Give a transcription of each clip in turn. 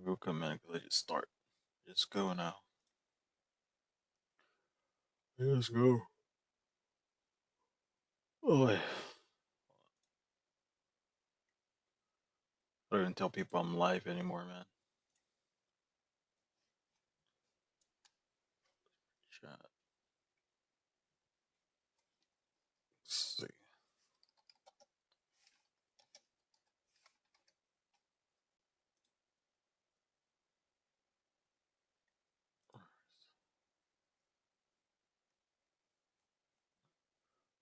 We'll come in. Let's just start. Just go now. Let's go. Oh, I don't even tell people I'm live anymore, man. Chat. Let's see.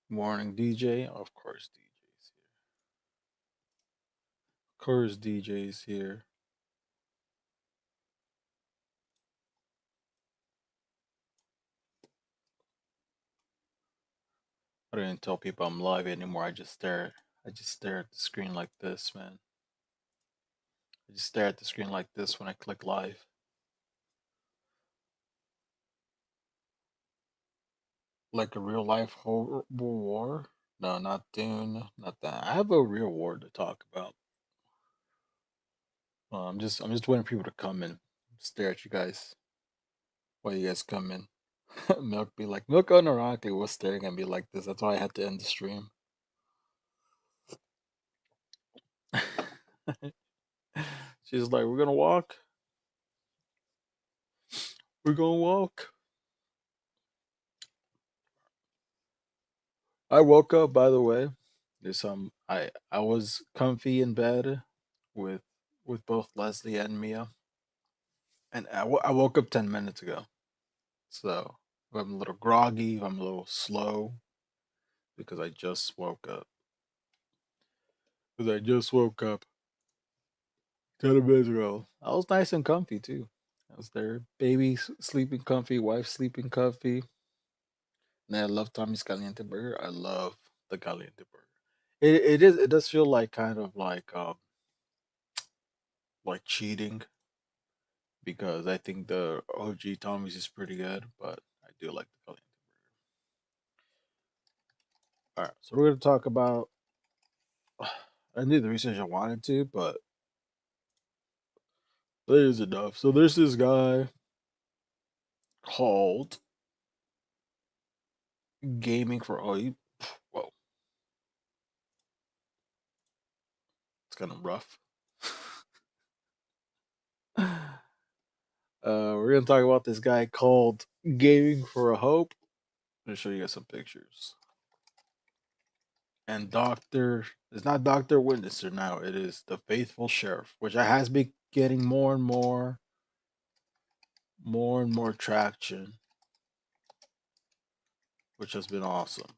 Morning, DJ. Of course, DJ's here. Of course, DJ's here. I don't even tell people I'm live anymore. I just stare. I just stare at the screen like this, man. I just stare at the screen like this when I click live. Like a real life horrible war. No, not Dune. Not that. I have a real war to talk about. I'm just waiting for people to come in. Stare at you guys while you guys come in. Milk be like, Milk unironically was staring at me like this. That's why I had to end the stream. She's like, we're gonna walk. We're gonna walk. I woke up, by the way. There's I was comfy in bed with with both Leslie and Mia, and I woke up 10 minutes ago. So if I'm a little groggy, if I'm a little slow, because I just woke up. Because I just woke up 10 minutes ago. I was nice and comfy too. I was there, baby sleeping comfy, wife sleeping comfy. And I love Tommy's Caliente Burger. I love the Caliente Burger. It does feel like kind of like cheating because I think the OG Tommy's is pretty good, but I do like the Caliente Burger. All right, so we're gonna talk about. I did the research I wanted to, but that is enough. So there's this guy called Gaming for Oh, you. Whoa, it's kind of rough. We're gonna talk about this guy called Gaming for a Hope. I'm gonna show you guys some pictures. And Doctor, it's not Doctor Witnesser now. It is the Faithful Sheriff, which has been getting more and more traction, which has been awesome.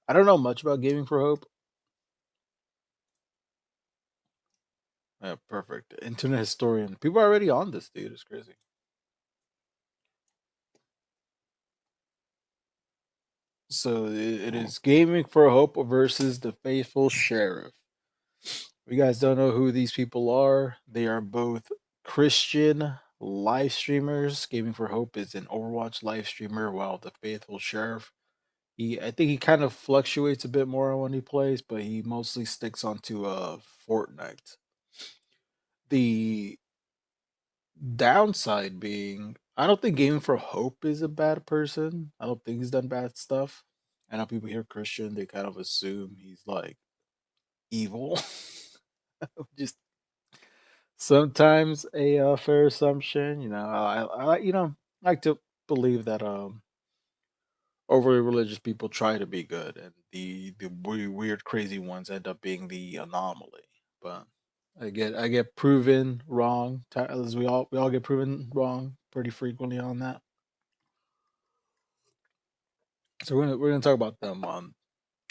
I don't know much about Gaming for Hope. Yeah, perfect. Internet historian. People are already on this, dude. It's crazy. So it is Gaming for Hope versus the Faithful Sheriff. If you guys don't know who these people are, they are both Christian live streamers. Gaming for Hope is an Overwatch live streamer, while the Faithful Sheriff, I think he kind of fluctuates a bit more on when he plays, but he mostly sticks onto Fortnite. The downside being, I don't think Gaming for Hope is a bad person. I don't think he's done bad stuff. I know people hear Christian, they kind of assume he's like evil. Just sometimes a fair assumption. I like to believe that overly religious people try to be good, and the weird, crazy ones end up being the anomaly. But I get proven wrong. As we all get proven wrong pretty frequently on that. So we're gonna talk about them.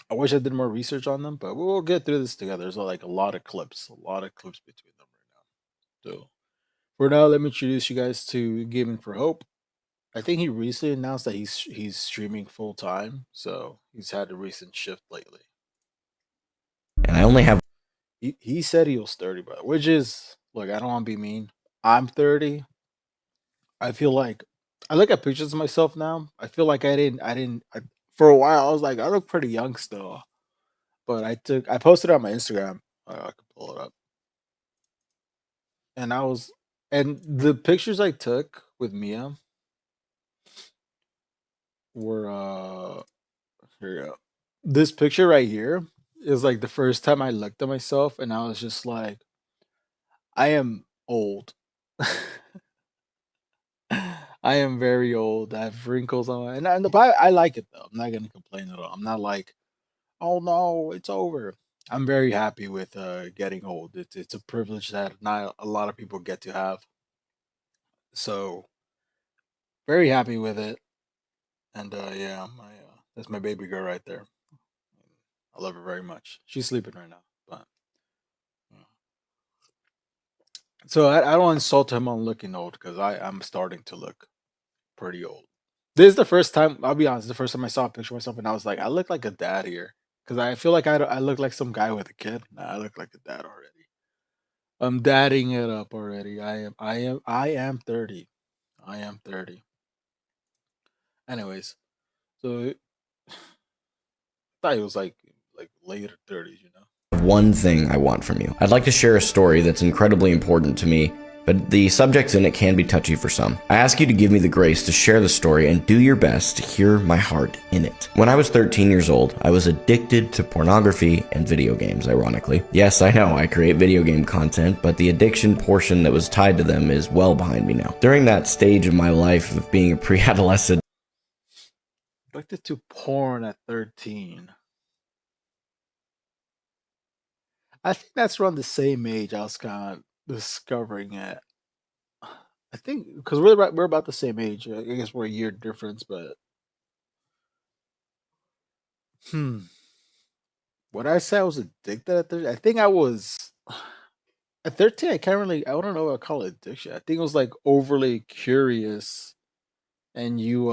I wish I did more research on them, but we'll get through this together. There's like a lot of clips between them right now. So for now, let me introduce you guys to Gaming for Hope. I think he recently announced that he's streaming full time, so he's had a recent shift lately. And I only have He said he was 30, but which is look, I don't want to be mean. I'm 30. I feel like I look at pictures of myself now. I feel like for a while I was like I look pretty young still, but I posted it on my Instagram. I can pull it up, and And the pictures I took with Mia were here you go. This picture right here is like the first time I looked at myself and I was just like, I am old. I am very old. I have wrinkles on my but I like it though. I'm not gonna complain at all. I'm not like, oh no, it's over. I'm very happy with getting old. It's a privilege that not a lot of people get to have. So very happy with it. And yeah, that's my baby girl right there. I love her very much. She's sleeping right now, but yeah. So I don't insult him on looking old because I'm starting to look pretty old. This is the first time, I'll be honest, the first time I saw a picture of myself and I was like, I look like a dad here. Because I feel like I look like some guy with a kid. Nah, I look like a dad already. I'm dadding it up already. I am 30. I am 30. Anyways, so I thought it was like later 30s, you know. one thing I want from you. I'd like to share a story that's incredibly important to me, but the subjects in it can be touchy for some. I ask you to give me the grace to share the story and do your best to hear my heart in it. When I was 13 years old, I was addicted to pornography and video games, ironically. Yes, I know I create video game content, but the addiction portion that was tied to them is well behind me now. During that stage of my life of being a pre-adolescent, Addicted to porn at 13. I think that's around the same age I was kind of discovering it. I think because we're about the same age. I guess we're a year difference, but hmm. What I say I was addicted at 13? I think I was at 13. I can't really. I don't know what I call it addiction. I think it was like overly curious, and you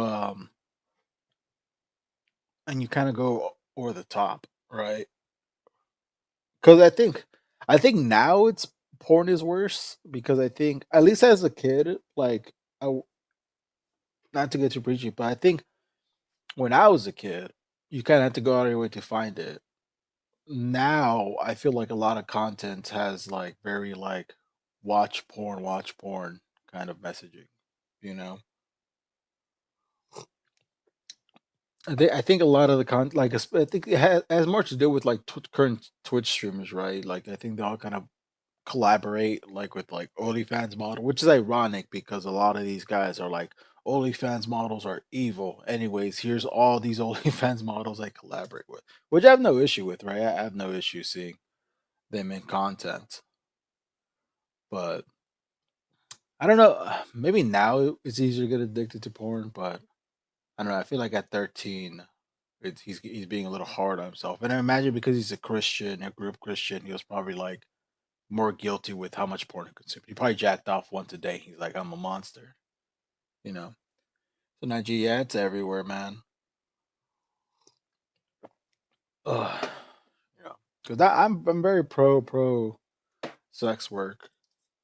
kind of go over the top, right? Because I think now it's porn is worse because I think at least as a kid, like not to get too preachy, but I think when I was a kid, you kind of had to go out of your way to find it. Now I feel like a lot of content has like very like watch porn kind of messaging, you know. I think a lot of the like I think it has more to do with like current Twitch streamers, right? Like I think they all kind of collaborate like with like OnlyFans model, which is ironic because a lot of these guys are like OnlyFans models are evil. Anyways, here's all these OnlyFans models I collaborate with, which I have no issue with, right? I have no issue seeing them in content, but I don't know. Maybe now it's easier to get addicted to porn, but I don't know. I feel like at 13, he's being a little hard on himself, and I imagine because he's a Christian, a group Christian, he was probably like more guilty with how much porn he consumed. He probably jacked off once a day. He's like, I'm a monster, you know. So now, gee, yeah, it's everywhere, man. Ugh, you know, because I'm very pro sex work.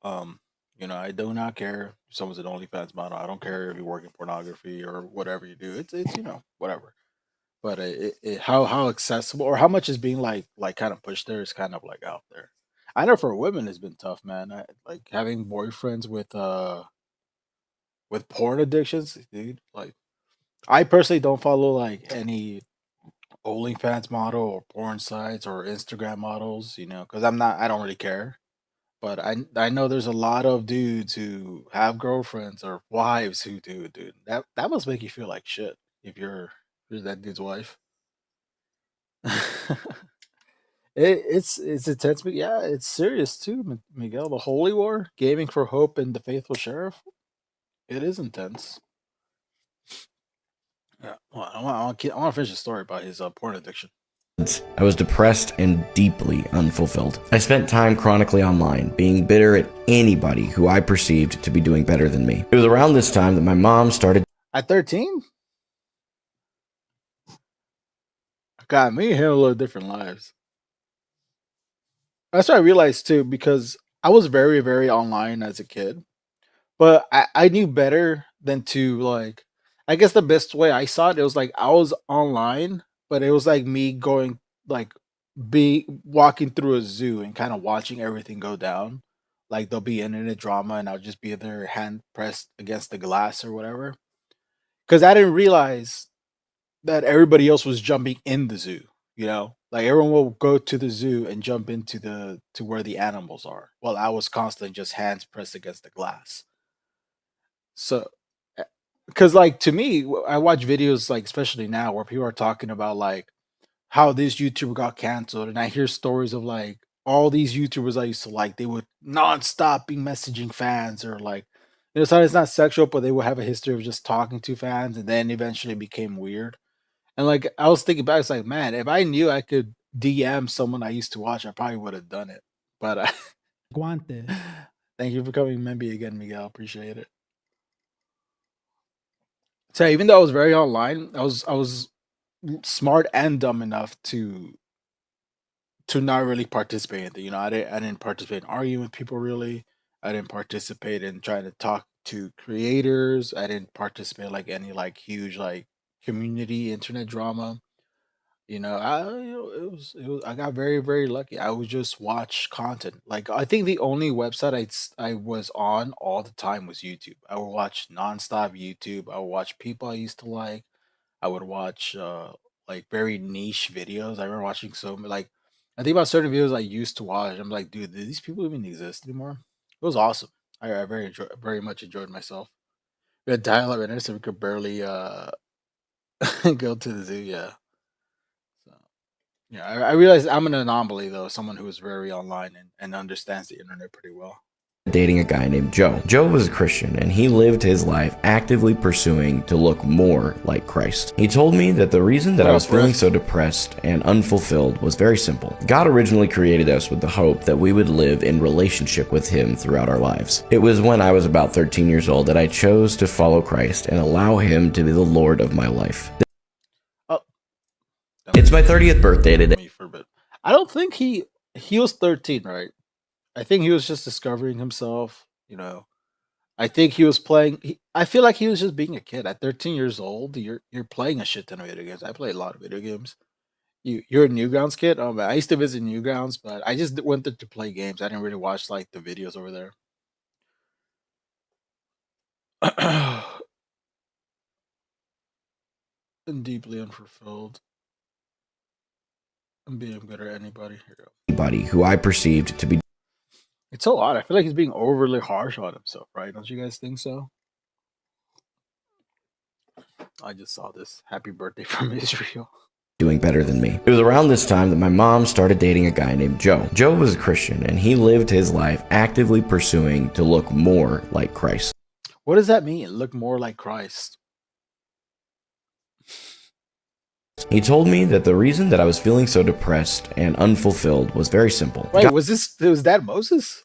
Um, I do not care if someone's an OnlyFans model. I don't care if you work in pornography or whatever you do. It's whatever. But how accessible or how much is being like kind of pushed there is kind of like out there. I know for women it's been tough, man. Like having boyfriends with porn addictions, dude. Like I personally don't follow like any OnlyFans model or porn sites or Instagram models, because I don't really care. But I know there's a lot of dudes who have girlfriends or wives who do, dude. That must make you feel like shit if you're that dude's wife. It's intense, but yeah, it's serious too, Miguel. The Holy War, Gaming for Hope, and the Faithful Sheriff. It is intense. Yeah, well, I want to finish the story about his porn addiction. I was depressed and deeply unfulfilled. I spent time chronically online, being bitter at anybody who I perceived to be doing better than me. It was around this time that my mom started At 13, God, me and him live different lives. That's what I realized too, because I was very, very online as a kid, but I knew better than to like. I guess the best way I saw it, it was like I was online, but it was like me going like be walking through a zoo and kind of watching everything go down. Like there'll be internet drama, and I'll just be their hand pressed against the glass or whatever. Because I didn't realize that everybody else was jumping in the zoo. You know, like everyone will go to the zoo and jump into the to where the animals are. While I was constantly just hands pressed against the glass. So, because like to me, I watch videos like especially now where people are talking about like how this YouTuber got canceled, and I hear stories of like all these YouTubers I used to like, they would nonstop be messaging fans or like, sometimes it's not sexual, but they would have a history of just talking to fans, and then eventually became weird. And like I was thinking back, it's like, man, if I knew I could DM someone I used to watch, I probably would have done it. But Guantes. thank you for coming, maybe again, Miguel. Appreciate it. So even though I was very online, I was smart and dumb enough to not really participate in it. I didn't participate in arguing with people really. I didn't participate in trying to talk to creators. I didn't participate in like any like huge like community internet drama. It was I got very very lucky. I would just watch content. Like I think the only website I was on all the time was YouTube. I would watch nonstop YouTube. I would watch people I used to like. I would watch like very niche videos. I remember watching so many like I think about certain videos I used to watch. I'm like, dude, do these people even exist anymore? It was awesome. I very much enjoyed myself. We had dial-up internet, so we could barely go to the zoo. Yeah, so yeah. I realized I'm an anomaly though, someone who is very online and understands the internet pretty well. Dating a guy named Joe. Joe was a Christian and he lived his life actively pursuing to look more like Christ. He told me that the reason that I was feeling so depressed and unfulfilled was very simple. God originally created us with the hope that we would live in relationship with Him throughout our lives. It was when I was about 13 years old that I chose to follow Christ and allow Him to be the Lord of my life. Oh, It's my 30th birthday today. for a bit. I don't think he was 13, right? I think he was just discovering himself. I think he was playing. I feel like he was just being a kid at 13 years old. You're playing a shit ton of video games. I play a lot of video games. You're a Newgrounds kid. Oh man, I used to visit Newgrounds, but I just went there to play games. I didn't really watch like the videos over there. And deeply unfulfilled. I'm being good at anybody. Here you go. Anybody who I perceived to be It's so odd. I feel like he's being overly harsh on himself, right? Don't you guys think so? I just saw this. Happy birthday from Israel. doing better than me. It was around this time that my mom started dating a guy named Joe. Joe was a Christian and he lived his life actively pursuing to look more like Christ. What does that mean? Look more like Christ. He told me that the reason that I was feeling so depressed and unfulfilled was very simple. Wait, was that Moses?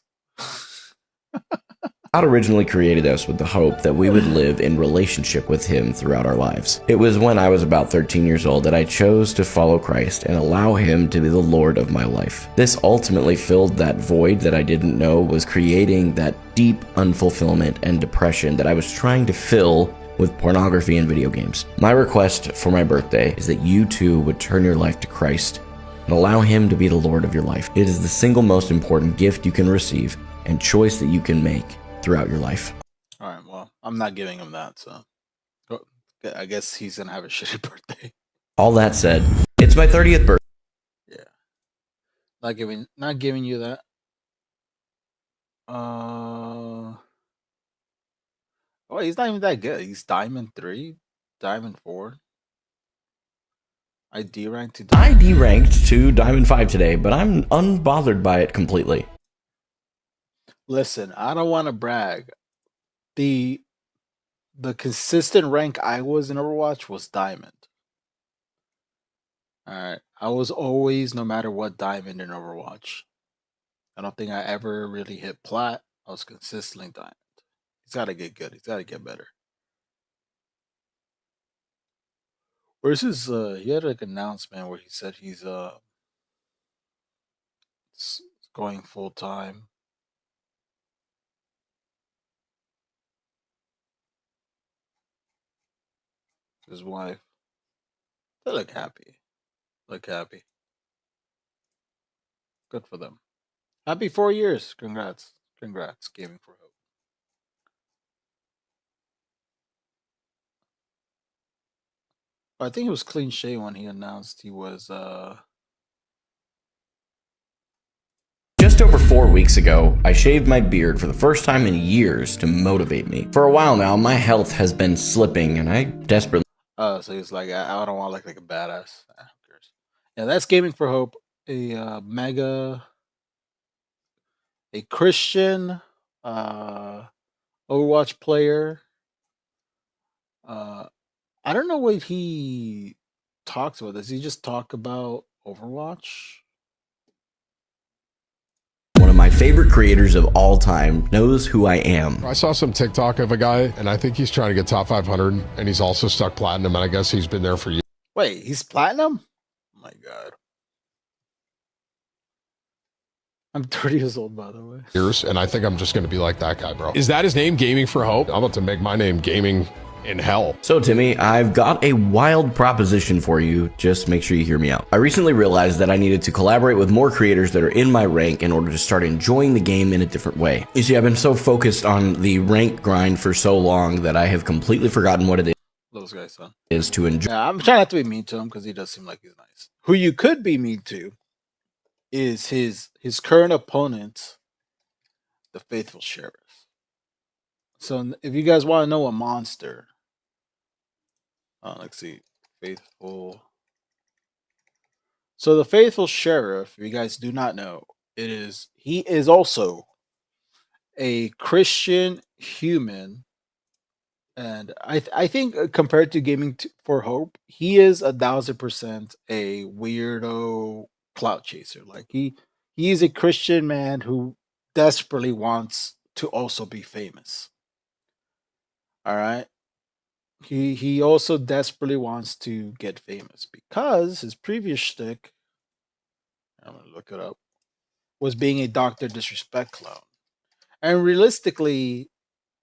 God originally created us with the hope that we would live in relationship with Him throughout our lives. It was when I was about 13 years old that I chose to follow Christ and allow Him to be the Lord of my life. This ultimately filled that void that I didn't know was creating that deep unfulfillment and depression that I was trying to fill with pornography and video games. My request for my birthday is that you too would turn your life to Christ and allow Him to be the Lord of your life. It is the single most important gift you can receive and choice that you can make throughout your life. All right, well, I'm not giving him that, so I guess he's gonna have a shitty birthday. All that said, it's my 30th birthday. Yeah, not giving you that. Oh, he's not even that good. He's Diamond 3, Diamond 4. I D-ranked to I D-ranked to Diamond 5 today, but I'm unbothered by it completely. Listen, I don't want to brag. The consistent rank I was in Overwatch was Diamond. Alright. I was always, no matter what, Diamond in Overwatch. I don't think I ever really hit Plat. I was consistently Diamond. He's gotta get good. He's gotta get better. Where's his he had like an announcement where he said he's going full time. His wife. They look happy. Look happy. Good for them. Happy 4 years. Congrats. Congrats, Gaming for Hope. I think it was Clean Shay when he announced he was Just over 4 weeks ago, I shaved my beard for the first time in years to motivate me. For a while now, my health has been slipping and I desperately so he's like, I don't want to look like a badass. Who cares? Yeah, that's Gaming for Hope, a a Christian Overwatch player. I don't know what he talks about. Does he just talk about Overwatch? one of my favorite creators of all time knows who I am. I saw some TikTok of a guy, and I think he's trying to get top 500, and he's also stuck platinum, and I guess he's been there for years. Wait, he's platinum? Oh my god. I'm 30 years old, by the way. And I think I'm just going to be like that guy, bro. Is that his name, Gaming for Hope? I'm about to make my name Gaming in Hell. So Timmy, I've got a wild proposition for you. Just make sure you hear me out. I recently realized that I needed to collaborate with more creators that are in my rank in order to start enjoying the game in a different way. You see, I've been so focused on the rank grind for so long that I have completely forgotten what it Those guys, son. is to enjoy. Yeah, I'm trying not to be mean to him because he does seem like he's nice. Who you could be mean to is his current opponent, the Faithful Sheriff. So if you guys want to know a monster, let's see, Faithful. So the Faithful Sheriff, if you guys do not know, he is also a Christian human, and I think compared to Gaming for Hope, he is 1,000% a weirdo clout chaser. Like he is a Christian man who desperately wants to also be famous. All right. He also desperately wants to get famous because his previous shtick, I'm gonna look it up, was being a Dr. Disrespect clown. And realistically,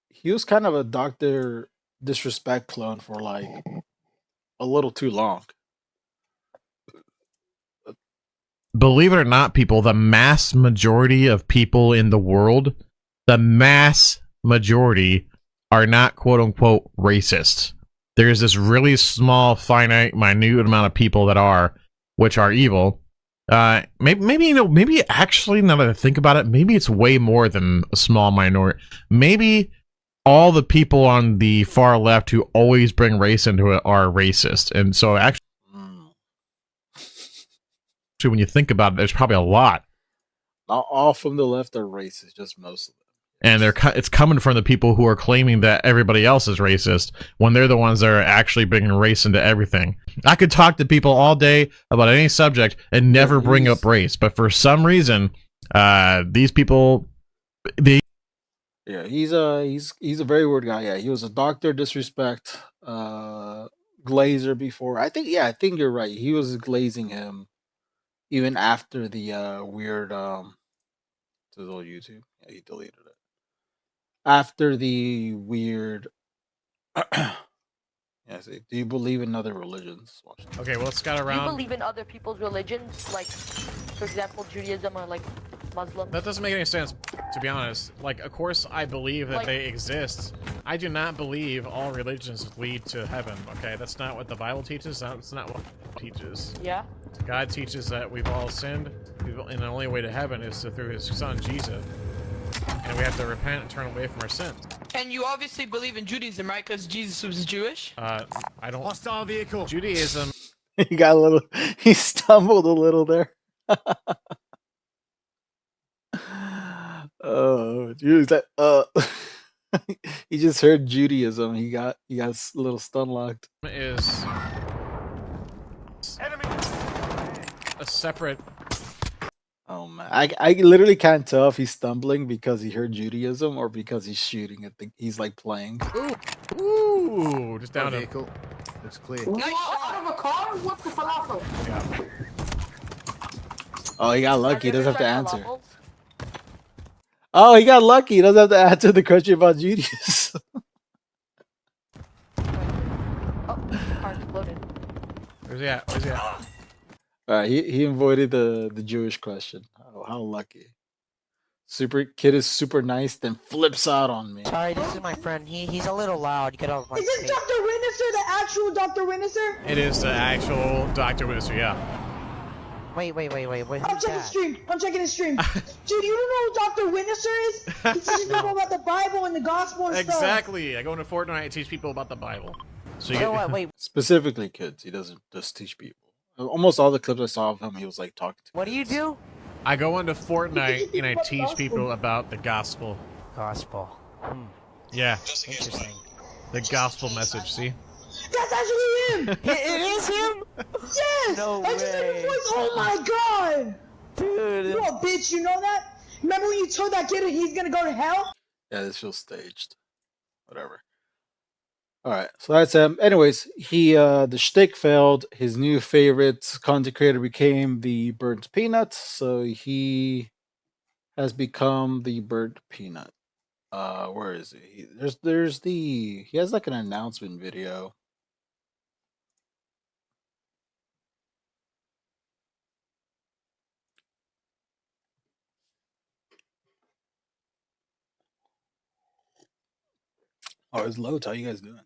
he was kind of a Dr. Disrespect clone for like a little too long. Believe it or not, people, the mass majority of people in the world, the mass majority are not quote unquote racist. There's this really small, finite, minute amount of people that are, which are evil. Maybe actually, now that I think about it, maybe it's way more than a small minority. Maybe all the people on the far left who always bring race into it are racist. And so actually, when you think about it, there's probably a lot. Not all from the left are racist, just most of them. And it's coming from the people who are claiming that everybody else is racist when they're the ones that are actually bringing race into everything. I could talk to people all day about any subject and never bring up race, but for some reason, these people, yeah, he's a very weird guy. Yeah, he was a Dr. Disrespect glazer before. I think you're right. He was glazing him even after the weird to his old YouTube. Yeah, he deleted it. After the weird yeah, see, do you believe in other religions? Watch this. okay, well, let's scout Do you around. believe in other people's religions, like, for example, Judaism or like Muslim? That doesn't make any sense, to be honest. Like, of course I believe that they exist. I do not believe all religions lead to heaven, okay? That's not what the Bible teaches. That's not what it teaches. Yeah. God teaches that we've all sinned, and the only way to heaven is through his son, Jesus. And we have to repent and turn away from our sins. And you obviously believe in Judaism, right? Because Jesus was Jewish? I don't... Hostile vehicle! Judaism... He got a little... He stumbled a little there. Oh, Judas! He just heard Judaism. He got a little stun locked. Is... a separate... Oh man, I literally can't tell if he's stumbling because he heard Judaism or because he's shooting at he's like playing. Ooh, just down him. Looks clear. Nice shot. Out of a car? What the falafel? Yeah. Oh, he got lucky. He doesn't have to answer. Levels? Oh, he got lucky. He doesn't have to answer the question about Judaism. Oh, car exploded. Where's he at? Where's he at? All right, he avoided the Jewish question. Oh, how lucky. Kid is super nice, then flips out on me. Sorry, this is my friend. He's a little loud. Get off my Is this face. Dr. Witnesser, the actual Dr. Witnesser? It is the actual Dr. Witnesser, yeah. Wait. I'm Who's checking that? stream. I'm checking his stream. Dude, you don't know who Dr. Witnesser is? He teaches people about the Bible and the gospel and stuff. Exactly. I go into Fortnite and teach people about the Bible. So So what? Wait, Specifically kids. He doesn't just teach people. Almost all the clips I saw of him, he was like talking to what do you kids. do? I go into Fortnite and I teach people about the gospel. Gospel. Yeah, Interesting. the gospel message. See? That's actually him! It is him, Yes! No I just heard his way. voice. Oh my god! dude. You're a bitch, you know that? Remember when you told that kid he's gonna go to hell? Yeah, this feels staged. Whatever. All right, so that's him. Anyways, the shtick failed. His new favorite content creator became the Burnt Peanut, so he has become the Burnt Peanut. Where is he? He has like an announcement video. Oh, it's loads. How you guys doing?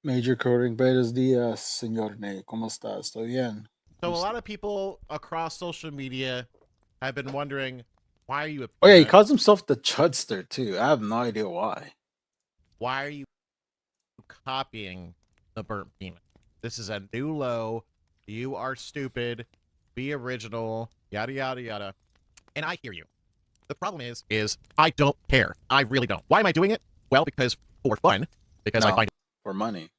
Major coding, buenos días, señor Ney. ¿Cómo estás? Estoy bien. So a lot of people across social media have been wondering, why are you a Oh yeah, he peanut? calls himself the Chudster too. I have no idea why. Why are you copying the Burnt Peanut? This is a new low. You are stupid. Be original. Yada yada yada. And I hear you. The problem is I don't care. I really don't. Why am I doing it? Well, because for fun. Because I No. find For money.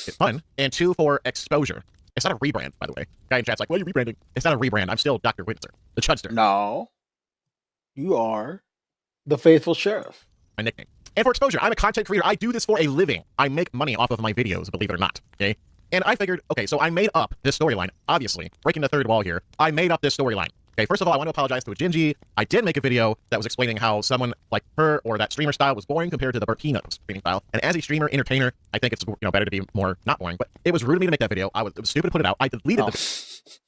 it fun. And 2, for exposure. It's not a rebrand, by the way. Guy in chat's like, well, you're rebranding. It's not a rebrand. I'm still Dr. Witzer, the Chudster, No. You are the faithful sheriff. my nickname. And for exposure, I'm a content creator. I do this for a living. I make money off of my videos, believe it or not. Okay. And I figured, okay, so I made up this storyline. Obviously, breaking the third wall here. I made up this storyline. Okay, first of all, I want to apologize to a Gingy. I did make a video that was explaining how someone like her or that streamer style was boring compared to the Burnt Peanut streaming style. And as a streamer, entertainer, I think it's better to be more not boring. But it was rude of me to make that video. It was stupid to put it out. I deleted the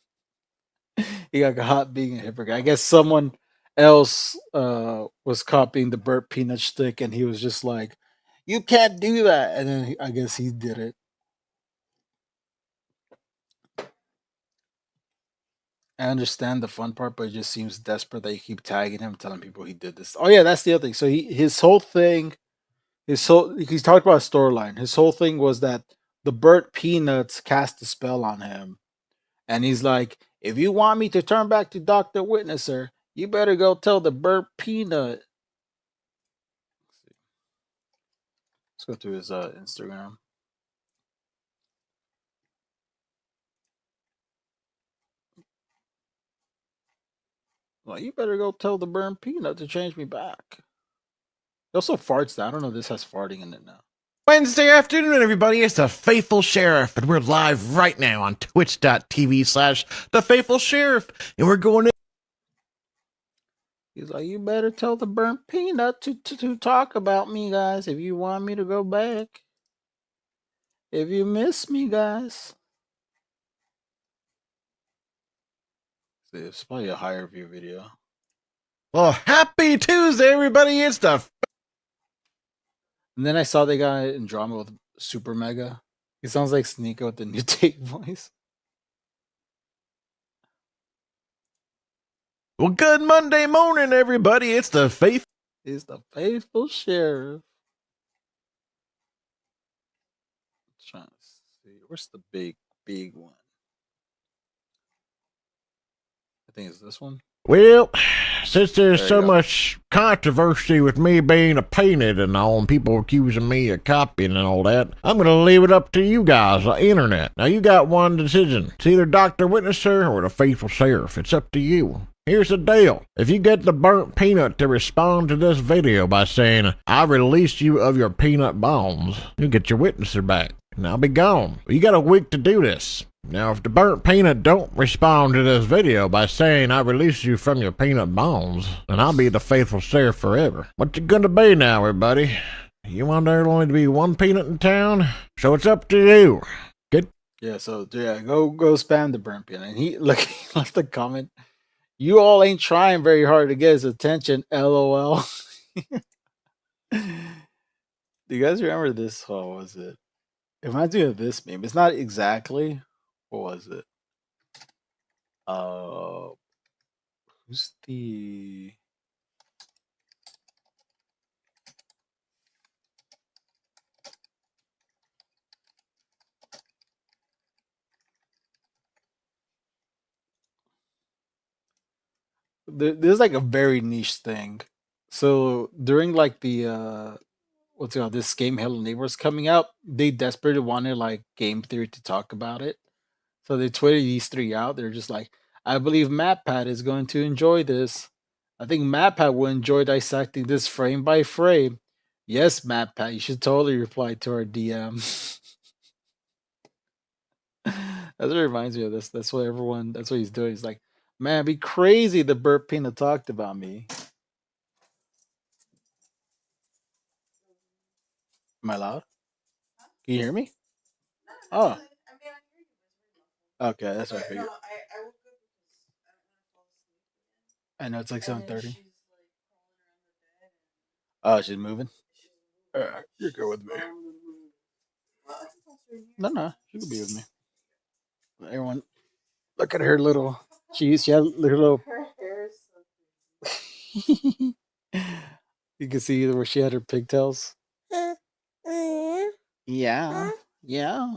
He got caught being a hypocrite. I guess someone else was copying the Burnt Peanut stick, and he was just like, "You can't do that." And then I guess he did it. I understand the fun part, but it just seems desperate that you keep tagging him, telling people he did this. Oh yeah, that's the other thing. So his whole thing, he's talked about a storyline. His whole thing was that the Burnt Peanuts cast a spell on him, and he's like, "If you want me to turn back to Dr. Witnesser, you better go tell the Burnt Peanut." Let's go to his Instagram. Well, you better go tell the Burnt Peanut to change me back. He also farts that. I don't know if this has farting in it now. Wednesday afternoon, everybody. It's the Faithful Sheriff, and we're live right now on twitch.tv/the Faithful Sheriff, and we're going in. He's like, you better tell the Burnt Peanut to talk about me, guys, if you want me to go back. If you miss me, guys. See, it's probably a higher view video. Well, happy Tuesday, everybody. It's the And then I saw the guy in drama with Super Mega. He sounds like Sneeko with the new take voice. well, good Monday morning, everybody. It's the Faith. He's the faithful sheriff. Trying to see. Where's the big one? I think it's this one. Well, since there's There so you go. much controversy with me being a painted and all, and people accusing me of copying and all that, I'm going to leave it up to you guys, the internet. Now, you got one decision. It's either Dr. Witnesser or the Faithful Sheriff. It's up to you. Here's the deal. If you get the Burnt Peanut to respond to this video by saying, I released you of your peanut bones, you get your Witnesser back, and I'll be gone. You got a week to do this. Now, if the Burnt Peanut don't respond to this video by saying I release you from your peanut bones, then I'll be the Faithful Sheriff forever. What you gonna be now, everybody? You want there only to be one peanut in town? So it's up to you. Yeah, so yeah, go spam the Burnt Peanut. And he look, he left a comment. You all ain't trying very hard to get his attention. LOL. Do you guys remember this? What was it? It reminds me of this meme. It's not exactly. What was it? Who's the? There's like a very niche thing. So during like the what's it called, this game Hello Neighbors coming out, they desperately wanted like game theory to talk about it. So they tweeted these three out. They're just like, I believe MatPat is going to enjoy this. I think MatPat will enjoy dissecting this frame by frame. Yes, MatPat, you should totally reply to our DM. That's what reminds me of this. That's what everyone. That's what he's doing. He's like, man, it'd be crazy the Burp Peanut talked about me. Am I loud? Can you hear me? Oh, okay, that's what I figured. I know it's like 7:30. Oh, she's moving. You're good with me. No, she could be with me. Everyone, look at her little. She had her little. You can see where she had her pigtails. Yeah, yeah.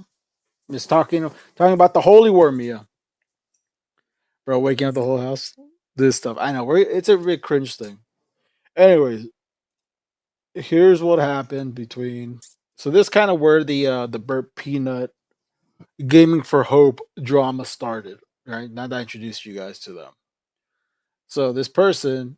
Just talking about the holy war, Mia. Bro, waking up the whole house. This stuff. I know. It's a big cringe thing. Anyways, here's what happened between. So this kind of where the Burp Peanut Gaming for Hope drama started, right? Now that I introduced you guys to them. So this person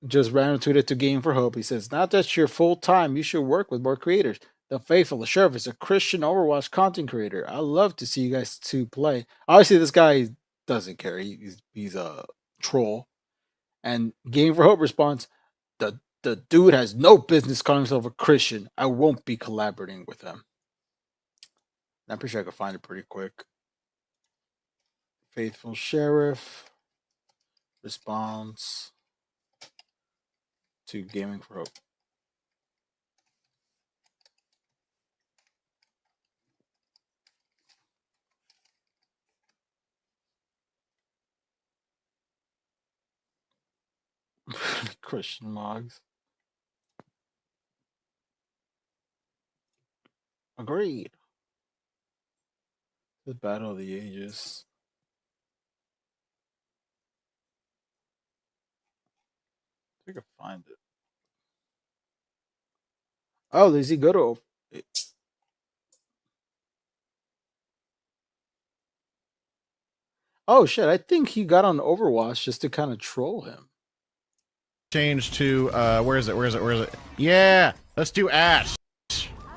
just ran tweeted to Game for Hope. He says, "Not that you're full time, you should work with more creators. The Faithful, the Sheriff is a Christian Overwatch content creator. I love to see you guys two play." Obviously, this guy doesn't care. He's a troll. And Game for Hope responds, the dude has no business calling himself a Christian. I won't be collaborating with him. I'm pretty sure I could find it pretty quick. Faithful Sheriff responds to Gaming for Hope. Christian logs. Agreed. The Battle of the Ages. I think I can find it. Oh, does he go to? Oh shit! I think he got on Overwatch just to kind of troll him. Change to where is it? Yeah, let's do Ash.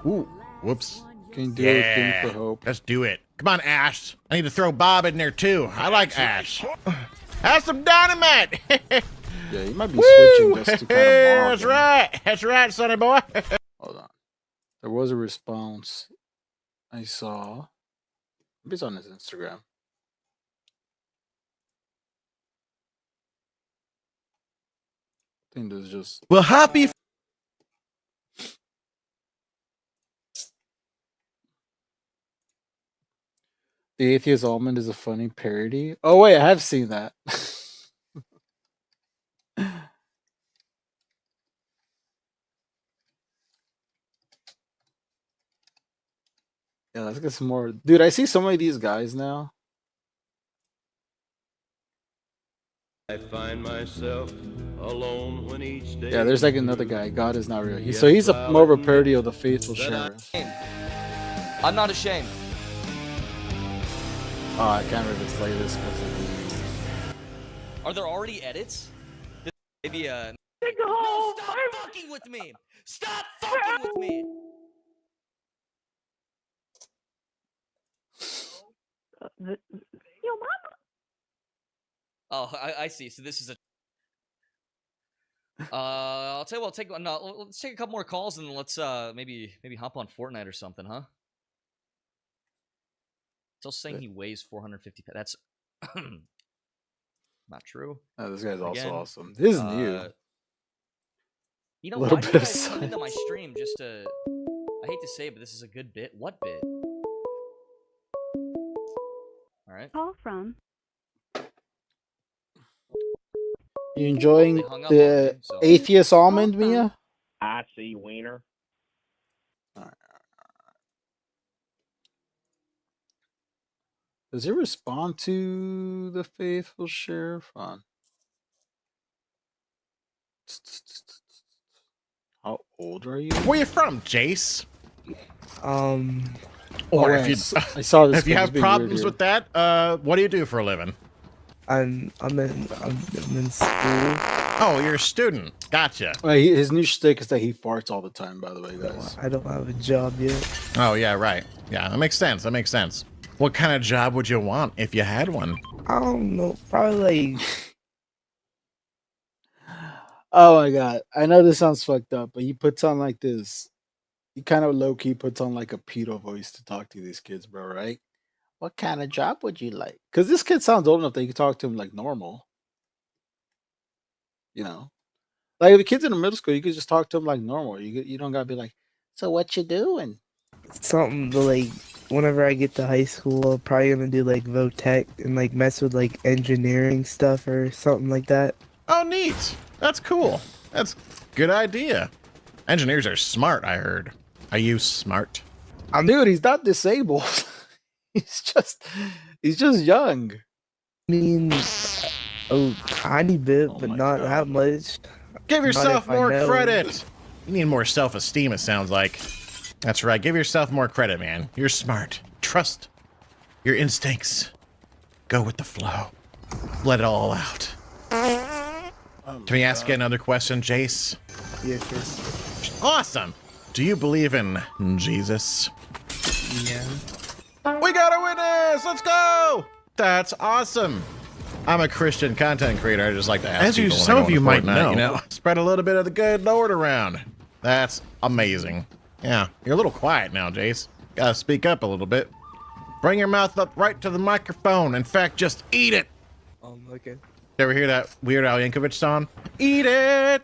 Ooh, whoops. Can you do it? Game for Hope. Let's do it. Come on, Ash. I need to throw Bob in there too. I like Ash. Have some dynamite. Yeah, you might be switching just to kind of Yeah, mock that's him. right. That's right, sonny boy. Hold on. There was a response I saw. Maybe it's on his Instagram. I think there's just. Well, happy. The Atheist Almond is a funny parody. Oh wait, I have seen that. Yeah, let's get some more. Dude, I see so many of these guys now. I find myself alone when each day. Yeah, there's like another guy. God is not real. He's more of a parody of the Faithful Sheriff. I'm not ashamed. Oh, I can't really play this because of Are there already edits? Maybe no, stop fucking with me! Stop fucking with me! Oh, I see. So this is a. I'll tell you what. Let's take a couple more calls and let's maybe hop on Fortnite or something, huh? Still saying he weighs 450 pounds. That's Not true. Oh, this guy's also Again, awesome. This is new. You know, Little why do bit you of guys come into my silence. stream just to... I hate to say it, but this is a good bit. What bit? Alright. Call from. You enjoying They hung up on the me, so... atheist almond, Mia? I see wiener. Does he respond to the faithful sheriff? On. How old are you? Where you from, Jace? Or Or if if you I saw this. if you thing, have it's being weird problems here. with that, what do you do for a living? I'm in school. Oh, you're a student. Gotcha. His new shtick is that he farts all the time. By the way, guys. I don't have a job yet. Oh yeah, right. Yeah, that makes sense. That makes sense. What kind of job would you want if you had one? I don't know. Probably like Oh my god! I know this sounds fucked up, but he puts on like this. He kind of low key puts on like a pedo voice to talk to these kids, bro. Right? What kind of job would you like? Because this kid sounds old enough that you can talk to him like normal. You know, like if the kid's in the middle school, you could just talk to him like normal. You don't gotta be like, so what you doing? something to like. Whenever I get to high school, I'm probably gonna do like Votech and like mess with like engineering stuff or something like that. Oh, neat. That's cool. That's good idea. Engineers are smart, I heard. Are you smart? Dude, he's not disabled. he's just young. I mean, a tiny bit, Oh but my not God. that much. Give Not yourself if I more know. credit. You need more self-esteem, it sounds like. That's right. Give yourself more credit, man. You're smart. Trust your instincts. Go with the flow. Let it all out. Can we ask you another question, Jace? Yes, sir. Awesome. Do you believe in Jesus? Yeah. We got a witness! Let's go! That's awesome. I'm a Christian content creator. I just like to ask As you, people when some I of go you into might Fortnite, know, spread a little bit of the good Lord around. That's amazing. Yeah, you're a little quiet now, Jace. Gotta speak up a little bit. Bring your mouth up right to the microphone. In fact, just eat it. Okay. You ever hear that Weird Al Yankovic song? Eat it,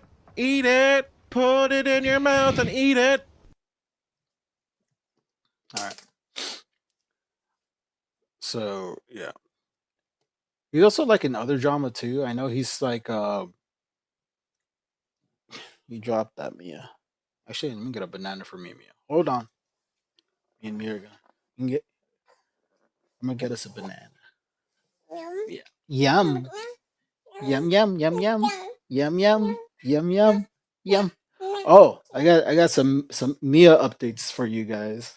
put it in your mouth and eat it. All right. So yeah, he's also like in other drama too. I know he's like he dropped that Mia. Actually, let me get a banana for me, Mia. Hold on. Me and Mia are I'm gonna get us a banana. Yeah. Yum. Yum yum yum yum. Yum yum yum yum yum. Oh, I got some Mia updates for you guys.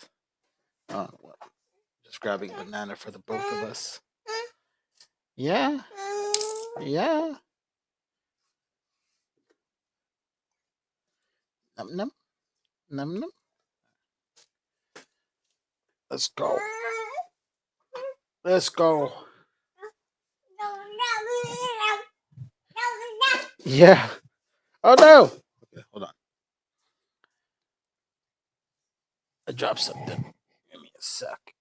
What? Just grabbing a banana for the both of us. Yeah. Yeah. Num num. Num num. Let's go. Let's go. Yeah. Oh no. Okay, hold on. I dropped something. Give me a sec.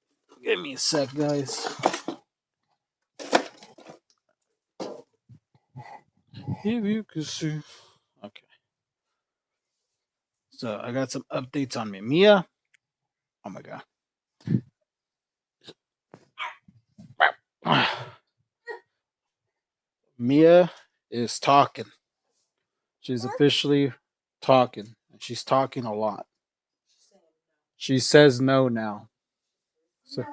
Give me a sec, guys. If you could see. Okay. So I got some updates on me. Mia. Oh my god. Mia is talking. She's officially talking. And she's talking a lot. She says no now. So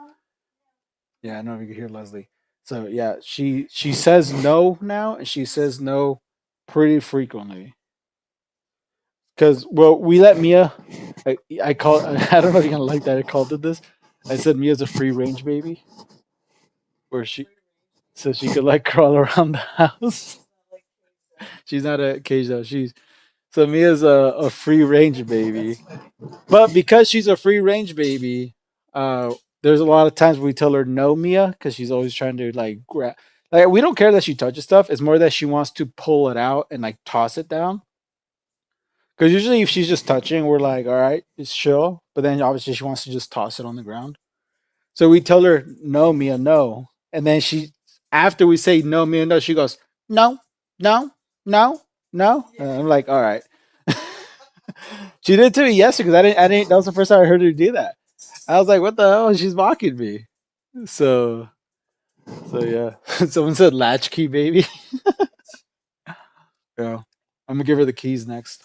yeah, I don't know if you can hear Leslie. So yeah, she says no now, and she says no pretty frequently. Because we let Mia. I call. I don't know if you're gonna like that. I called it this. I said Mia's a free range baby, where she so she could like crawl around the house. She's not a cage though. So Mia's a free range baby, but because she's a free range baby, there's a lot of times we tell her no, Mia, because she's always trying to like grab. Like we don't care that she touches stuff. It's more that she wants to pull it out and like toss it down. Because usually if she's just touching, we're like, all right, it's chill. But then obviously she wants to just toss it on the ground. So we tell her no, Mia, no, and then after we say no, Mia, no, she goes, no, no, no, no. And I'm like, all right. She did to me yesterday because I didn't. That was the first time I heard her do that. I was like, what the hell? She's mocking me. So yeah. Someone said latchkey baby. Yeah. I'm gonna give her the keys next.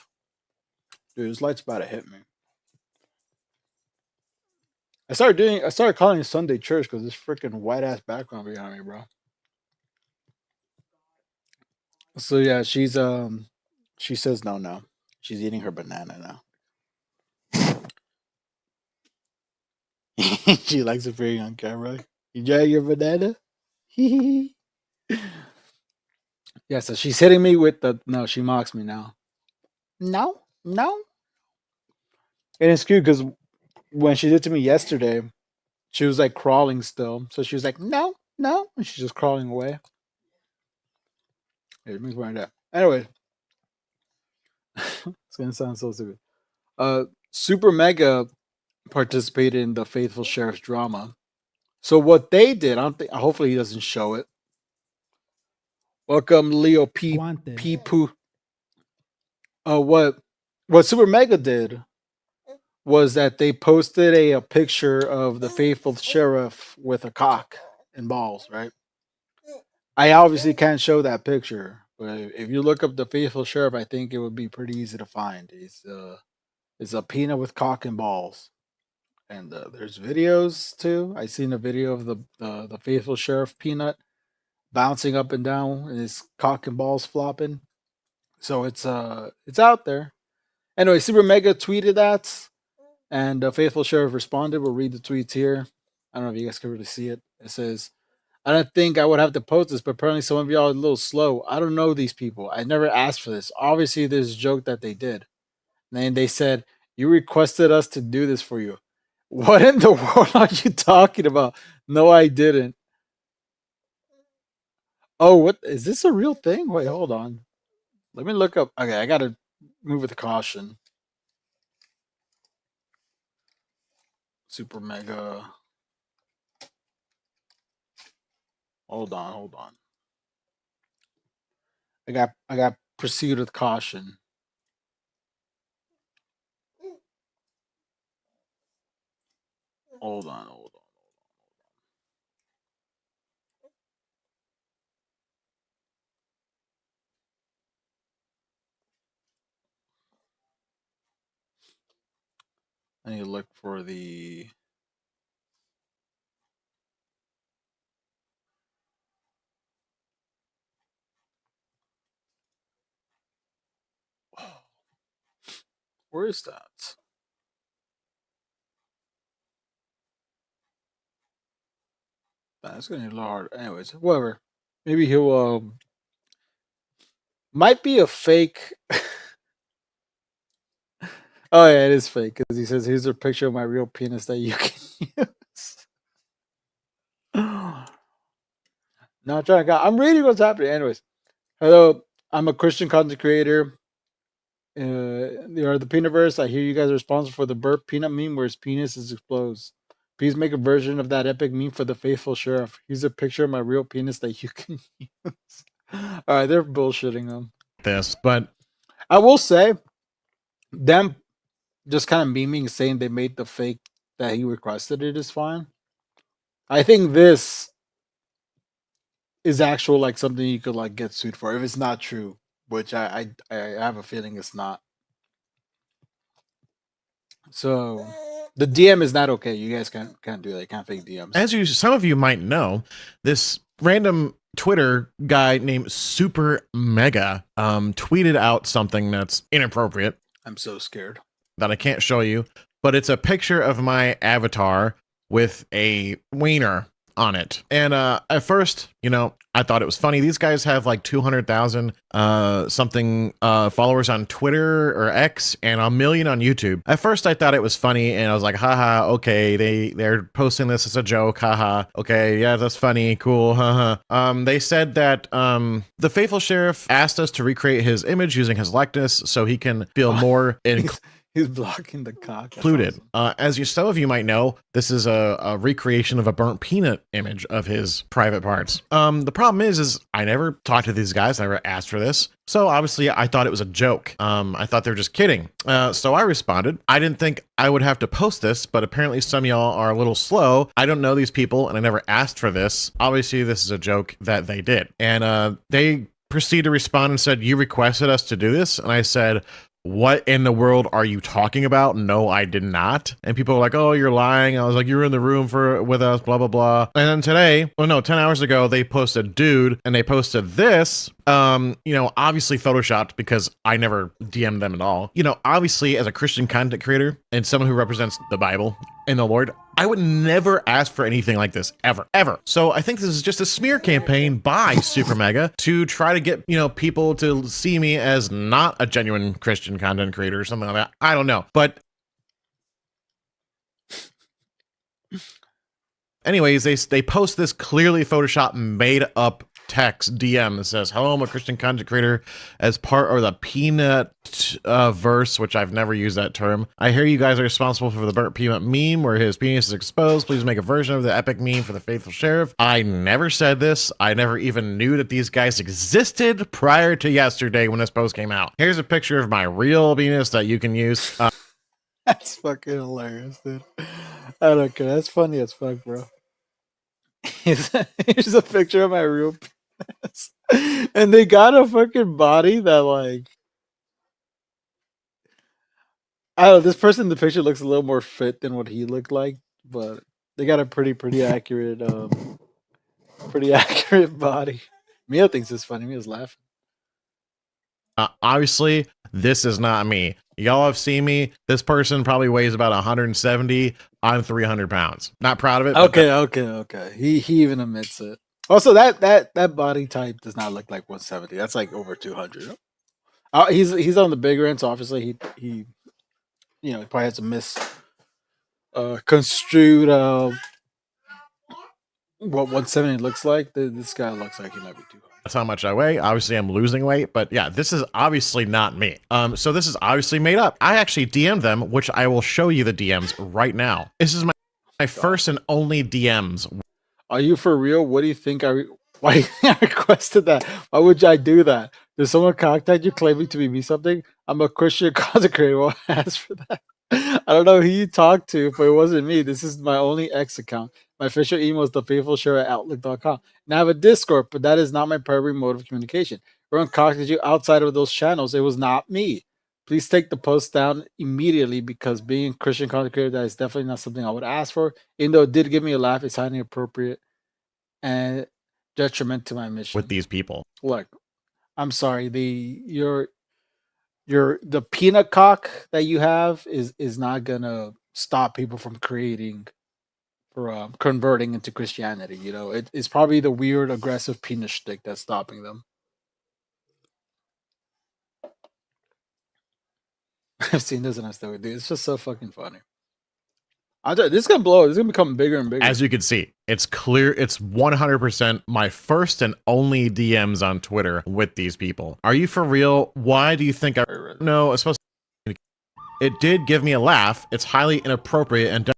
Dude, this light's about to hit me. I started calling it Sunday church because this freaking white ass background behind me, bro. So yeah, she says no. She's eating her banana now. She likes appearing on camera. You enjoy your banana? Yeah, so she's hitting me with the no, she mocks me now. No. And it's cute because when she did to me yesterday, she was like crawling still. So she was like, no. And she's just crawling away. Here, let me find out. Anyway. It's gonna sound so stupid. Super Mega participated in the Faithful Sheriff's drama. So what they did, hopefully he doesn't show it. Welcome Leo P Poo. What Super Mega did was that they posted a picture of the Faithful Sheriff with a cock and balls, right? I obviously can't show that picture, but if you look up the Faithful Sheriff, I think it would be pretty easy to find. It's a peanut with cock and balls. And there's videos too. I seen a video of the Faithful Sheriff peanut bouncing up and down and his cock and balls flopping. So it's out there. Anyway, Super Mega tweeted that, and the Faithful Sheriff responded. We'll read the tweets here. I don't know if you guys can really see it. It says, I don't think I would have to post this, but apparently some of y'all are a little slow. I don't know these people. I never asked for this. Obviously, there's a joke that they did. And they said, you requested us to do this for you. What in the world are you talking about? No, I didn't. Oh, what is this a real thing? Wait, hold on. Let me look up. Okay, I gotta move with caution. Super Mega. Hold on. I got proceed with caution. Hold on. I need to look for the where is that? That's gonna be a little hard. Anyways, whatever. Maybe he'll might be a fake. Oh yeah, it is fake because he says, "Here's a picture of my real penis that you can use." Not trying to. I'm reading what's happening. Anyways, hello. I'm a Christian content creator. They are the Peanutverse. I hear you guys are responsible for the burp peanut meme where his penis explodes. Please make a version of that epic meme for the Faithful Sheriff. Here's a picture of my real penis that you can use. All right, they're bullshitting them. But I will say, them just kind of memeing, saying they made the fake that he requested it is fine. I think this is actual, like something you could like get sued for if it's not true, which I have a feeling it's not. So the DM is not okay. You guys can't do that. You can't fake DMs. As some of you might know, this random Twitter guy named Super Mega tweeted out something that's inappropriate. I'm so scared that I can't show you, but it's a picture of my avatar with a wiener on it. And at first, I thought it was funny. These guys have like 200,000 something followers on Twitter or X and 1 million on YouTube. At first I thought it was funny and I was like, haha, okay, they're posting this as a joke, haha. Okay, yeah, that's funny, cool, haha. They said that the Faithful Sheriff asked us to recreate his image using his likeness so he can feel more He's blocking the cock. Included. Awesome. Some of you might know, this is a recreation of a burnt peanut image of his private parts. The problem is I never talked to these guys. I never asked for this. So obviously I thought it was a joke. I thought they were just kidding. So I responded. I didn't think I would have to post this, but apparently some of y'all are a little slow. I don't know these people and I never asked for this. Obviously this is a joke that they did. And they proceeded to respond and said, you requested us to do this. And I said, what in the world are you talking about? No, I did not. And people were like, oh, you're lying. I was like, you were in the room with us, blah, blah, blah. And then today, 10 hours ago, they posted dude and they posted this, obviously photoshopped because I never DM'd them at all. Obviously as a Christian content creator and someone who represents the Bible and the Lord, I would never ask for anything like this ever. So I think this is just a smear campaign by Super Mega to try to get, people to see me as not a genuine Christian content creator or something like that. I don't know. But anyways, they post this clearly Photoshop made up text DM that says, hello, I'm a Christian content creator as part of the peanut verse, which I've never used that term. I hear you guys are responsible for the burnt peanut meme where his penis is exposed. Please make a version of the epic meme for the faithful sheriff. I never said this. I never even knew that these guys existed prior to yesterday when this post came out. Here's a picture of my real penis that you can use. That's fucking hilarious, dude. I don't care. That's funny as fuck, bro. Here's a picture of my real penis. And they got a fucking body that, like, I don't know, this person in the picture looks a little more fit than what he looked like, but they got a pretty accurate body. Mia thinks it's funny. Mia's laughing. Obviously, this is not me. Y'all have seen me. This person probably weighs about 170. I'm 300 pounds. Not proud of it. Okay. He even admits it. Also, that body type does not look like 170. That's like over 200. He's on the bigger end, so obviously he probably has a construed what 170 looks like. This guy looks like he might be 200. That's how much I weigh. Obviously, I'm losing weight, but yeah, this is obviously not me. So this is obviously made up. I actually DM'd them, which I will show you the DMs right now. This is my first and only DMs. Are you for real? What do you think? Why do you think I requested that? Why would I do that? Did someone contact you claiming to be me something? I'm a Christian content creator. Won't ask for that. I don't know who you talked to, but it wasn't me. This is my only X account. My official email is thefaithfulshare@outlook.com. And I have a Discord, but that is not my primary mode of communication. Everyone contacted you outside of those channels. It was not me. Please take the post down immediately because being a Christian content creator, that is definitely not something I would ask for. Even though it did give me a laugh, it's highly inappropriate and detriment to my mission. With these people. Look, I'm sorry. The peanut cock that you have is not gonna stop people from converting into Christianity. It's probably the weird aggressive penis stick that's stopping them. I've seen this and I still do. It's just so fucking funny. This is gonna blow. This is gonna become bigger and bigger. As you can see, it's clear. It's 100% my first and only DMs on Twitter with these people. Are you for real? Why do you think I know? It did give me a laugh. It's highly inappropriate and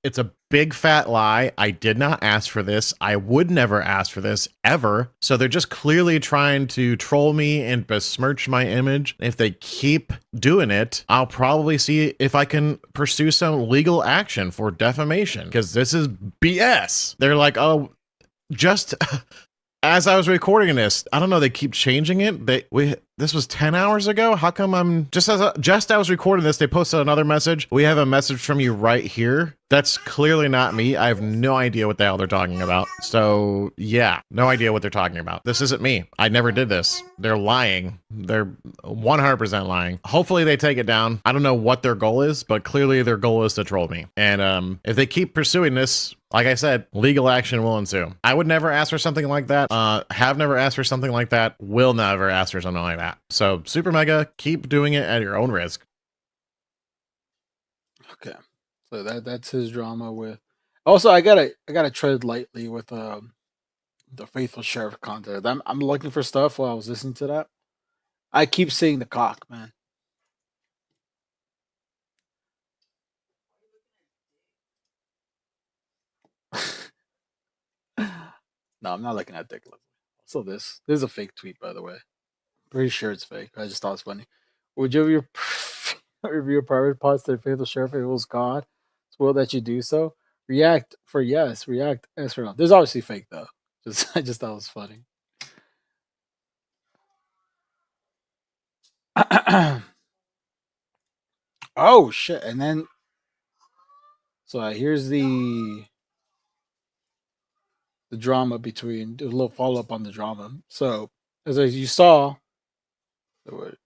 it's a big fat lie. I did not ask for this. I would never ask for this ever. So they're just clearly trying to troll me and besmirch my image. If they keep doing it, I'll probably see if I can pursue some legal action for defamation because this is BS. They're like, oh, just as I was recording this, I don't know. They keep changing it. This was 10 hours ago. How come I'm just as I was recording this, they posted another message. We have a message from you right here. That's clearly not me. I have no idea what the hell they're talking about. So yeah, no idea what they're talking about. This isn't me. I never did this. They're lying. They're 100% lying. Hopefully they take it down. I don't know what their goal is, but clearly their goal is to troll me. And if they keep pursuing this, like I said, legal action will ensue. I would never ask for something like that. Have never asked for something like that. Will never ask for something like that. So Super Mega, keep doing it at your own risk. Okay. So that's his drama with. Also, I gotta tread lightly with the faithful sheriff content. I'm looking for stuff while I was listening to that. I keep seeing the cock, man. No, I'm not looking at Dick Leslie. So this is a fake tweet, by the way. Pretty sure it's fake. I just thought it's funny. Would you review a private post to the faithful sheriff if it was God? It's will that you do so. React for yes. React as for no. There's obviously fake though. I just thought it was funny. Oh shit! And then, so here's the drama between a little follow up on the drama. So as you saw, the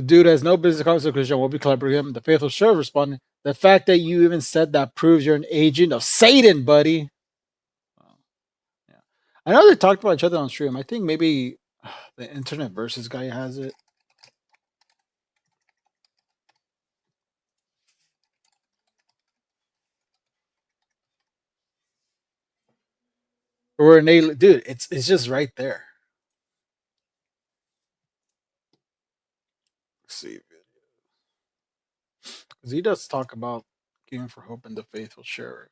dude has no business calling to Christian. Won't be collaborating him. The faithful sheriff responded, "The fact that you even said that proves you're an agent of Satan, buddy." Yeah, I know they talked about each other on stream. I think maybe the Internet Versus guy has it. Or an alien, dude. It's just right there. Let's see, because he does talk about Gaming for Hope and the faithful sheriff.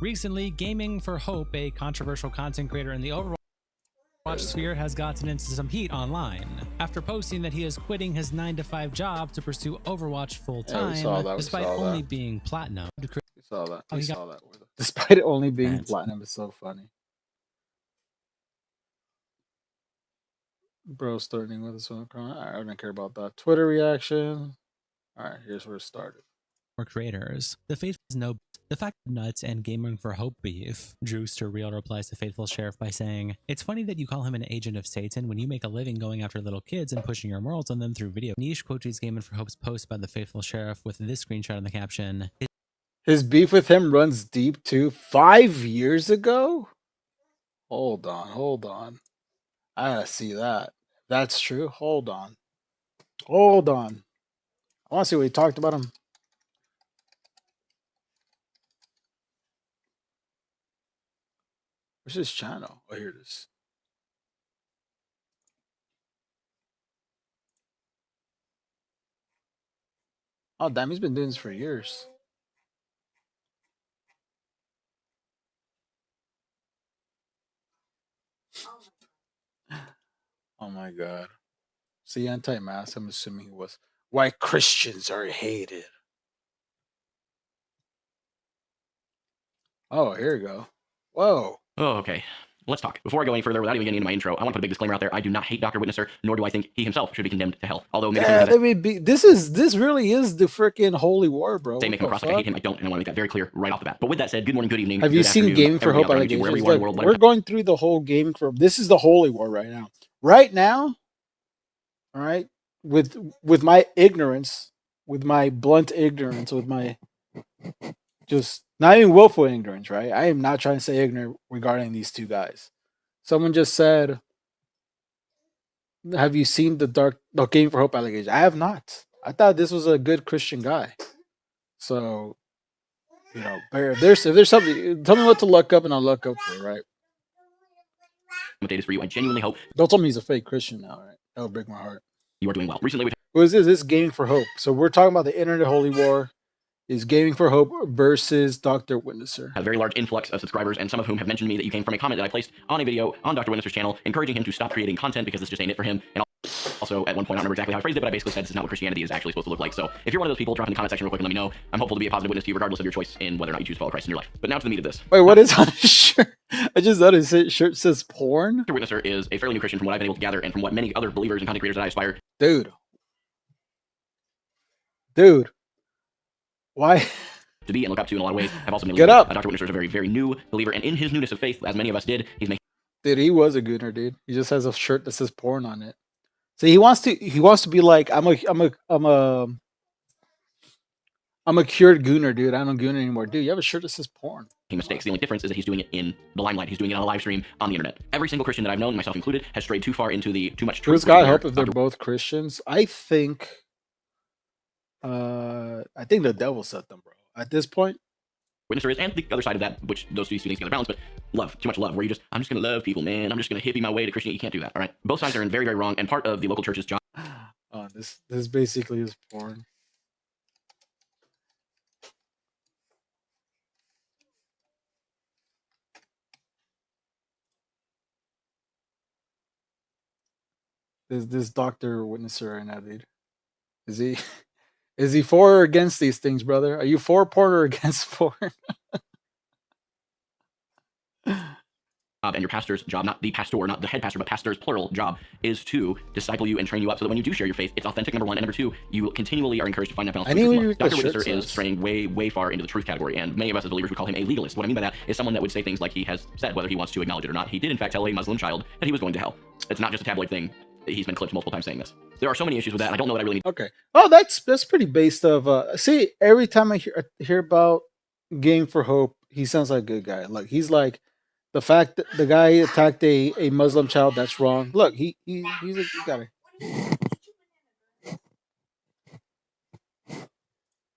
Recently, Gaming for Hope, a controversial content creator in the Overwatch sphere, has gotten into some heat online after posting that he is quitting his 9-to-5 job to pursue Overwatch full-time, despite only being platinum. We saw that. We saw that. Despite it only being platinum, it's so funny. Bro, starting with this one. I don't care about that. Twitter reaction. All right, here's where it started. For creators, the faithful is no. The fact that Nuts and Gaming for Hope beef. Drewster Real replies to Faithful Sheriff by saying, "It's funny that you call him an agent of Satan when you make a living going after little kids and pushing your morals on them through video." Niche quote tweets Gaming for Hope's post about the Faithful Sheriff with this screenshot in the caption. His beef with him runs deep too. 5 years ago? Hold on. I gotta see that. If that's true, hold on. I want to see what he talked about him. Where's his channel? Oh, here it is. Oh, damn, he's been doing this for years. Oh my god. See, anti-mask, I'm assuming he was. Why Christians are hated. Oh, here we go. Whoa. Oh, okay. Let's talk. Before I go any further, without even getting into my intro, I want to put a big disclaimer out there. I do not hate Dr. Witnesser, nor do I think he himself should be condemned to hell. Although maybe this really is the freaking holy war, bro. Say make him a prospect, I hate him. I don't, and I want to make that very clear right off the bat. But with that said, good morning, good evening. Have you seen Gaming for Hope allegations? Look, we're going through the whole Gaming for Hope. This is the holy war right now. Right now, all right, with my ignorance, with my blunt ignorance, with my just not even willful ignorance, right? I am not trying to say ignorant regarding these two guys. Someone just said, "Have you seen the Gaming for Hope allegation?" I have not. I thought this was a good Christian guy. So, you know, if there's something, tell me what to look up, and I'll look up for it, right? Data is for you. I genuinely hope. Don't tell me he's a fake Christian now, right? That would break my heart. You are doing well. Recently, Who is this? This is Gaming for Hope. So we're talking about the internet holy war. Is Gaming for Hope versus Dr. Witnesser. A very large influx of subscribers, and some of whom have mentioned to me that you came from a comment that I placed on a video on Dr. Witnesser's channel, encouraging him to stop creating content because this just ain't it for him. And also, at one point, I don't remember exactly how I phrased it, but I basically said this is not what Christianity is actually supposed to look like. So if you're one of those people, drop in the comment section real quick and let me know. I'm hopeful to be a positive witness to you, regardless of your choice in whether or not you choose to follow Christ in your life. But now to the meat of this. Wait, what is on his shirt? I just noticed his shirt says porn. Dr. Witnesser is a fairly new Christian from what I've been able to gather, and from what many other believers and content creators that I aspire. Dude. Why? To be and look up to in a lot of ways. I've also been Get up. Dr. Witnesser is a very, very new believer, and in his newness of faith, as many of us did, he's making. Dude, he was a gooner, dude. He just has a shirt that says porn on it. So he wants to be like, I'm a cured gooner, dude. I don't goon anymore. Dude, you have a shirt that says porn. Mistakes. The only difference is that he's doing it in the limelight. He's doing it on a live stream on the internet. Every single Christian that I've known, myself included, has strayed too far into the too much truth. Does God help if they're both Christians? I think the devil set them, bro. At this point. Witnesser is, and the other side of that, which those two things together balance, but love, too much love, where I'm just gonna love people, man. I'm just gonna hippie my way to Christianity. You can't do that, all right? Both sides are in very, very wrong, and part of the local church's job. This basically is porn. this Dr. Witnesser right now, dude. Is he is he for or against these things, brother? Are you for porn or against porn? And your pastor's job, not the pastor, not the head pastor, but pastor's plural job, is to disciple you and train you up so that when you do share your faith, it's authentic, number one, and number two, you continually are encouraged to find that balance. I knew you Dr. Witnesser is straying way far into the truth category, and many of us as believers would call him a legalist. What I mean by that is someone that would say things like he has said, whether he wants to acknowledge it or not. He did, in fact, tell a Muslim child that he was going to hell. It's not just a tabloid thing. He's been clipped multiple times saying this. There are so many issues with that, and I don't know what I really need. Okay. Oh, that's pretty based of see, every time I hear about Game for Hope, he sounds like a good guy. Like he's like the fact that the guy attacked a Muslim child, that's wrong. Look, he's a good guy.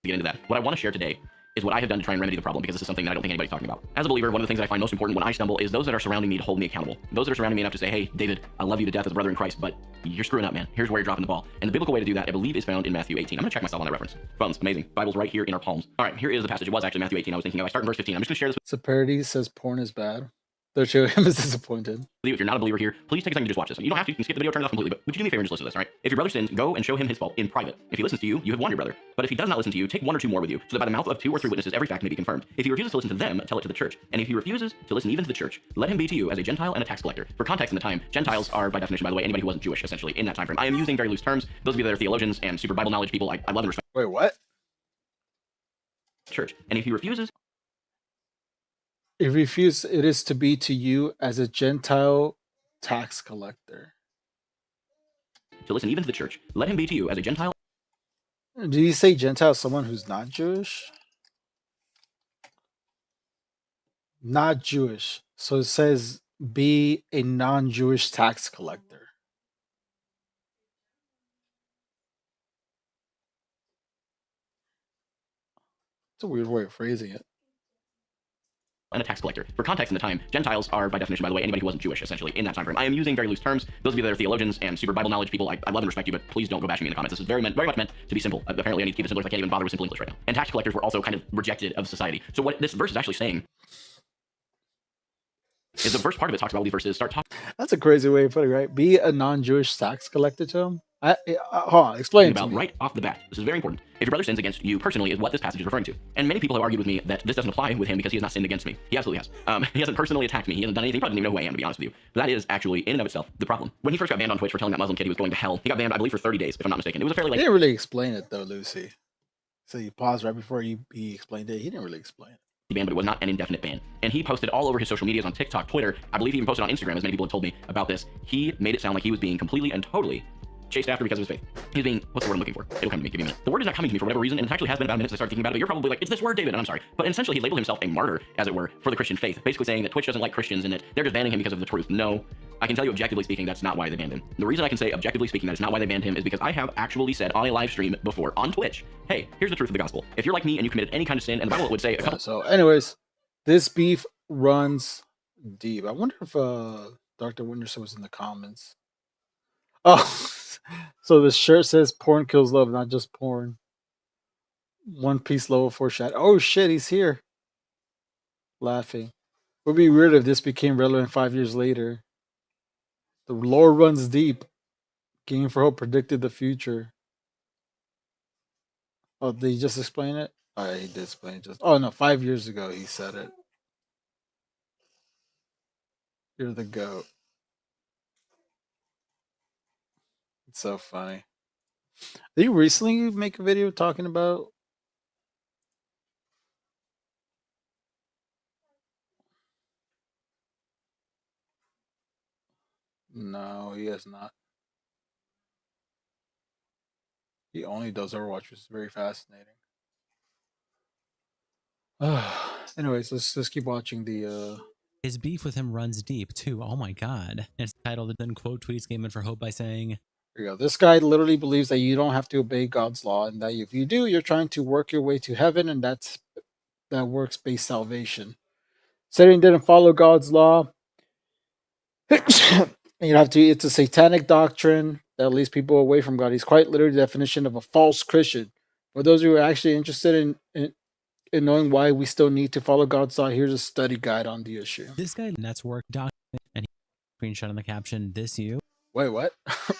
Get into that. What I want to share today is what I have done to try and remedy the problem, because this is something that I don't think anybody's talking about. As a believer, one of the things that I find most important when I stumble is those that are surrounding me to hold me accountable. Those that are surrounding me enough to say, hey, David, I love you to death as a brother in Christ, but you're screwing up, man. Here's where you're dropping the ball. And the biblical way to do that, I believe, is found in Matthew 18. I'm going to check myself on that reference. Phones, amazing. Bible's right here in our palms. All right, here is the passage. It was actually Matthew 18. I was thinking, I start in verse 15. I'm just going to share this with It's a parody, says porn is bad. They'll show him as disappointed. you. If you're not a believer here, please take a second to just watch this. You don't have to. You can skip the video, turn it off completely, but would you do me a favor and just listen to this, all right? If your brother sins, go and show him his fault in private. If he listens to you, you have won your brother. But if he does not listen to you, take one or two more with you, so that by the mouth of 2 or 3 witnesses, every fact may be confirmed. If he refuses to listen to them, tell it to the church. And if he refuses to listen even to the church, let him be to you as a Gentile and a tax collector. For context in the time, Gentiles are, by definition, by the way, anybody who wasn't Jewish, essentially, in that time frame. I am using very loose terms. Those of you that are theologians and super Bible knowledge people, I love and respect. Wait, what? Church. And if he refuses, If refuse, it is to be to you as a Gentile tax collector. to listen even to the church, let him be to you as a Gentile. Did you say Gentile someone who's not Jewish? Not Jewish. So it says be a non-Jewish tax collector. It's a weird way of phrasing it. And a tax collector. For context in the time, Gentiles are, by definition, by the way, anybody who wasn't Jewish, essentially, in that time frame. I am using very loose terms. Those of you that are theologians and super Bible knowledge people, I love and respect you, but please don't go bashing me in the comments. This is very much meant to be simple. Apparently, I need to keep it simple because I can't even bother with simple English right now. And tax collectors were also kind of rejected of society. So what this verse is actually saying is the first part of it talks about all these verses start talking That's a crazy way of putting it, right? Be a non-Jewish tax collector to him. Hold on, explain it to about me. right off the bat. This is very important. If your brother sins against you personally is what this passage is referring to. And many people have argued with me that this doesn't apply with him because he has not sinned against me. He absolutely has. He hasn't personally attacked me. He hasn't done anything. He probably doesn't even know who I am, to be honest with you. But that is actually, in and of itself, the problem. When he first got banned on Twitch for telling that Muslim kid he was going to hell, he got banned, I believe, for 30 days, if I'm not mistaken. It was a fairly He didn't really explain it though, Lucy. So you paused right before he explained it. He didn't really explain it. ban, but it was not an indefinite ban. And he posted all over his social medias on TikTok, Twitter. I believe he even posted on Instagram, as many people have told me about this. He made it sound like he was being completely and totally chased after because of his faith. He's being, what's the word I'm looking for? It'll come to me, give me a minute. The word is not coming to me for whatever reason, and it actually has been about a minute since I started thinking about it, but you're probably like, it's this word, David, and I'm sorry. But essentially, he labeled himself a martyr, as it were, for the Christian faith, basically saying that Twitch doesn't like Christians and that they're just banning him because of the truth. No, I can tell you objectively speaking, that's not why they banned him. The reason I can say objectively speaking that is not why they banned him is because I have actually said on a live stream before on Twitch, hey, here's the truth of the gospel. If you're like me and you committed any kind of sin, and the Bible would say a couple. So anyways, this beef runs deep. I wonder if Dr. Winterson was in the comments. Oh, so the shirt says porn kills love, not just porn. One Piece level 4 shot. Oh shit, he's here. Laughing. It would be weird if this became relevant 5 years later. The lore runs deep. Game for Hope predicted the future. Oh, did he just explain it? Oh, yeah, he did explain it just. Oh no, 5 years ago he said it. You're the GOAT. It's so funny. Did you recently make a video talking about? No, he has not. He only does Overwatch, which is very fascinating. Anyways, let's keep watching the. His beef with him runs deep too. Oh my god! It's titled then quote tweets Gaming for Hope by saying, Here you go. This guy literally believes that you don't have to obey God's law, and that if you do, you're trying to work your way to heaven, and that works-based salvation. Said he didn't follow God's law. You have to. It's a satanic doctrine that leads people away from God. He's quite literally the definition of a false Christian. For those who are actually interested in knowing why we still need to follow God's law, here's a study guide on the issue. this guy, and that's work document, and he screenshot on the caption, this you. Wait, what?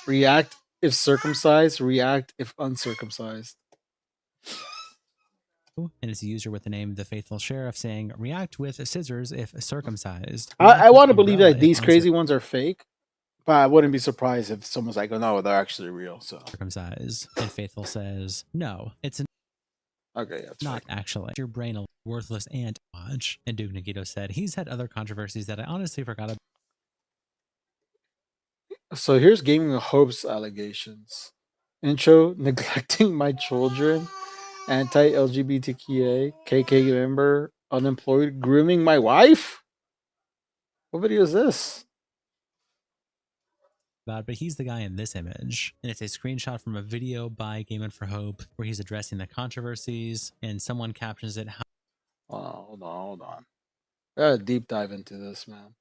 React if circumcised, react if uncircumcised. And it's a user with the name The Faithful Sheriff saying, react with scissors if circumcised. I React want to with believe umbrella that if these crazy ones are fake, but I wouldn't be surprised if someone's like, "Oh no, they're actually real." So uncircumcised. And Faithful says, no, it's okay, that's not actually. Your brain a worthless ant watch. And Duke Nikito said he's had other controversies that I honestly forgot about. So here's Gaming of Hope's allegations. Intro: neglecting my children, anti-LGBTQA, KK member, unemployed, grooming my wife. What video is this? But he's the guy in this image, and it's a screenshot from a video by Gaming for Hope where he's addressing the controversies, and someone captions it. Oh, hold on. I gotta deep dive into this, man.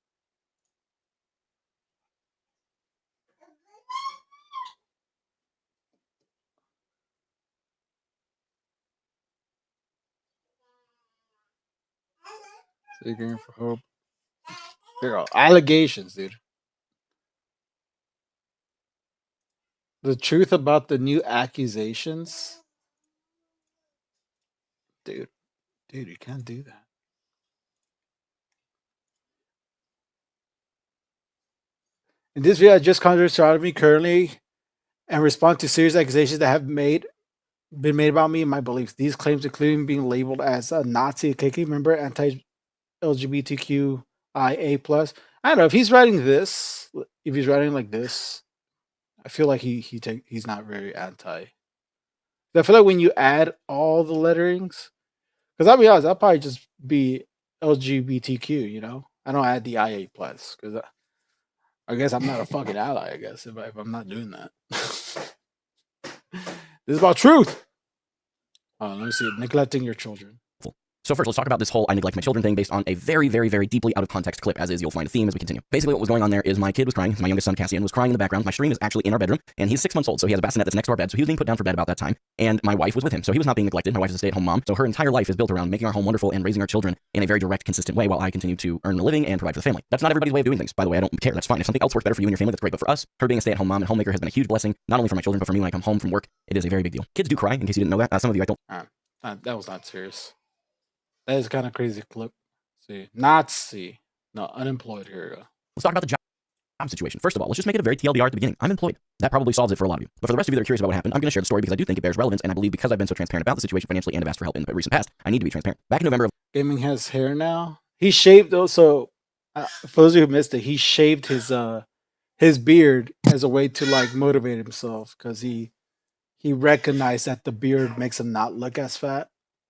Gaming for Hope. Here are allegations, dude. The truth about the new accusations. Dude, you can't do that. In this video, I just contradicted me currently and respond to serious accusations that have been made about me and my beliefs. These claims, including being labeled as a Nazi, a KK member, anti-LGBTQIA+. I don't know if he's writing this. If he's writing like this, I feel like he's not very anti. I feel like when you add all the letterings, because I'll be honest, I'll probably just be LGBTQ. You know, I don't add the IA plus because I guess I'm not a fucking ally. I guess if I'm not doing that. This is about truth. Let me see. Neglecting your children. So first, let's talk about this whole I neglect my children thing based on a very, very, very deeply out of context clip, as is you'll find a theme as we continue. Basically, what was going on there is my kid was crying. My youngest son, Cassian, was crying in the background. My stream is actually in our bedroom, and he's 6 months old, so he has a bassinet that's next to our bed. So he was being put down for bed about that time, and my wife was with him. So he was not being neglected. My wife is a stay-at-home mom, so her entire life is built around making our home wonderful and raising our children in a very direct, consistent way while I continue to earn a living and provide for the family. That's not everybody's way of doing things. By the way, I don't care. That's fine. If something else works better for you and your family, that's great. But for us, her being a stay-at-home mom and homemaker has been a huge blessing, not only for my children, but for me when I come home from work. It is a very big deal. Kids do cry, in case you didn't know that. Some of you, I don't. That was not serious. That is kind of crazy clip. See, Nazi. No, unemployed. Here we go. Let's talk about the job situation. First of all, let's just make it a very TLDR at the beginning. I'm employed. That probably solves it for a lot of you. But for the rest of you that are curious about what happened, I'm going to share the story because I do think it bears relevance, and I believe because I've been so transparent about the situation financially and have asked for help in the recent past, I need to be transparent. Back in November of Gaming has hair now. He shaved though, so for those of you who missed it, he shaved his beard as a way to like motivate himself because he recognized that the beard makes him not look as fat.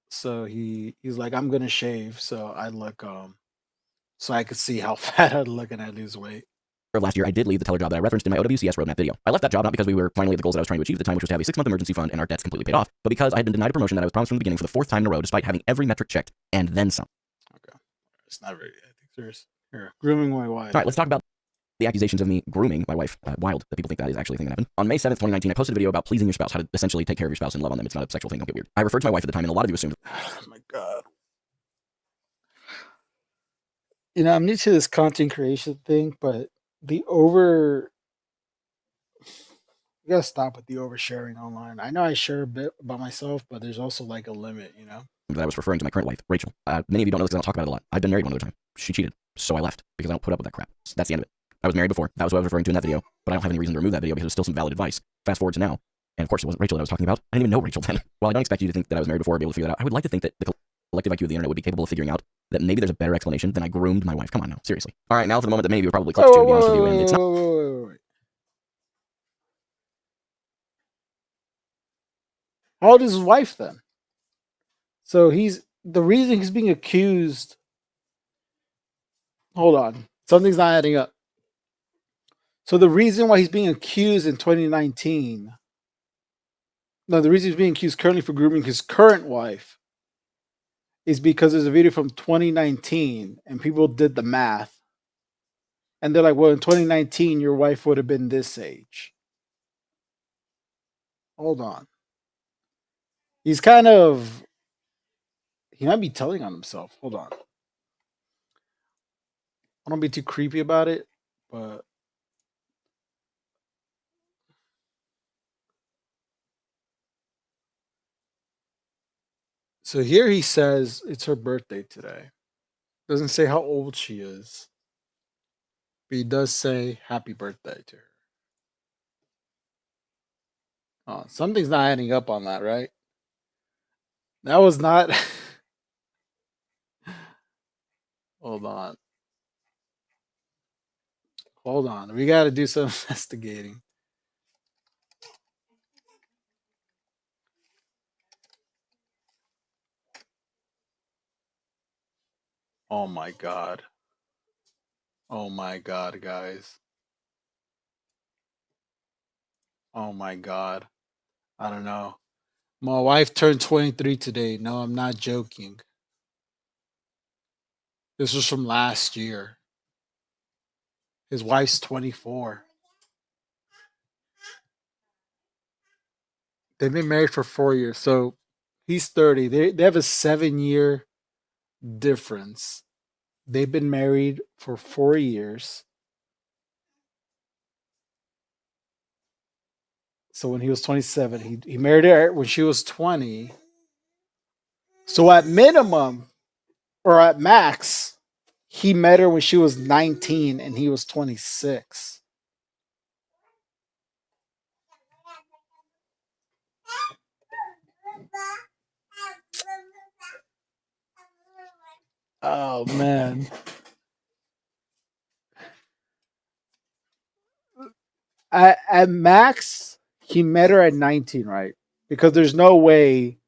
So he's like, I'm gonna shave so I look so I could see how fat I'd look and I lose weight. last year, I did leave the teller job that I referenced in my OWCS roadmap video. I left that job not because we were finally at the goals that I was trying to achieve at the time, which was to have a 6-month emergency fund and our debts completely paid off, but because I had been denied a promotion that I was promised from the beginning for the 4th time in a row, despite having every metric checked and then some. Okay, it's not really. I think there's here grooming my wife. All right, let's talk about the accusations of me grooming my wife. Wild that people think that is actually a thing that happened. On May 7th, 2019, I posted a video about pleasing your spouse, how to essentially take care of your spouse and love on them. It's not a sexual thing, don't get weird. I referred to my wife at the time, and a lot of you assumed. Oh my god. You know, I'm new to this content creation thing, but you gotta stop with the oversharing online. I know I share a bit about myself, but there's also like a limit, you know? That I was referring to my current wife, Rachel. Many of you don't know this because I don't talk about it a lot. I've been married one other time. She cheated, so I left because I don't put up with that crap. So that's the end of it. I was married before. That was what I was referring to in that video, but I don't have any reason to remove that video because it was still some valid advice. Fast forward to now, and of course it wasn't Rachel that I was talking about. I didn't even know Rachel then. While I don't expect you to think that I was married before or be able to figure that out, I would like to think that the collective IQ of the internet would be capable of figuring out that maybe there's a better explanation than I groomed my wife. Come on now, seriously. All right, now for the moment that many of you are probably close to, to be honest with you, and it's not. Wait. How old is his wife then? So the reason he's being accused. Hold on. Something's not adding up. So the reason why he's being accused in 2019. No, the reason he's being accused currently for grooming his current wife is because there's a video from 2019 and people did the math. And they're like, well, in 2019, your wife would have been this age. Hold on. He might be telling on himself. Hold on. I don't be too creepy about it, but So here he says it's her birthday today. Doesn't say how old she is. But he does say happy birthday to her. Oh, something's not adding up on that, right? That was not. Hold on. Hold on. We got to do some investigating. Oh my God. Oh my God, guys. Oh my God. I don't know. My wife turned 23 today. No, I'm not joking. This was from last year. His wife's 24. They've been married for 4 years. So he's 30. They have a 7-year difference. They've been married for 4 years. So when he was 27, he married her when she was 20. So at minimum, or at max, he met her when she was 19 and he was 26. Oh man. At max, he met her at 19, right? Because there's no way.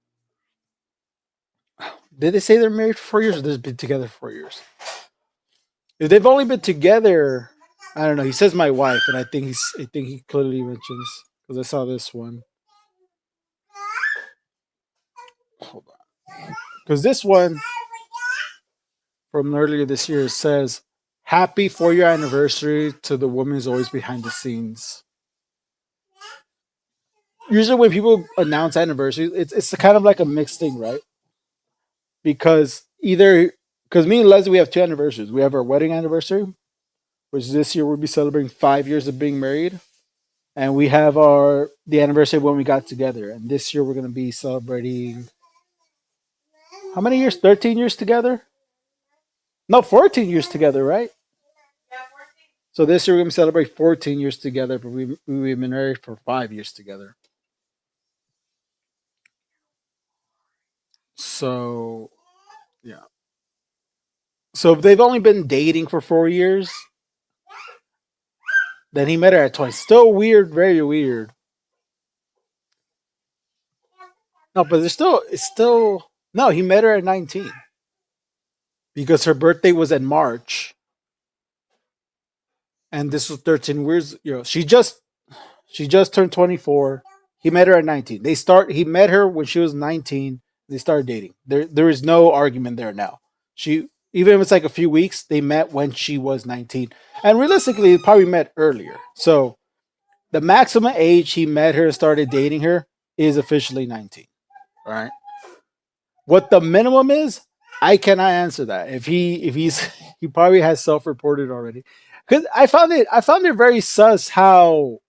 Did they say they're married for 4 years or they've been together for 4 years? If they've only been together, I don't know. He says my wife, and I think he clearly mentions because I saw this one. Hold on. Because this one from earlier this year says, happy 4-year anniversary to the woman who's always behind the scenes. Usually when people announce anniversaries, it's kind of like a mixed thing, right? Because me and Leslie, we have 2 anniversaries. We have our wedding anniversary, which this year we'll be celebrating 5 years of being married. And we have the anniversary of when we got together. And this year we're going to be celebrating how many years? 13 years together? No, 14 years together, right? So this year we're going to celebrate 14 years together, but we've been married for 5 years together. So, yeah. So if they've only been dating for 4 years, then he met her at 20. Still weird, very weird. No, but no, he met her at 19. Because her birthday was in March. And this was 13 years, she just turned 24. He met her at 19. He met her when she was 19. They started dating. There is no argument there now. Even if it's like a few weeks, they met when she was 19. And realistically, they probably met earlier. So the maximum age he met her and started dating her is officially 19. All right. What the minimum is, I cannot answer that. If he probably has self-reported already. Because I found it very sus how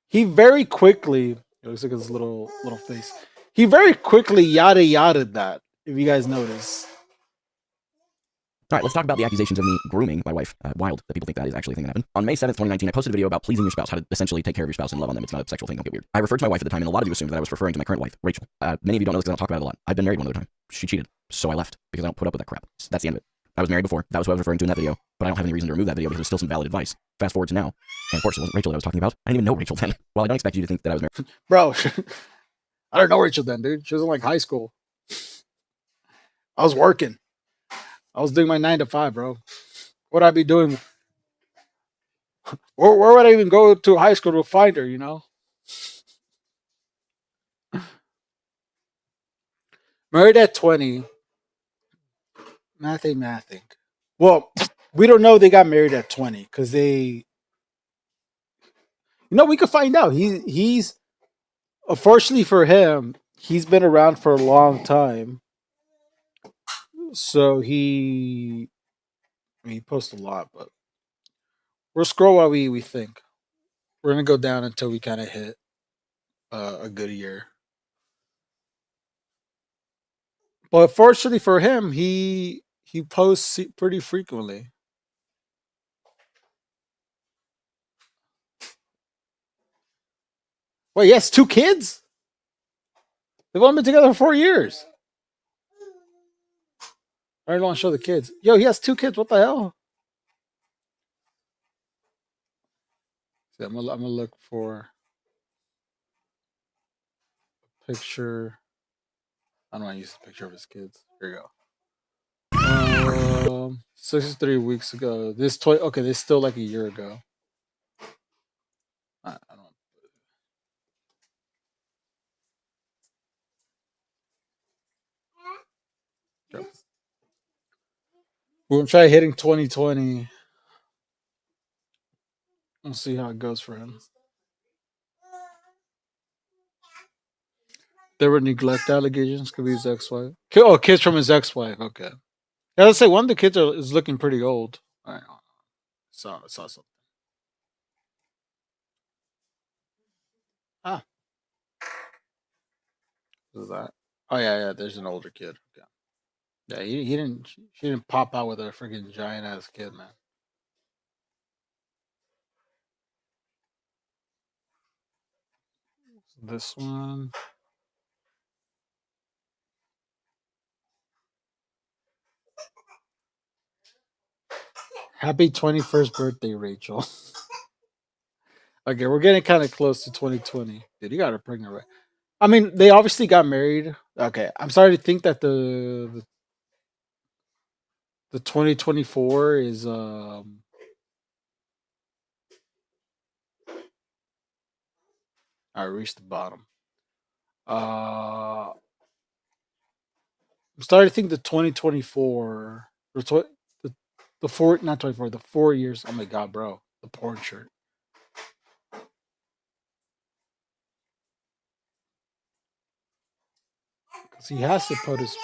he very quickly, it looks like his little face. He very quickly yada that, if you guys notice. All right, let's talk about the accusations of me grooming my wife. Wild that people think that is actually a thing that happened. On May 7th, 2019, I posted a video about pleasing your spouse, how to essentially take care of your spouse and love on them. It's not a sexual thing, don't get weird. I referred to my wife at the time, and a lot of you assumed that I was referring to my current wife, Rachel. Many of you don't know this because I don't talk about it a lot. I've been married one other time. She cheated, so I left because I don't put up with that crap. That's the end of it. I was married before. That was who I was referring to in that video, but I don't have any reason to remove that video because it was still some valid advice. Fast forward to now, and of course it wasn't Rachel that I was talking about. I didn't even know Rachel then. Well, I don't expect you to think that I was married. Bro, I don't know Rachel then, dude. She was in like high school. I was working. I was doing my 9 to 5, bro. What would I be doing? Where would I even go to high school to find her, Married at 20. Mathing. Well, we don't know they got married at 20 because we could find out. He's unfortunately for him, he's been around for a long time. So he posts a lot, but we'll scroll while we think. We're gonna go down until we kind of hit a good year. But fortunately for him, he posts pretty frequently. Wait, he has 2 kids? They've only been together for 4 years. I don't want to show the kids. Yo, he has 2 kids. What the hell? See, I'm gonna look for a picture. I don't want to use the picture of his kids. Here you go. 63 weeks ago. This toy. Okay, this is still like a year ago. I don't. Go. We're gonna try hitting 2020. We'll see how it goes for him. There were neglect allegations. Could be his ex-wife. Oh, kids from his ex-wife. Okay. Yeah, let's say one of the kids is looking pretty old. I saw something. Ah. What is that? Oh yeah. There's an older kid. Okay. Yeah, he didn't. She didn't pop out with a freaking giant ass kid, man. This one. Happy 21st birthday, Rachel. Okay, we're getting kind of close to 2020. Dude, you got her pregnant, right? I mean, they obviously got married. Okay, I'm sorry to think that the 2024 is I reached the bottom. I'm starting to think the 2024 or the 4 not 24 the 4 years. Oh my god, bro, the porn shirt. Because he has to put his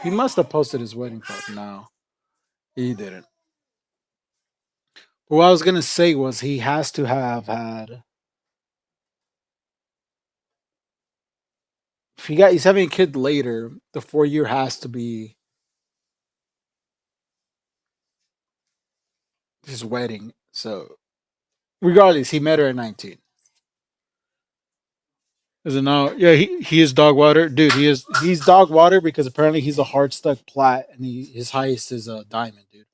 he must have posted his wedding photo. No, he didn't. But what I was gonna say was he has to have had. If he's having a kid later, the 4 year has to be his wedding. So regardless, he met her at 19. Is it now? Yeah, he is dog water, dude. He's dog water because apparently he's a hard stuck plat and his highest is a diamond, dude.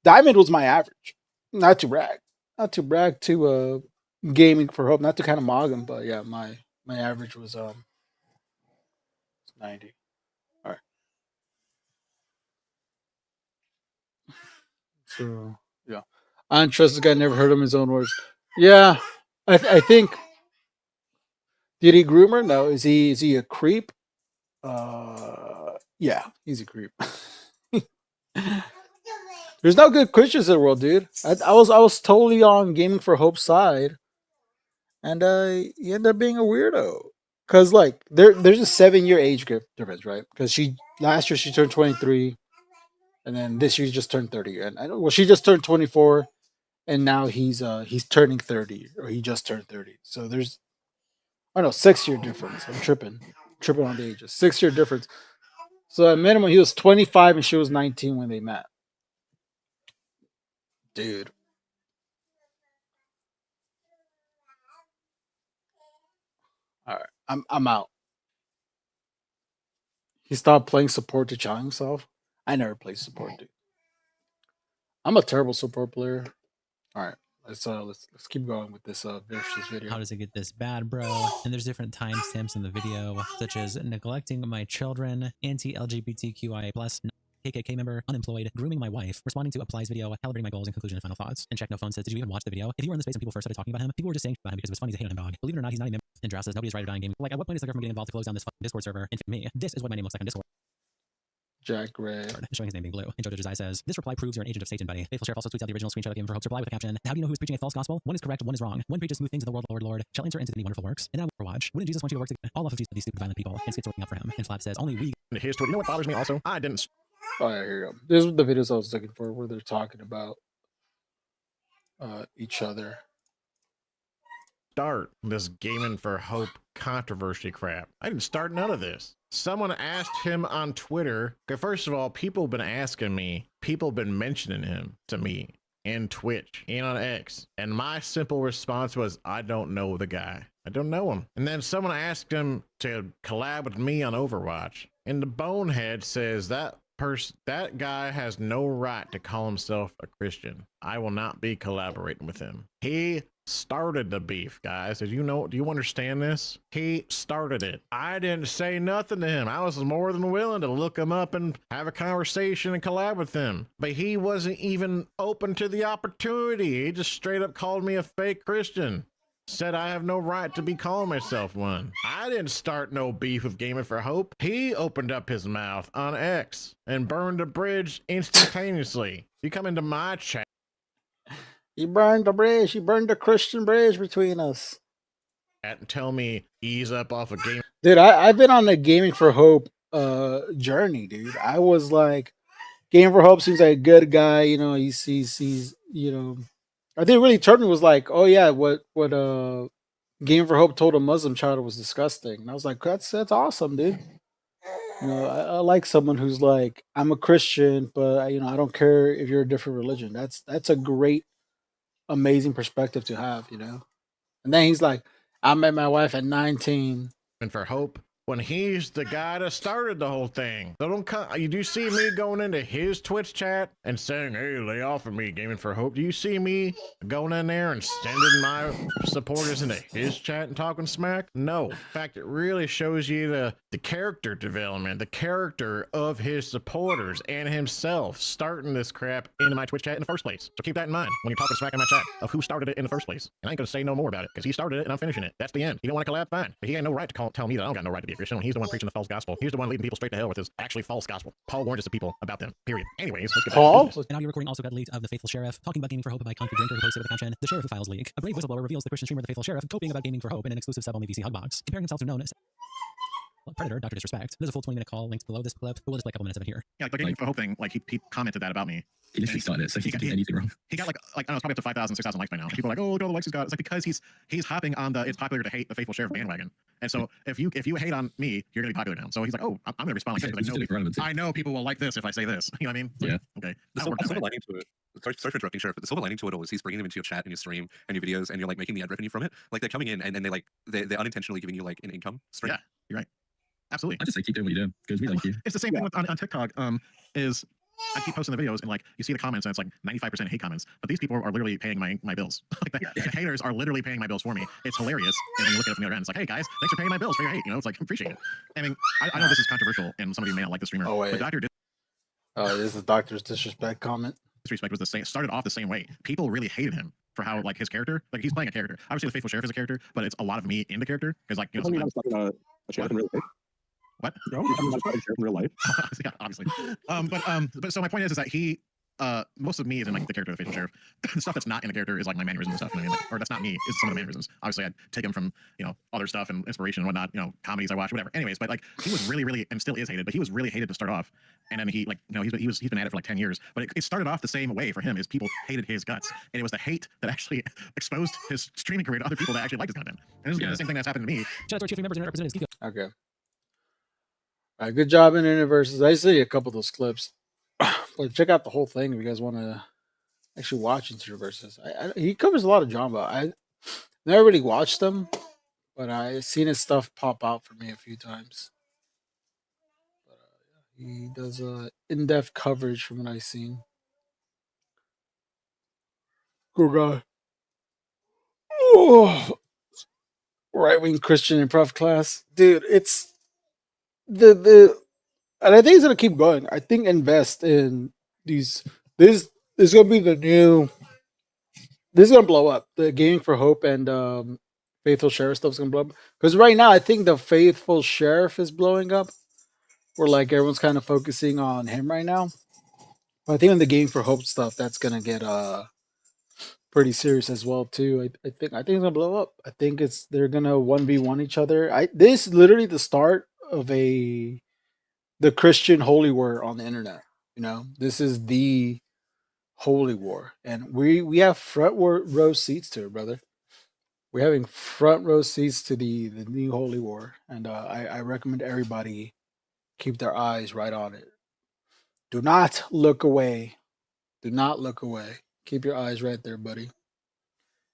Diamond was my average. Not to brag, to gaming for hope, not to kind of mog him, but yeah, my average was 90. All right. So yeah, I don't trust this guy. Never heard him his own words. Yeah, I think. Did he groom her? No. Is he a creep? Yeah, he's a creep. There's no good Christians in the world, dude. I was totally on Gaming for Hope's side, and he ended up being a weirdo. Cause like there's a 7 year age gap difference, right? Because last year she turned 23, and then this year she just turned 30, and she just turned 24, and now he's turning 30, or he just turned 30. So there's 6 year difference. I'm tripping on the ages. 6 year difference. So at minimum, he was 25 and she was 19 when they met. Dude. All right, I'm out. He stopped playing support to challenge himself. I never played support, dude. I'm a terrible support player. All right. Let's keep going with this versus video. How does it get this bad, bro? And there's different timestamps in the video, such as neglecting my children, anti-LGBTQIA+, KKK member, unemployed, grooming my wife, responding to Apply's video, calibrating my goals, and conclusion and final thoughts. And Check No Phone says, did you even watch the video? If you were in the space when people first started talking about him, people were just saying about him because it was funny to hate on him, dog. Believe it or not, he's not even. And Drow says, nobody's right or dying game. Like, at what point is the government getting involved to close down this Discord server? And for me, this is what my name looks like on Discord. Jack Red. Showing his name being blue. And Jojo Josiah says, this reply proves you're an agent of Satan, buddy. Faithful Sheriff also tweets out the original screenshot of Game for Hope's reply with a caption, how do you know who is preaching a false gospel? One is correct, one is wrong. One preaches smooth things in the world, Lord, shall enter into many wonderful works. And now watch. Wouldn't Jesus want you to work together? All off of these stupid violent people. And skits working out for him. And Flap says, only we. Here's to it. You know what bothers me also? I didn't. Oh yeah, here you go. This is the videos I was looking for, where they're talking about each other. Start this Gaming for Hope controversy crap. I didn't start none of this. someone asked him on Twitter. Okay, first of all, people have been asking me, people have been mentioning him to me in Twitch and on X. And my simple response was, I don't know the guy. I don't know him. And then someone asked him to collab with me on Overwatch. And the bonehead says that guy has no right to call himself a Christian. I will not be collaborating with him. He started the beef, guys. Do you understand this? He started it. I didn't say nothing to him. I was more than willing to look him up and have a conversation and collab with him. But he wasn't even open to the opportunity. He just straight up called me a fake Christian. Said I have no right to be calling myself one. I didn't start no beef with Gaming for Hope. He opened up his mouth on X and burned the bridge instantaneously. You come into my chat. He burned the bridge. He burned the Christian bridge between us. And tell me ease up off a game. Dude, I've been on the Gaming for Hope journey, dude. I was like, Gaming for Hope seems like a good guy. You know, he's you know, I think really turned me was like, oh yeah, what Game for Hope told a Muslim child was disgusting. And I was like, that's awesome, dude. You know, I like someone who's like, I'm a Christian, but you know, I don't care if you're a different religion. That's a great, amazing perspective to have, you know. And then he's like, I met my wife at 19. And for Hope, when he's the guy that started the whole thing. So don't come. You do see me going into his Twitch chat and saying, hey, lay off of me, Gaming for Hope. Do you see me going in there and sending my supporters into his chat and talking smack? No. In fact, it really shows you the character development, the character of his supporters and himself starting this crap into my Twitch chat in the first place. So keep that in mind when you're talking smack in my chat of who started it in the first place. And I ain't gonna say no more about it because he started it and I'm finishing it. That's the end. You don't want to collab, fine. But he ain't no right to tell me that I don't got no right to be a Christian when he's the one preaching the false gospel. He's the one leading people straight to hell with his actually false gospel. Paul warned us to people about them. Period. Anyways, let's get back to business. An audio recording also got leaked of the Faithful Sheriff talking about Gaming for Hope by Concrete Drinker, who posted with the caption, "The Sheriff Who Files Leak." A brave whistleblower reveals the Christian streamer The Faithful Sheriff coping about Gaming for Hope in an exclusive sub-only VC Hugbox, comparing himself to known Predator, Dr. Disrespect. There's a full 20-minute call linked below this clip, but we'll just play a couple minutes of it here. Yeah, like the Gaming for Hope thing, like he commented that about me. He literally started it, so he can't do anything wrong. He got like I don't know, it's probably up to 5,000, 6,000 likes by now. People are like, oh, look at all the likes he's got. It's like because he's hopping on the it's popular to hate the Faithful Sheriff bandwagon. And so if you hate on me, you're gonna be popular now. So he's like, oh, I'm gonna respond like this because I know people will like this if I say this. You know what I mean? Like, yeah. Okay. The silver lining to it. Sorry for interrupting, Sheriff. But the silver lining to it all is he's bringing them into your chat and your stream and your videos, and you're like making the ad revenue from it. Like they're coming in and then they're unintentionally giving you like an income stream. Yeah, you're right. Absolutely. I just say keep doing what you do because we like you. It's the same thing with on TikTok. Is I keep posting the videos and like you see the comments and it's like 95% hate comments, but these people are literally paying my bills. Like the haters are literally paying my bills for me. It's hilarious. And when you look at it from the other end, it's like, hey guys, thanks for paying my bills for your hate. You know, it's like appreciate it. I mean, I know this is controversial and some of you may not like the streamer, but Dr. This is Doctor's Disrespect comment. Disrespect was the same. Started off the same way. People really hated him for how like his character, like he's playing a character. Obviously, the Faithful Sheriff is a character, but it's a lot of me in the character because like you know. What? No, in real life. Yeah, obviously. But so my point is that he, most of me is in like the character of the Faithful Sheriff. The stuff that's not in the character is like my mannerisms and stuff. You know, like, or that's not me. Is some of the mannerisms. Obviously, I'd take him from other stuff and inspiration and whatnot. You know, comedies I watch, whatever. Anyways, but like he was really and still is hated. But he was really hated to start off, and then he like he's been at it for like 10 years. But it started off the same way for him. Is people hated his guts, and it was the hate that actually exposed his streaming career to other people that actually liked his content. And this is the same thing that's happened to me. Shout out to our chief members and representatives. Okay. All right, good job in Interverses. I see a couple of those clips, but check out the whole thing if you guys want to actually watch Interverses. He covers a lot of genre. I never really watched them, but I've seen his stuff pop out for me a few times. But he does in-depth coverage from what I've seen. Good guy. Oh, right-wing Christian improv class, dude. It's and I think it's gonna keep going. I think invest in these. This is gonna be the new. This is gonna blow up. The Gaming for Hope and Faithful Sheriff stuff is gonna blow up because right now I think the Faithful Sheriff is blowing up. Where like everyone's kind of focusing on him right now. But I think in the Gaming for Hope stuff, that's gonna get pretty serious as well too. I think it's gonna blow up. I think they're gonna 1v1 each other. This is literally the start of the Christian holy war on the internet. You know, this is the holy war, and we have front row seats to it, brother. We're having front row seats to the new holy war, and I recommend everybody keep their eyes right on it. Do not look away. Do not look away. Keep your eyes right there, buddy.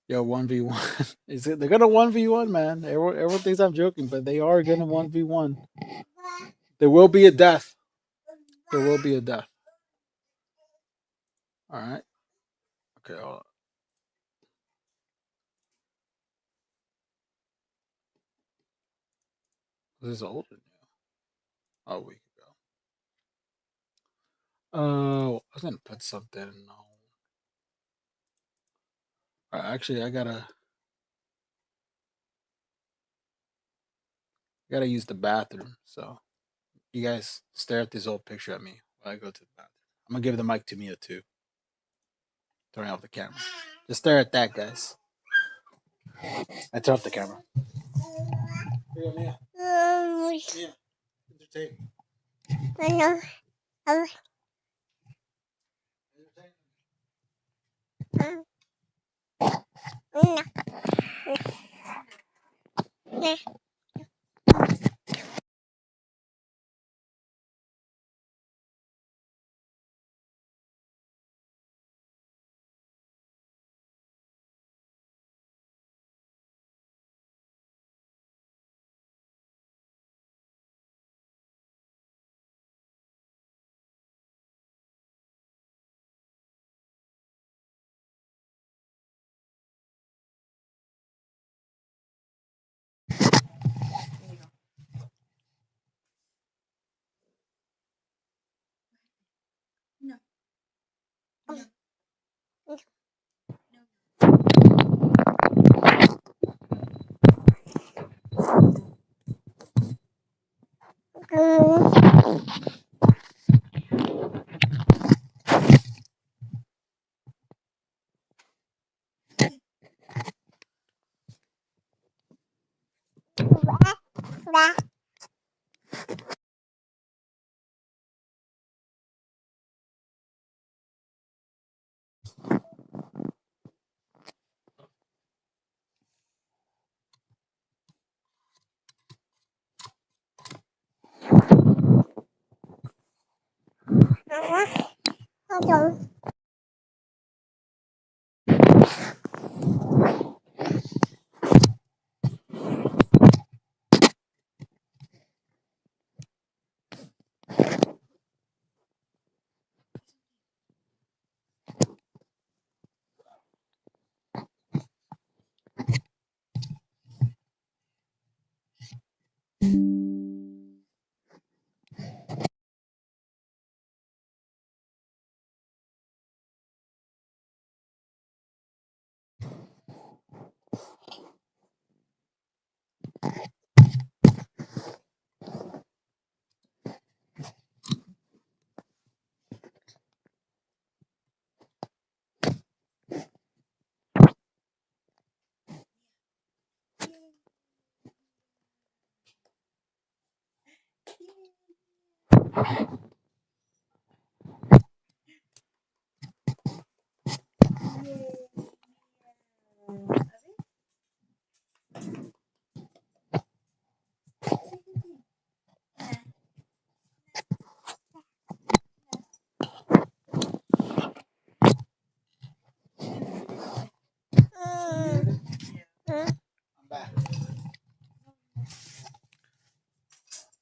Yo, 1v1. Is it? They're gonna 1v1, man. Everyone thinks I'm joking, but they are gonna 1v1. There will be a death. There will be a death. All right. Okay, hold on. This is older now. Oh, a week ago. Oh, I was gonna put something. No. All right, actually, I gotta use the bathroom. So you guys stare at this old picture at me while I go to the bathroom. I'm gonna give the mic to Mia too. Turn off the camera. Just stare at that, guys. I turn off the camera. Here you go, Mia. Mia, entertain.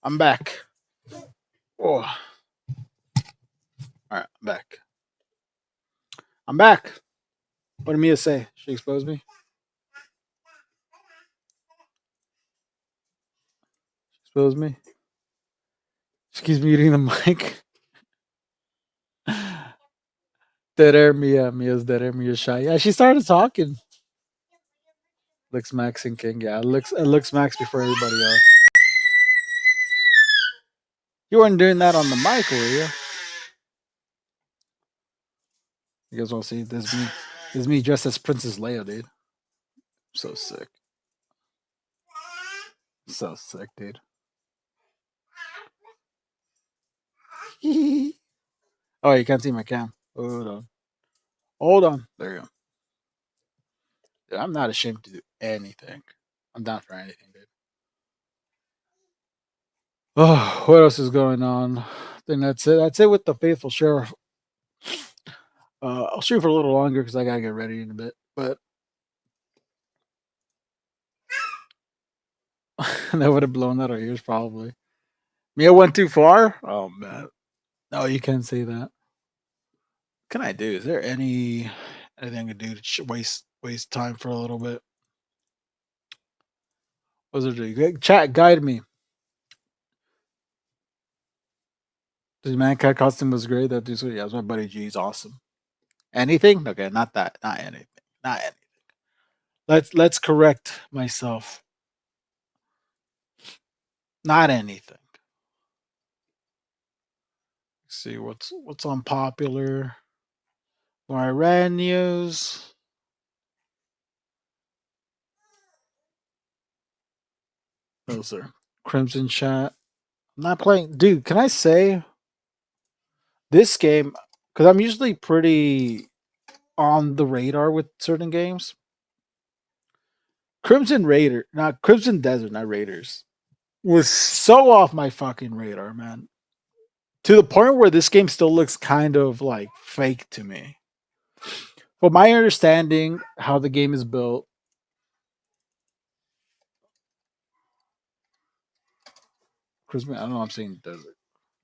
I'm back. Oh. All right, I'm back. I'm back. What did Mia say? She exposed me? Exposed me? She keeps muting the mic. Dead air Mia. Mia's dead air. Mia's shy. Yeah, she started talking. Looks Max and King. Yeah, it looks Max before everybody else. You weren't doing that on the mic, were you? You guys want to see this? This is me dressed as Princess Leia, dude. So sick. So sick, dude. Oh, you can't see my cam. Hold on. Hold on. There you go. Dude, I'm not ashamed to do anything. I'm down for anything, dude. Oh, what else is going on? I think that's it. That's it with the Faithful Sheriff. I'll shoot for a little longer because I gotta get ready in a bit. But that would have blown out our ears probably. Mia went too far. Oh man, no, you can't say that. What can I do? Is there anything I can do to waste time for a little bit? What's it do? Chat, guide me. The Mancat costume was great. That dude's yeah, my buddy G is awesome. Anything? Okay, not that. Not anything. Not anything. Let's correct myself. Not anything. Let's see what's unpopular. Iran news. Oh, sir. Crimson chat. I'm not playing, dude. Can I say this game? Because I'm usually pretty on the radar with certain games. Crimson Desert, not Raiders, was so off my fucking radar, man. To the point where this game still looks kind of like fake to me. From my understanding, how the game is built, Crimson, I don't know, I'm saying Desert.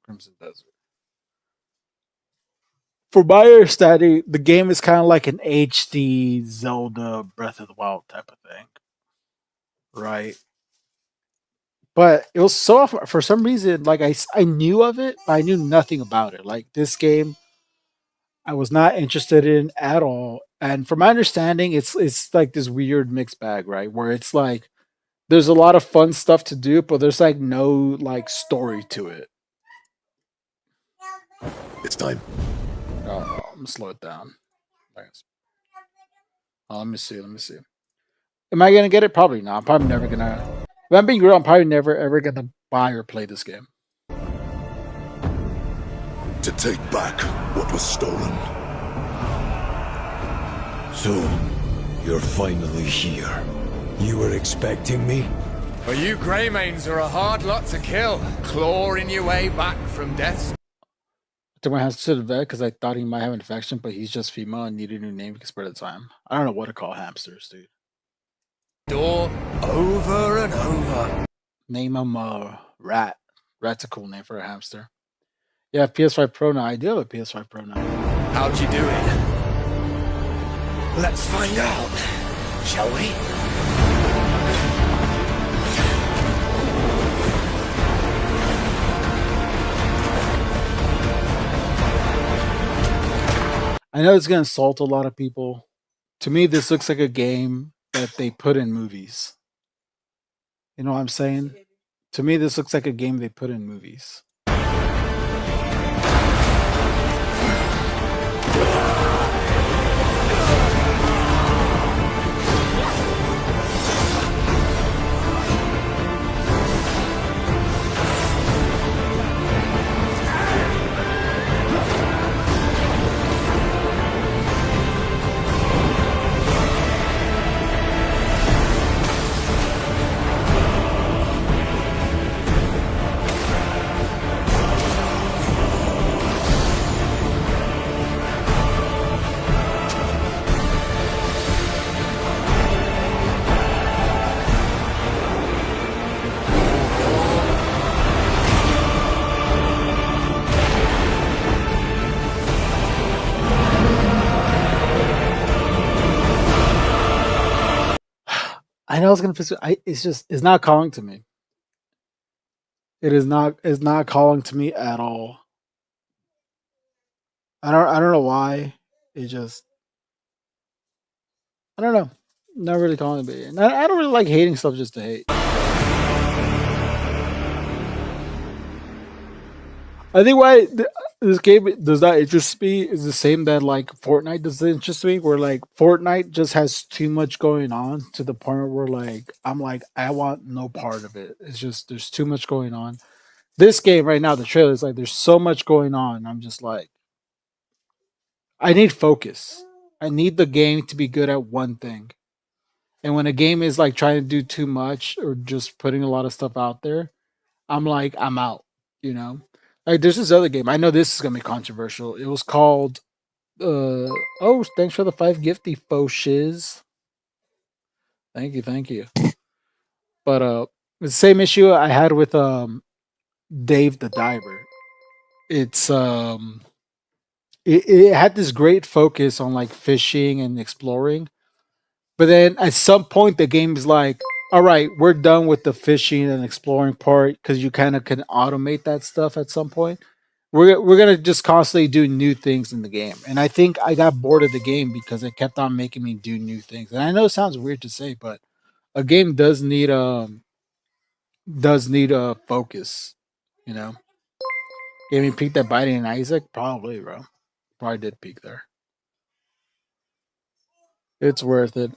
Crimson Desert. From my understanding, the game is kind of like an HD Zelda Breath of the Wild type of thing. Right? But it was so off for some reason, like I knew of it, but I knew nothing about it. Like this game, I was not interested in at all. And from my understanding, it's like this weird mixed bag, right? Where it's like there's a lot of fun stuff to do, but there's like no like story to it. It's time. Oh, I'm gonna slow it down. Thanks. Oh, let me see. Am I gonna get it? Probably not. I'm probably never gonna. If I'm being real, I'm probably never ever gonna buy or play this game. To take back what was stolen. So, you're finally here. You were expecting me? Well, you Greymanes are a hard lot to kill, clawing your way back from death. I took my hands to the vet because I thought he might have an infection, but he's just female and needed a new name because spread the time. I don't know what to call hamsters, dude. Door over and over. Name him Rat. Rat's a cool name for a hamster. Yeah, PS5 Pro now. I do have a PS5 Pro now. How'd you do it? Let's find out, shall we? I know it's going to insult a lot of people. To me, this looks like a game that they put in movies. You know what I'm saying? To me, this looks like a game they put in movies. I know it's gonna piss. It's not calling to me. It's not calling to me at all. I don't know why. It just I don't know. Not really calling to me. And I don't really like hating stuff just to hate. I think why this game does not interest me is the same that like Fortnite does interest me, where like Fortnite just has too much going on to the point where like I'm like I want no part of it. It's just there's too much going on. This game right now, the trailer is like there's so much going on. I'm just like I need focus. I need the game to be good at one thing. And when a game is like trying to do too much or just putting a lot of stuff out there, I'm like, I'm out. You know, like there's this other game. I know this is gonna be controversial. It was called. Oh, thanks for the 5 gifty faux shiz. Thank you. But the same issue I had with Dave the Diver. It's it had this great focus on like fishing and exploring, but then at some point the game is like, all right, we're done with the fishing and exploring part because you kind of can automate that stuff at some point. We're gonna just constantly do new things in the game, and I think I got bored of the game because it kept on making me do new things. And I know it sounds weird to say, but a game does need a focus, you know. Gave me peak that Binding and Isaac, probably, bro. Probably did peak there. It's worth it.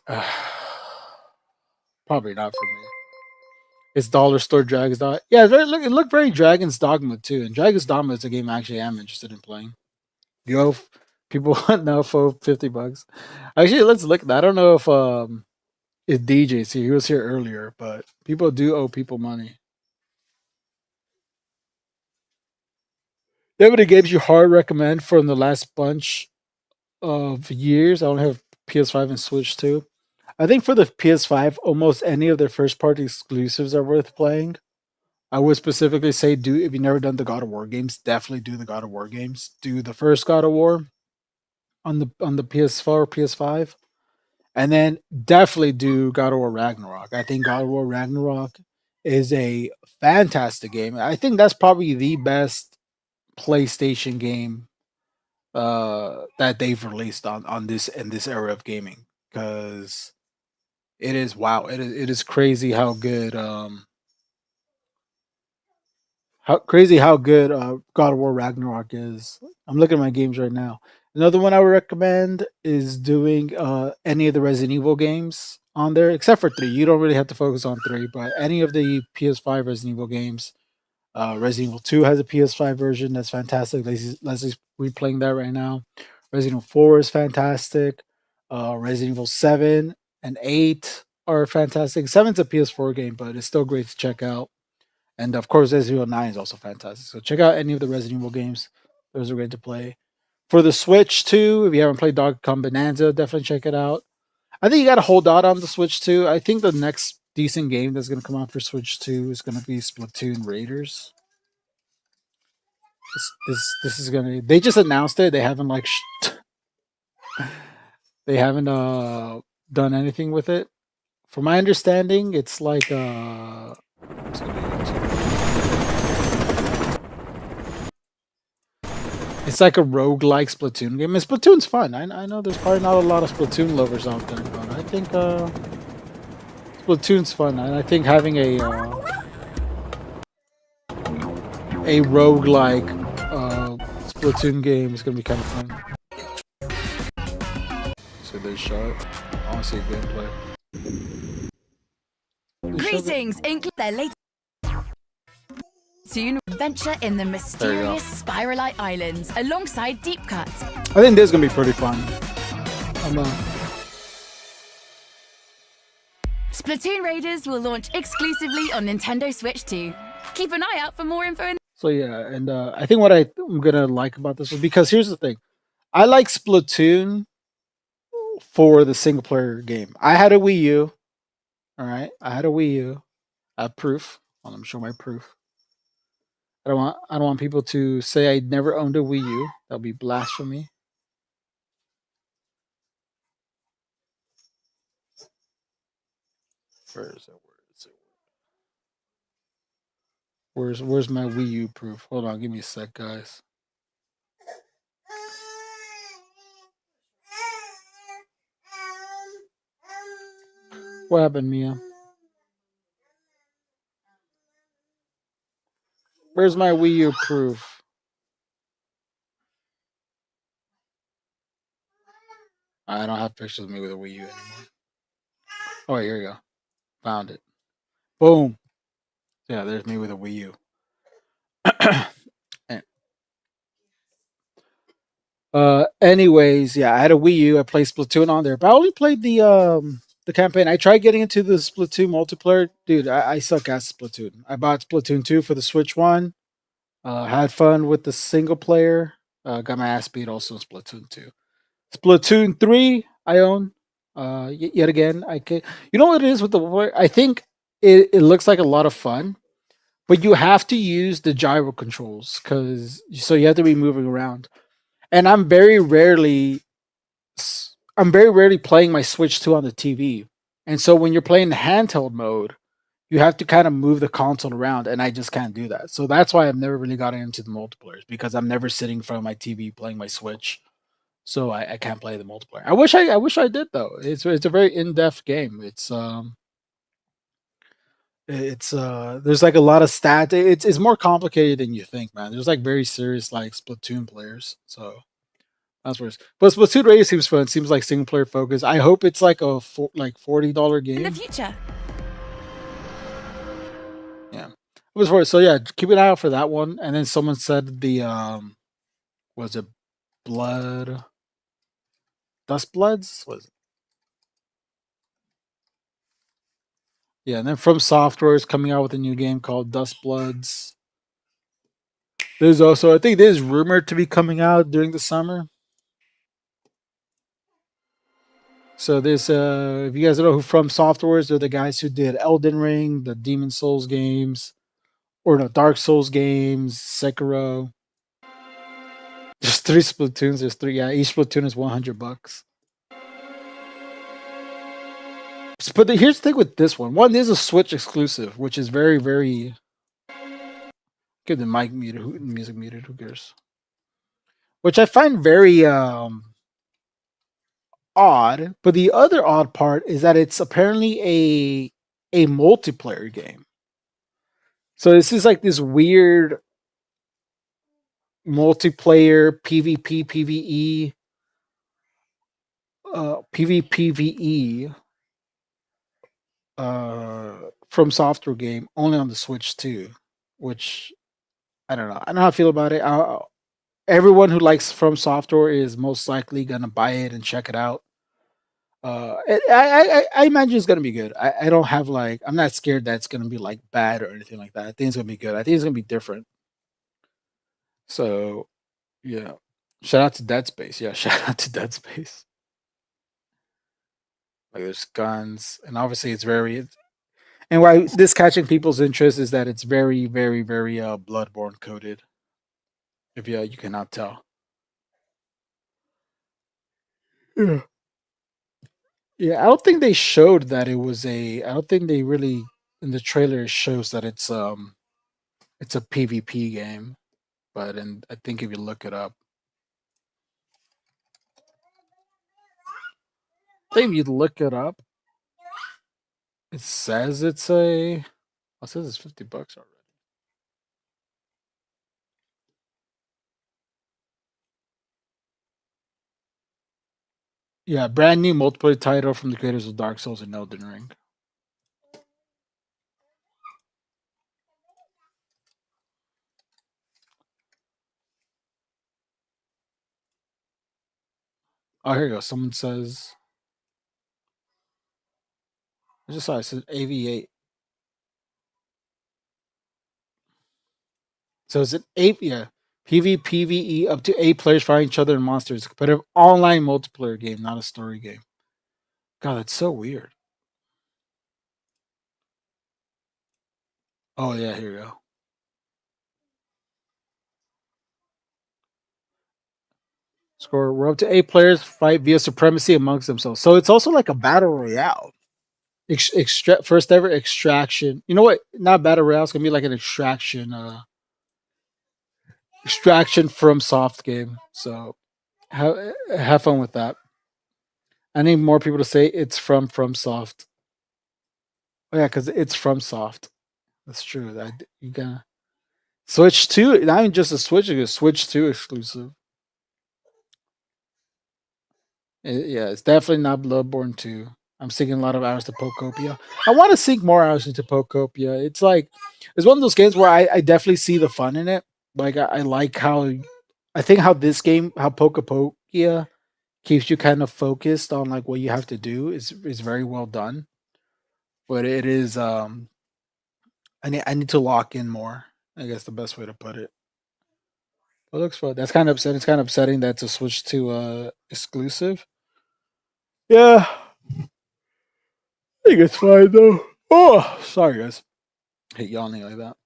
Probably not for me. It's Dollar Store Dragon's Dogma. Yeah, it looked very Dragon's Dogma too. And Dragon's Dogma is a game I actually am interested in playing. Yo, people want now for $50. Actually, let's look at that. I don't know if DJ's here. He was here earlier, but people do owe people money. There are games you hard recommend from the last bunch of years. I only have PS5 and Switch too. I think for the PS5, almost any of their first party exclusives are worth playing. I would specifically say if you've never done the God of War games, definitely do the God of War games. Do the first God of War on the PS4 or PS5. And then definitely do God of War Ragnarok. I think God of War Ragnarok is a fantastic game. I think that's probably the best PlayStation game that they've released on this in this era of gaming, because it is it is crazy how good God of War Ragnarok is. I'm looking at my games right now. Another one I would recommend is doing any of the Resident Evil games on there, except for 3. You don't really have to focus on 3, but any of the PS5 Resident Evil games. Resident Evil 2 has a PS5 version that's fantastic. Leslie's replaying that right now. Resident Evil 4 is fantastic. Resident Evil 7 and 8 are fantastic. 7's a PS4 game, but it's still great to check out. And of course, Resident Evil 9 is also fantastic. So check out any of the Resident Evil games. Those are great to play. For the Switch too, if you haven't played Donkey Kong Bonanza, definitely check it out. I think you got to hold out on the Switch too. I think the next decent game that's going to come out for Switch 2 is going to be Splatoon Raiders. This is going to... They just announced it. They haven't they haven't done anything with it. From my understanding, it's like it's like a roguelike Splatoon game. And Splatoon's fun. I know there's probably not a lot of Splatoon lovers out there, but I think Splatoon's fun. And I think having a roguelike Splatoon game is going to be kind of fun. So there's shot. I want to see gameplay. Greetings, include their latest soon adventure in the mysterious Spiralite Islands alongside Deep Cut. I think this is gonna be pretty fun. Splatoon Raiders will launch exclusively on Nintendo Switch 2. Keep an eye out for more info. So yeah, and I think what I'm gonna like about this is because here's the thing, I like Splatoon for the single player game. I had a Wii U. All right, I had a Wii U. I have proof. Well, let me show my proof. I don't want people to say I never owned a Wii U. That would be blasphemy. Where is it? Where's my Wii U proof? Hold on, give me a sec, guys. What happened, Mia? Where's my Wii U proof? I don't have pictures of me with a Wii U anymore. Oh, wait, here we go. Found it. Boom. Yeah, there's me with a Wii U. Anyways, yeah, I had a Wii U. I played Splatoon on there, but I only played the the campaign. I tried getting into the Splatoon multiplayer. Dude, I suck at Splatoon. I bought Splatoon 2 for the Switch 1. Had fun with the single player. Got my ass beat also in Splatoon 2. Splatoon 3, I own. Yet again, I can. You know what it is with the? I think it looks like a lot of fun, but you have to use the gyro controls so you have to be moving around. And I'm very rarely playing my Switch 2 on the TV. And so when you're playing the handheld mode, you have to kind of move the console around, and I just can't do that. So that's why I've never really gotten into the multiplayers, because I'm never sitting in front of my TV playing my Switch. So I can't play the multiplayer. I wish I did though. It's a very in-depth game. It's there's like a lot of stats. It's more complicated than you think, man. There's like very serious like Splatoon players. So that's worse. But Splatoon Radio seems fun. It seems like single player focus. I hope it's like a $40 game. In the future. Yeah. It was for it. So yeah, keep an eye out for that one. And then someone said the was it Dust Bloods? Was it? Yeah, and then From Software is coming out with a new game called Dust Bloods. There's also, I think there's rumored to be coming out during the summer. So there's if you guys don't know who From Software is, they're the guys who did Elden Ring, the Demon Souls games, or no, Dark Souls games, Sekiro. There's 3 Splatoons. There's 3. Yeah, each Splatoon is $100. But here's the thing with this one. One is a Switch exclusive, which is very, very. Get the mic muted, music muted. Who cares? Which I find very odd. But the other odd part is that it's apparently a multiplayer game. So this is like this weird multiplayer PvP PvE PvPvE From Software game only on the Switch too, which I don't know. I don't know how I feel about it. Everyone who likes From Software is most likely gonna buy it and check it out. I imagine it's gonna be good. I don't have like, I'm not scared that it's gonna be like bad or anything like that. I think it's gonna be good. I think it's gonna be different. So yeah, shout out to Dead Space. Yeah, shout out to Dead Space. Like there's guns, and obviously it's very. And why this catching people's interest is that it's very, very, very Bloodborne coded. If you cannot tell. Yeah. Yeah, I don't think they showed that it was I don't think they really in the trailer shows that it's a PvP game. But I think if you look it up. I think if you look it up, it says it says it's $50 already. Yeah, brand new multiplayer title from the creators of Dark Souls and Elden Ring. Oh, here you go. Someone says. I just saw it said AV8. So it's an 8, yeah. PvPvE up to 8 players fighting each other and monsters. Competitive online multiplayer game, not a story game. God, that's so weird. Oh yeah, here we go. Score. We're up to 8 players fight via supremacy amongst themselves. So it's also like a battle royale. First ever extraction. You know what? Not battle royale. It's gonna be like an extraction. Extraction from Soft game. So have fun with that. I need more people to say it's from Soft. Oh yeah, because it's from Soft. That's true. That you gotta Switch 2. Not even just a Switch. It's a Switch 2 exclusive. Yeah, it's definitely not Bloodborne 2. I'm sinking a lot of hours to Pokopia. I want to sink more hours into Pokopia. It's like it's one of those games where I definitely see the fun in it. Like I like how I think how this game, how Pokopia keeps you kind of focused on like what you have to do is very well done. But it is I need to lock in more. I guess the best way to put it. It looks fun. That's kind of upsetting. It's kind of upsetting that to switch to exclusive. Yeah, I think it's fine though. Oh, sorry guys. Hate yawning like that.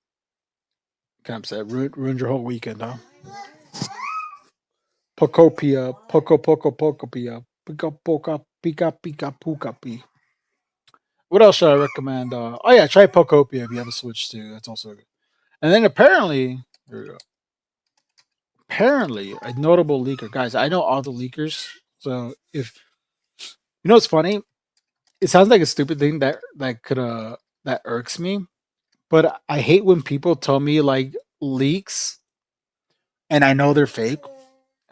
Kind of upset. Ruined your whole weekend, huh? Pokopia, Pokopia, Pika Poka, Pika Pika Puka Pi. What else should I recommend? Oh yeah, try Pokopia if you have a Switch too. That's also good. And then apparently, here we go. Apparently, a notable leaker, guys. I know all the leakers, so if you know, what's funny. It sounds like a stupid thing that that irks me, but I hate when people tell me like leaks, and I know they're fake.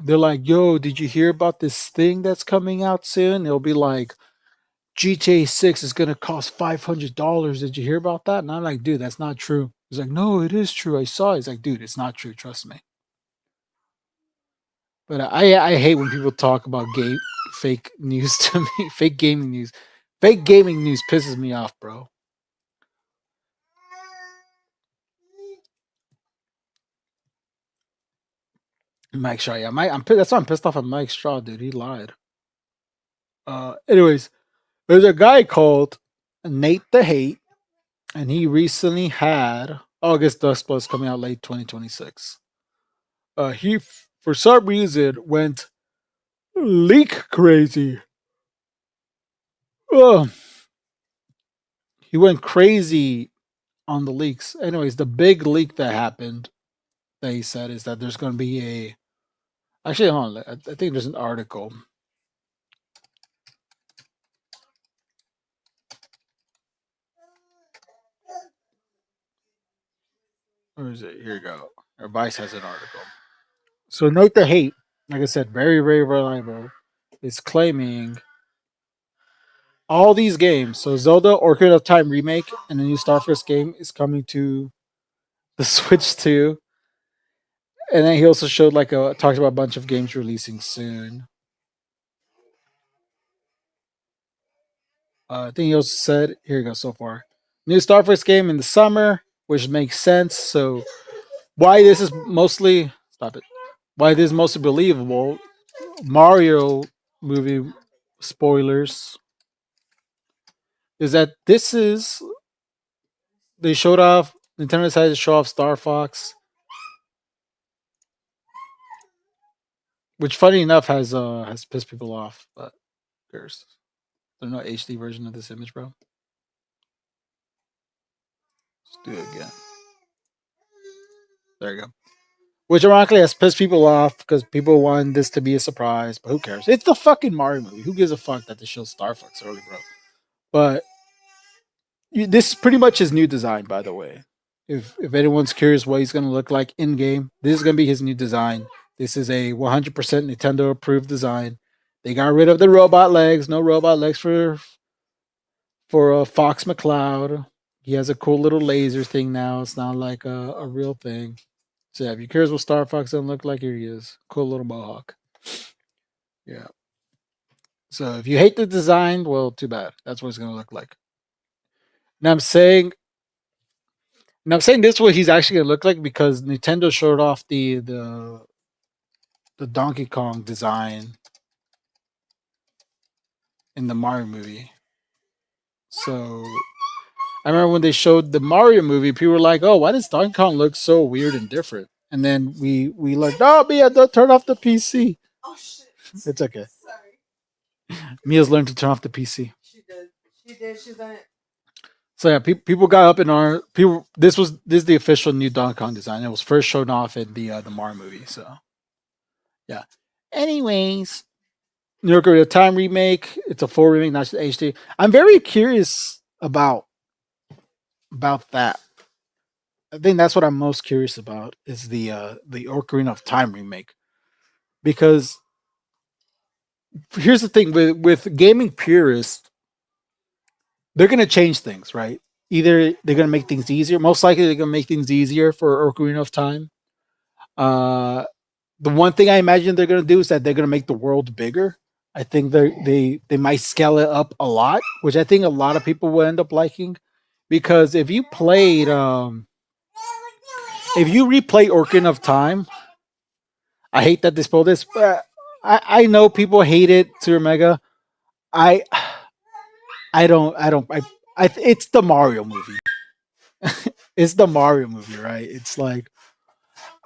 They're like, "Yo, did you hear about this thing that's coming out soon?" It'll be like, GTA 6 is gonna cost $500. Did you hear about that? And I'm like, dude, that's not true. He's like, no, it is true. I saw it. He's like, dude, it's not true. Trust me. But I hate when people talk about fake news to me. Fake gaming news. Fake gaming news pisses me off, bro. Mike Shaw, yeah, that's why I'm pissed off at Mike Straw, dude. He lied. Anyways, there's a guy called Nate the Hate, and he recently had August Dust Plus coming out late 2026. He for some reason went leak crazy. He went crazy on the leaks. Anyways, the big leak that happened that he said is that there's going to be a. Actually, hold on. I think there's an article. Where is it? Here you go. Our Vice has an article. So Note the Hate, like I said, very, very reliable, is claiming all these games. So Zelda Ocarina of Time remake and the new Star Fox game is coming to the Switch too. And then he also showed talked about a bunch of games releasing soon. I think he also said, here you go so far. New Star Fox game in the summer, which makes sense. So why this is mostly believable, Mario movie spoilers, is that they showed off, Nintendo decided to show off Star Fox, which funny enough has pissed people off, but there's no HD version of this image, bro. Let's do it again. There you go. Which ironically has pissed people off because people want this to be a surprise, but who cares? It's the fucking Mario movie. Who gives a fuck that they show Star Fox early, bro? But this is pretty much his new design, by the way. If anyone's curious what he's going to look like in game, this is going to be his new design. This is a 100% Nintendo approved design. They got rid of the robot legs. No robot legs for Fox McCloud. He has a cool little laser thing now. It's not like a real thing. So yeah, if you're curious what Star Fox doesn't look like, here he is. Cool little mohawk. Yeah. So if you hate the design, well, too bad. That's what it's going to look like. Now I'm saying this is what he's actually going to look like because Nintendo showed off the Donkey Kong design in the Mario movie. So I remember when they showed the Mario movie, people were like, "Oh, why does Donkey Kong look so weird and different?" And then we like, "Oh, Mia, don't turn off the PC." Oh shit! It's okay. Sorry. Mia's learned to turn off the PC. She did. She's done it. So yeah, people got up in our people. This is the official new Donkey Kong design. It was first shown off in the Mario movie. So yeah. Anyways, New Ocarina of Time remake. It's a full remake, not just HD. I'm very curious about that. I think that's what I'm most curious about is the Ocarina of Time remake, because here's the thing with gaming purists, they're gonna change things, right? Either they're gonna make things easier. Most likely, they're gonna make things easier for Ocarina of Time. The one thing I imagine they're gonna do is that they're gonna make the world bigger. I think they might scale it up a lot, which I think a lot of people will end up liking, because if you replay Ocarina of Time, I hate that they spoiled this, but I know people hate it, Super Mega. I it's the Mario movie. It's the Mario movie, right? It's like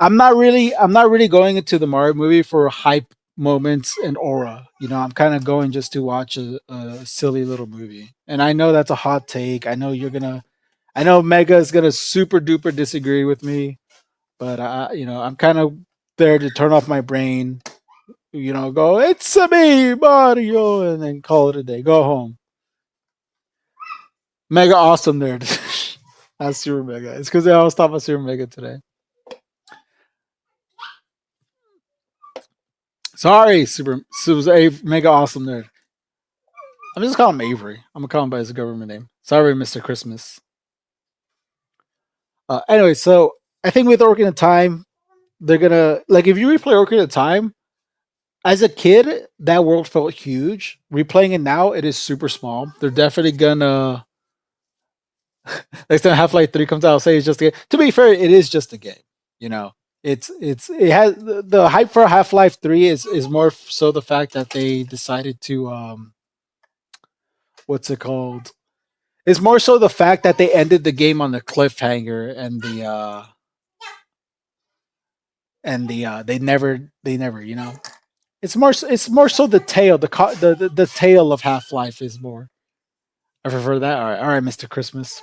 I'm not really going into the Mario movie for hype moments and aura. You know, I'm kind of going just to watch a silly little movie. And I know that's a hot take. I know Mega is gonna super duper disagree with me, but I'm kind of there to turn off my brain. Go, it's a me, Mario, and then call it a day. Go home. Mega awesome nerd. That's Super Mega. It's because I was talking about Super Mega today. Sorry, Super Mega awesome nerd. I'm just calling him Avery. I'm gonna call him by his government name. Sorry, Mr. Christmas. Anyway, so I think with Ocarina of Time, they're gonna if you replay Ocarina of Time, as a kid, that world felt huge. Replaying it now, it is super small. They're definitely gonna next time Half-Life 3 comes out, I'll say it's just a game. To be fair, it is just a game. It has the hype for Half-Life 3 is more so the fact that they decided to what's it called? It's more so the fact that they ended the game on the cliffhanger and they never it's more so the tale the tale of Half-Life is more. I prefer that. All right, Mr. Christmas.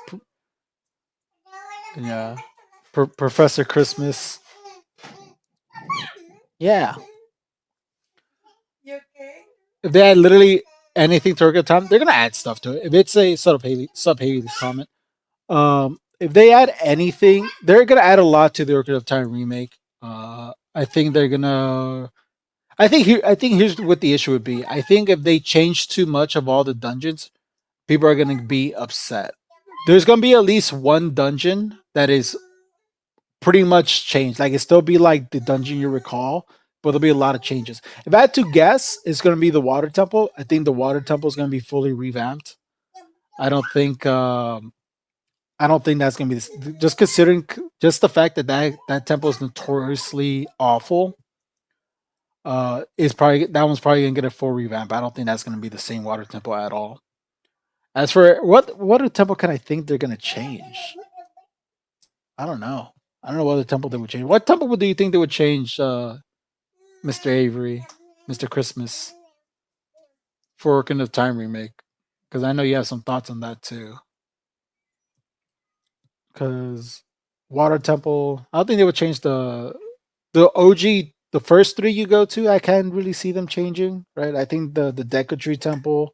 Yeah, Professor Christmas. Yeah. You okay? If they had literally anything to Ocarina of Time, they're gonna add stuff to it. If it's a sub Haley's comment, if they add anything, they're gonna add a lot to the Ocarina of Time remake. I think they're gonna. I think here's what the issue would be. I think if they change too much of all the dungeons, people are gonna be upset. There's gonna be at least one dungeon that is pretty much changed. Like it still be like the dungeon you recall, but there'll be a lot of changes. If I had to guess, it's gonna be the Water Temple. I think the Water Temple is gonna be fully revamped. I don't think that's gonna be just considering just the fact that temple is notoriously awful. That one's probably gonna get a full revamp. I don't think that's gonna be the same Water Temple at all. As for what temple can I think they're gonna change? I don't know. I don't know what other temple they would change. What temple do you think they would change, Mr. Avery, Mr. Christmas, for Ocarina of Time remake? Because I know you have some thoughts on that too. Because Water Temple, I don't think they would change the OG, the first three you go to. I can't really see them changing, right? I think the Deku Tree Temple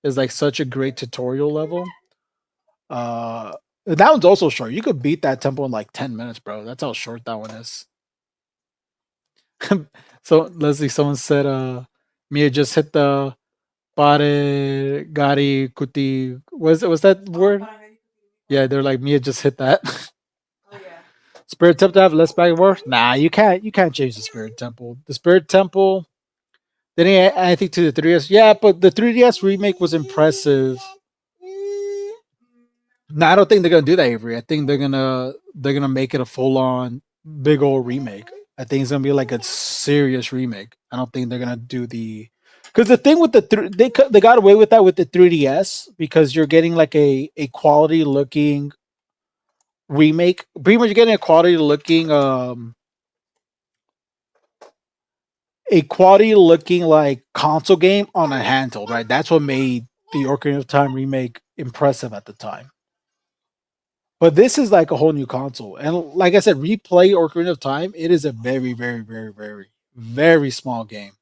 is like such a great tutorial level. That one's also short. You could beat that temple in like 10 minutes, bro. That's how short that one is. So Leslie, someone said Mia just hit the Pare Gari Kuti. Was that word? Yeah, they're like Mia just hit that. Spirit Temple to have less back and forth? Nah, you can't change the Spirit Temple. The Spirit Temple, then I think to the 3DS. Yeah, but the 3DS remake was impressive. No, I don't think they're gonna do that, Avery. I think they're gonna make it a full on big old remake. I think it's gonna be like a serious remake. I don't think they're gonna do because the thing with they got away with that with the 3DS because you're getting like a quality looking remake. Pretty much you're getting a quality looking like console game on a handheld, right? That's what made the Ocarina of Time remake impressive at the time. But this is like a whole new console. And like I said, replay Ocarina of Time, it is a very, very, very, very, very small game.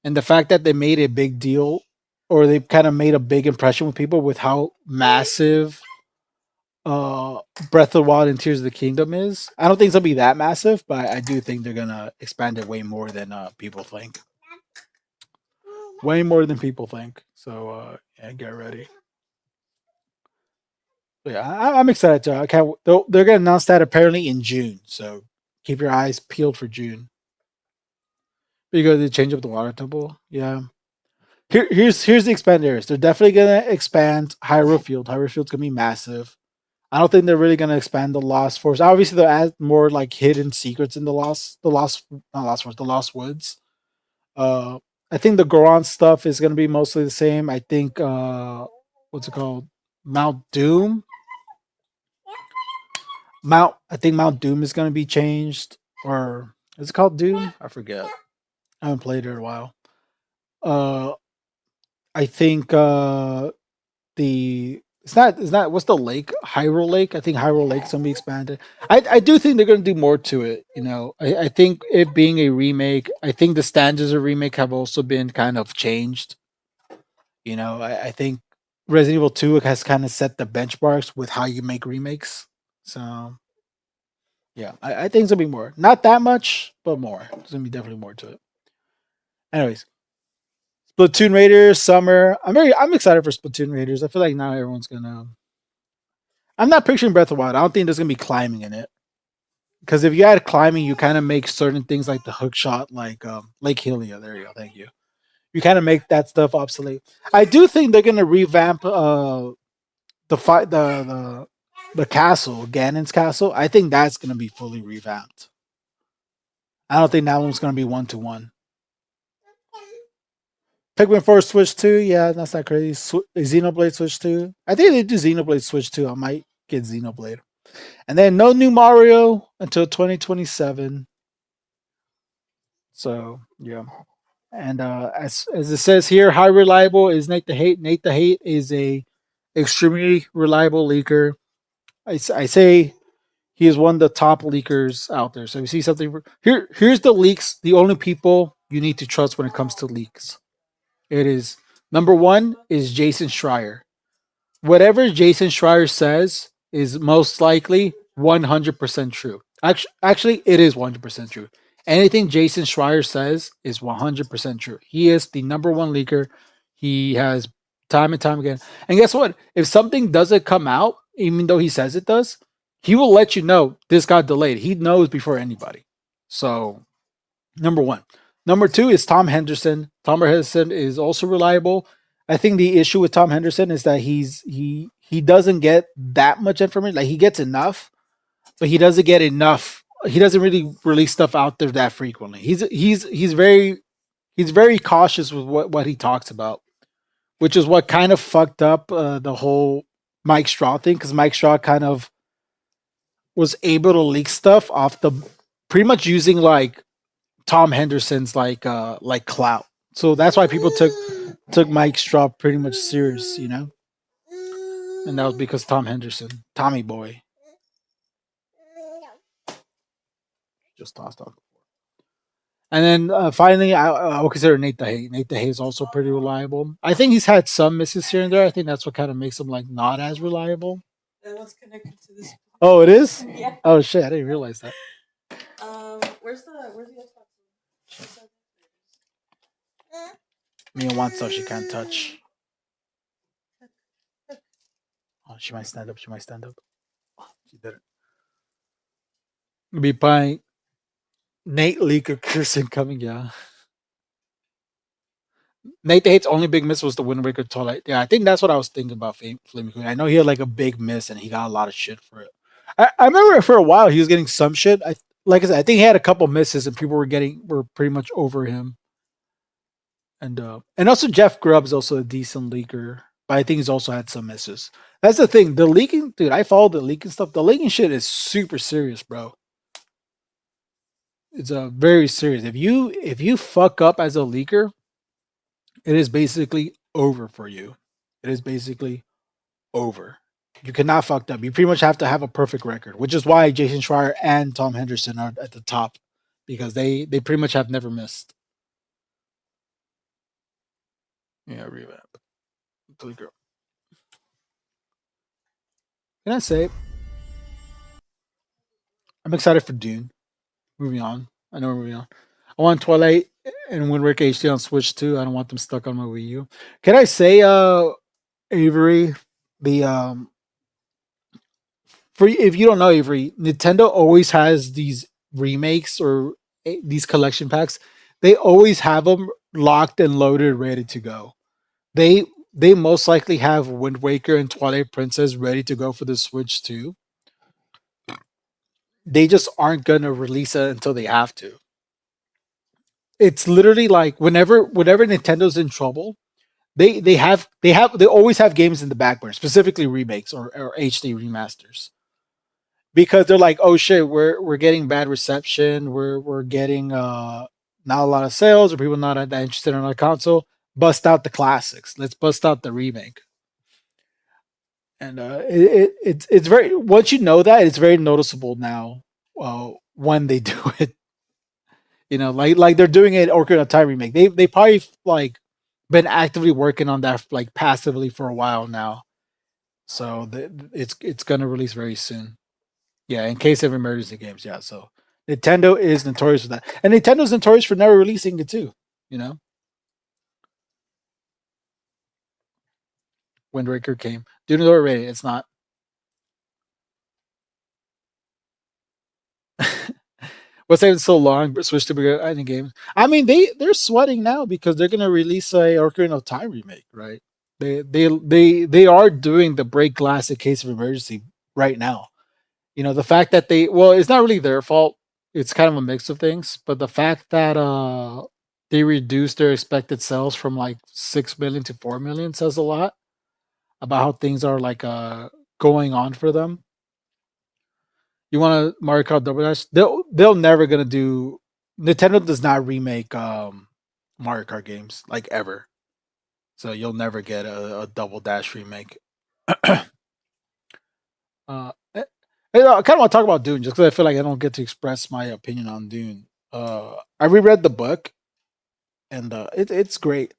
And the fact that they made a big deal or they kind of made a big impression with people with how massive Breath of the Wild and Tears of the Kingdom is. I don't think it's going to be that massive, but I do think they're going to expand it way more than people think. Way more than people think. So, yeah, get ready. Yeah, I'm excited too. They're going to announce that apparently in June. So keep your eyes peeled for June. Because they change up the Water Temple. Yeah. Here's the expand areas. They're definitely gonna expand Hyrule Field. Hyrule Field's gonna be massive. I don't think they're really gonna expand the Lost Forest. Obviously, they'll add more like hidden secrets in the Lost Woods. I think the Goron stuff is gonna be mostly the same. I think what's it called? Mount Doom. I think Mount Doom is gonna be changed, or is it called Doom? I forget. I haven't played it in a while. I think it's not what's the lake? Hyrule Lake. I think Hyrule Lake's gonna be expanded. I do think they're gonna do more to it. You know, I think it being a remake, I think the standards of remake have also been kind of changed. You know, I think Resident Evil 2 has kind of set the benchmarks with how you make remakes. So yeah, I think it's gonna be more. Not that much, but more. There's gonna be definitely more to it. Anyways. Splatoon Raiders summer. I'm excited for Splatoon Raiders. I feel like now everyone's gonna. I'm not picturing Breath of the Wild. I don't think there's gonna be climbing in it. Because if you add climbing, you kind of make certain things like the hook shot, like Lake Hylia. There you go. Thank you. You kind of make that stuff obsolete. I do think they're gonna revamp the castle, Ganon's castle. I think that's gonna be fully revamped. I don't think that one's gonna be 1-to-1. Pikmin 4 Switch 2, yeah, that's not crazy. Xenoblade Switch 2. I think they do Xenoblade Switch 2. I might get Xenoblade. And then no new Mario until 2027. So, yeah. And as it says here, how reliable is Nate the Hate? Nate the Hate is a extremely reliable leaker. I say he is one of the top leakers out there. So if you see something here's the leaks, the only people you need to trust when it comes to leaks. It is number 1 is Jason Schreier. Whatever Jason Schreier says is most likely 100% true. Actually, it is 100% true. Anything Jason Schreier says is 100% true. He is the number 1 leaker. He has time and time again. And guess what? If something doesn't come out, even though he says it does, he will let you know this got delayed. He knows before anybody. So, number 1. Number 2 is Tom Henderson. Tom Henderson is also reliable. I think the issue with Tom Henderson is that he doesn't get that much information. Like he gets enough, but he doesn't get enough. He doesn't really release stuff out there that frequently. He's very cautious with what he talks about, which is what kind of fucked up the whole Mike Straw thing, because Mike Straw kind of was able to leak stuff off the pretty much using like Tom Henderson's like clout. So that's why people took Mike Straw pretty much serious, you know? And that was because Tom Henderson, Tommy boy. Just tossed off. And then finally, I would consider Nate the Hate. Nate the Hate is also pretty reliable. I think he's had some misses here and there. I think that's what kind of makes him like not as reliable. That was connected to this. Oh, it is? Yeah. Oh shit, I didn't realize that. Where's the Xbox? Mia wants stuff she can't touch. Oh, she might stand up. Oh, she didn't. Be buying Nate Leaker Kirsten coming, yeah. Nate the Hate's only big miss was the Wind Waker Twilight. Yeah, I think that's what I was thinking about Flaming Queen. I know he had like a big miss and he got a lot of shit for it. I remember for a while he was getting some shit. Like I said, I think he had a couple misses and people were pretty much over him. And also Jeff Grubb is also a decent leaker, but I think he's also had some misses. That's the thing. The leaking, dude, I follow the leaking stuff. The leaking shit is super serious, bro. It's very serious. If you fuck up as a leaker, it is basically over for you. It is basically over. You cannot fuck up. You pretty much have to have a perfect record, which is why Jason Schreier and Tom Henderson are at the top, because they pretty much have never missed. Yeah, revamp. Leaker. Can I say I'm excited for Dune. Moving on. I know we're moving on. I want Twilight and Wind Waker HD on Switch too. I don't want them stuck on my Wii U. Can I say, Avery, if you don't know, Avery, Nintendo always has these remakes or these collection packs. They always have them locked and loaded, ready to go. they most likely have Wind Waker and Twilight Princess ready to go for the Switch too. They just aren't gonna release it until they have to. It's literally like whenever Nintendo's in trouble, they always have games in the back burner, specifically remakes or HD remasters. Because they're like, oh shit, we're getting bad reception, we're getting not a lot of sales, or people not that interested in our console. Bust out the classics. Let's bust out the remake. And it's very, once you know that, it's very noticeable now when they do it. You know, like they're doing it Ocarina of Time remake. They probably like been actively working on that like passively for a while now. So it's gonna release very soon. Yeah, in case of emergency games. Yeah, so Nintendo is notorious for that, and Nintendo's notorious for never releasing it too. You know, Wind Waker came. Do not rated. It's not. What's taking so long? But switch to bigger any games. I mean, they're sweating now because they're gonna release a Ocarina of Time remake, right? They are doing the break glass in case of emergency right now. You know, the fact that it's not really their fault. It's kind of a mix of things, but the fact that they reduced their expected sales from like 6 million to 4 million says a lot about how things are like going on for them. You want to Mario Kart Double Dash? They'll never gonna do. Nintendo does not remake Mario Kart games like ever, so you'll never get a Double Dash remake. I kind of want to talk about Dune just because I feel like I don't get to express my opinion on Dune. I reread the book, and it's great.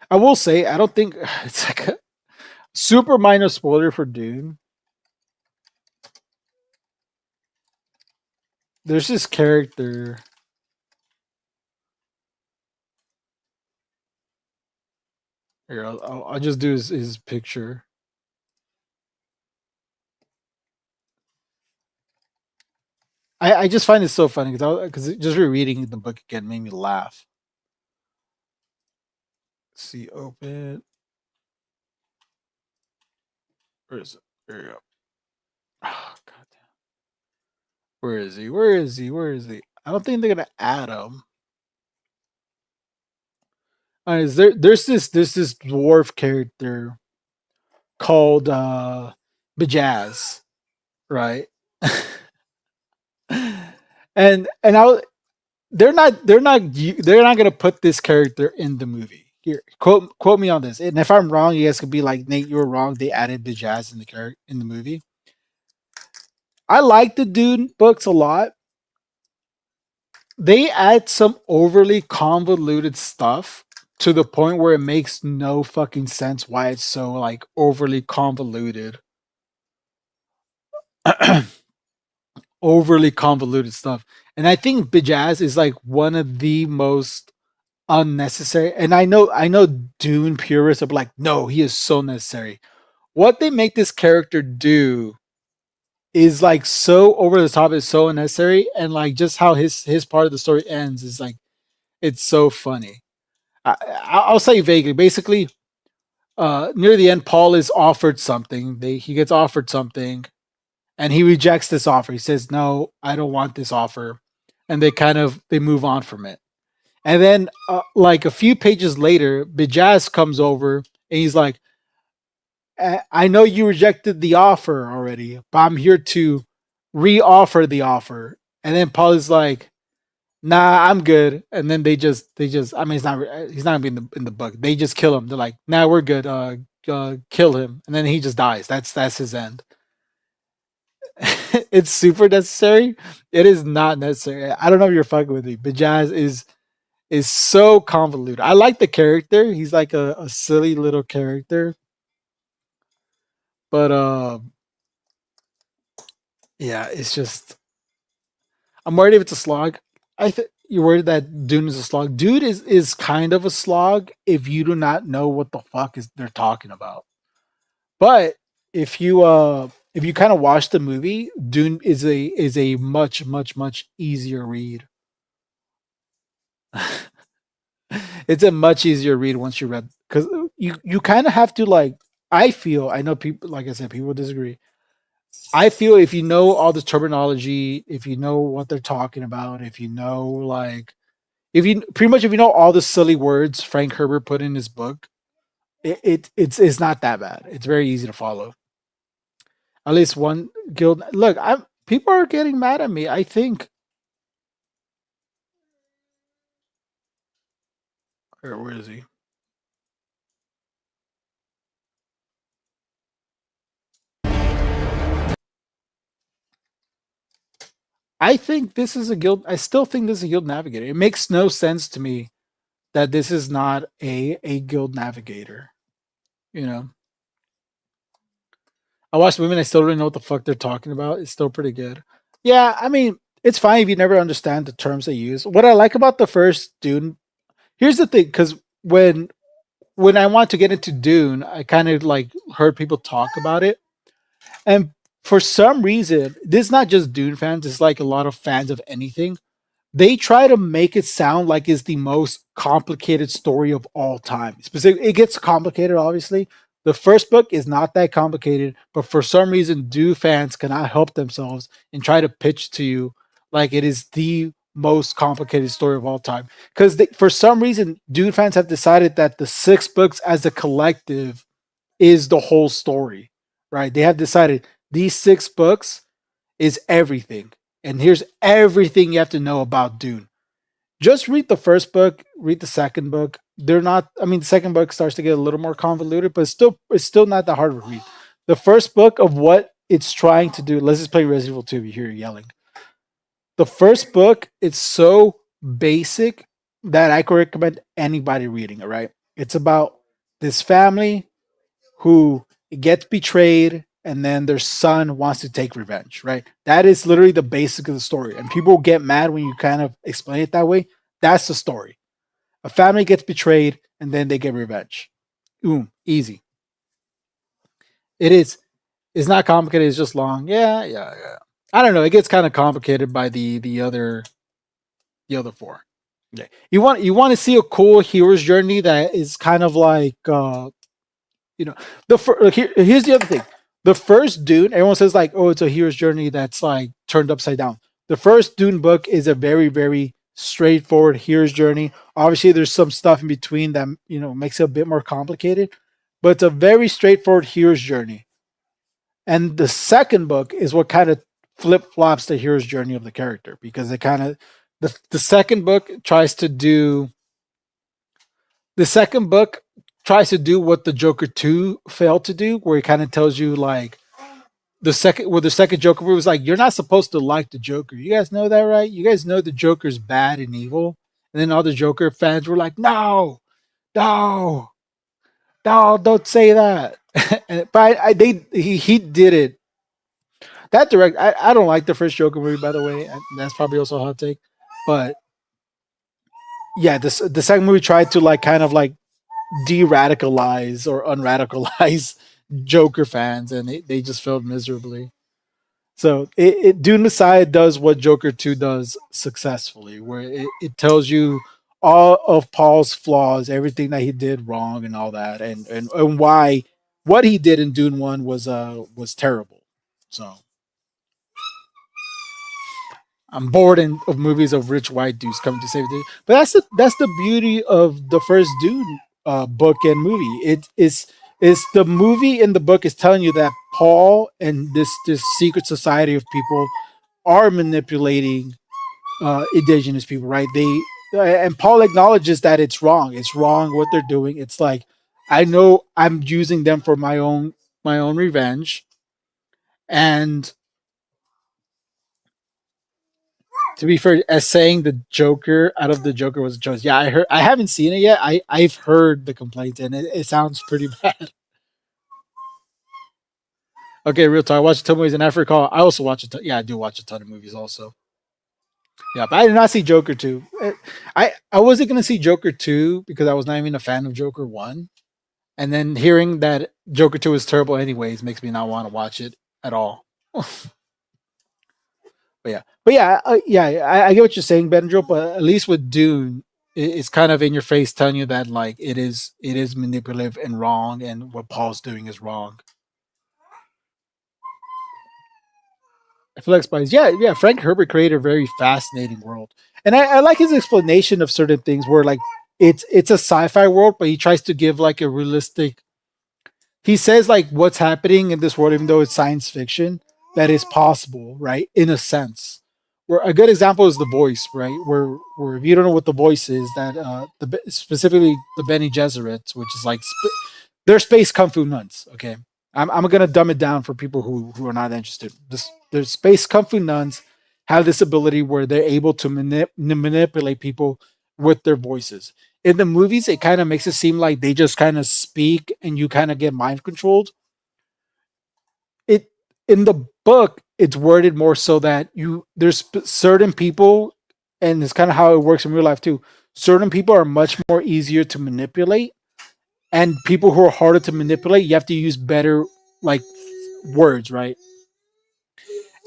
I will say I don't think it's like a super minor spoiler for Dune. There's this character. Here, I'll just do his picture. I just find it so funny because just rereading the book again made me laugh. Let's see, open. Where is it? There you go. Oh, God damn. Where is he? Where is he? Where is he? I don't think they're gonna add him. There's this dwarf character called Bajaz, right? and they're not gonna put this character in the movie. Here, quote me on this. And if I'm wrong, you guys could be like, Nate, you were wrong. They added Bajaz in the movie. I like the Dune books a lot. They add some overly convoluted stuff to the point where it makes no fucking sense why it's so like overly convoluted. Overly convoluted stuff. And I think Bajaz is like one of the most unnecessary. And I know Dune purists are like, no, he is so necessary. What they make this character do is like so over the top, is so unnecessary, and like just how his part of the story ends is like, it's so funny. I'll say vaguely. Basically, near the end, Paul is offered something. He gets offered something, and he rejects this offer. He says, "No, I don't want this offer," and they move on from it. And then, like a few pages later, Bajaz comes over and he's like, I know you rejected the offer already, but I'm here to re-offer the offer. And then Paul is like, nah, I'm good. And then they just, I mean, he's not gonna be in the book. They just kill him. They're like, nah, we're good. Kill him. And then he just dies. That's his end. It's super necessary. It is not necessary. I don't know if you're fucking with me, but Bajaz is so convoluted. I like the character. He's like a silly little character. But yeah, it's just, I'm worried if it's a slog. I think you're worried that Dune is a slog. Dude is kind of a slog if you do not know what the fuck they're talking about. But if you kind of watch the movie, Dune is a much easier read. It's a much easier read once you read, because you kind of have to like. I feel I know people like I said people disagree. I feel if you know all this terminology, if you know what they're talking about, if you know like if you pretty much if you know all the silly words Frank Herbert put in his book, it's not that bad. It's very easy to follow. At least one guild. Look, I'm people are getting mad at me. I think. Where is he? I think this is a guild. I still think this is a guild navigator. It makes no sense to me that this is not a guild navigator. You know, I watched the movie and I still don't know what the fuck they're talking about. It's still pretty good. Yeah, I mean, it's fine if you never understand the terms they use. What I like about the first Dune, here's the thing, because when I want to get into Dune, I kind of like heard people talk about it, and for some reason, this is not just Dune fans. It's like a lot of fans of anything. They try to make it sound like it's the most complicated story of all time. It gets complicated, obviously. The first book is not that complicated, but for some reason, Dune fans cannot help themselves and try to pitch to you like it is the most complicated story of all time. Because for some reason, Dune fans have decided that the 6 books as a collective is the whole story, right? They have decided these 6 books is everything. And here's everything you have to know about Dune. Just read the first book, read the second book. They're not, I mean, the second book starts to get a little more convoluted, but it's still not that hard to read. The first book of what it's trying to do, let's just play Resident Evil 2 if you hear yelling. The first book, it's so basic that I could recommend anybody reading it, right? It's about this family who gets betrayed and then their son wants to take revenge, right? That is literally the basic of the story. And people get mad when you kind of explain it that way. That's the story. A family gets betrayed and then they get revenge. Boom, easy. It is. It's not complicated. It's just long. Yeah. I don't know. It gets kind of complicated by the other 4. Yeah. You want to see a cool hero's journey that is kind of like here's the other thing. The first Dune, everyone says like, oh, it's a hero's journey that's like turned upside down. The first Dune book is a very, very straightforward hero's journey. Obviously, there's some stuff in between that makes it a bit more complicated, but it's a very straightforward hero's journey. And the second book is what kind of flip-flops the hero's journey of the character, because it kind of the second book tries to do what the Joker 2 failed to do, where it kind of tells you like the second Joker movie was like, you're not supposed to like the Joker. You guys know that, right? You guys know the Joker's bad and evil. And then all the Joker fans were like, no, don't say that. But he did it. That direct, I don't like the first Joker movie, by the way. That's probably also a hot take. But yeah, the second movie tried to like kind of like de-radicalize or unradicalize Joker fans, and they just failed miserably. So Dune Messiah does what Joker 2 does successfully, where it tells you all of Paul's flaws, everything that he did wrong and all that, and why what he did in Dune 1 was terrible. So I'm bored of movies of rich white dudes coming to save the day. But that's the beauty of the first Dune book and movie. It is the movie and the book is telling you that Paul and this secret society of people are manipulating indigenous people, right? And Paul acknowledges that it's wrong. It's wrong what they're doing. It's like, I know I'm using them for my own revenge. And to be fair, as saying the Joker out of the Joker was a choice. Yeah, I haven't seen it yet. I've heard the complaints and it sounds pretty bad. Okay, real talk. I watch a ton of movies, and after recall, I also watch a ton. Yeah, I do watch a ton of movies also. Yeah, but I did not see Joker 2. I wasn't gonna see Joker 2 because I was not even a fan of Joker 1. And then hearing that Joker 2 is terrible anyways makes me not want to watch it at all. But I get what you're saying, Benjo. But at least with Dune, it's kind of in your face, telling you that like it is manipulative and wrong, and what Paul's doing is wrong. Flex Spice, yeah. Frank Herbert created a very fascinating world, and I like his explanation of certain things where like it's a sci-fi world, but he tries to give like a realistic. He says like what's happening in this world, even though it's science fiction, that is possible, right? In a sense, where a good example is The Voice, right? Where if you don't know what The Voice is, that specifically the Bene Gesserits, which is like they're space kung fu nuns. Okay, I'm gonna dumb it down for people who are not interested. There's space kung fu nuns have this ability where they're able to manipulate people with their voices. In the movies, it kind of makes it seem like they just kind of speak and you kind of get mind controlled. It in the book, it's worded more so that there's certain people, and it's kind of how it works in real life too. Certain people are much more easier to manipulate, and people who are harder to manipulate, you have to use better like words, right?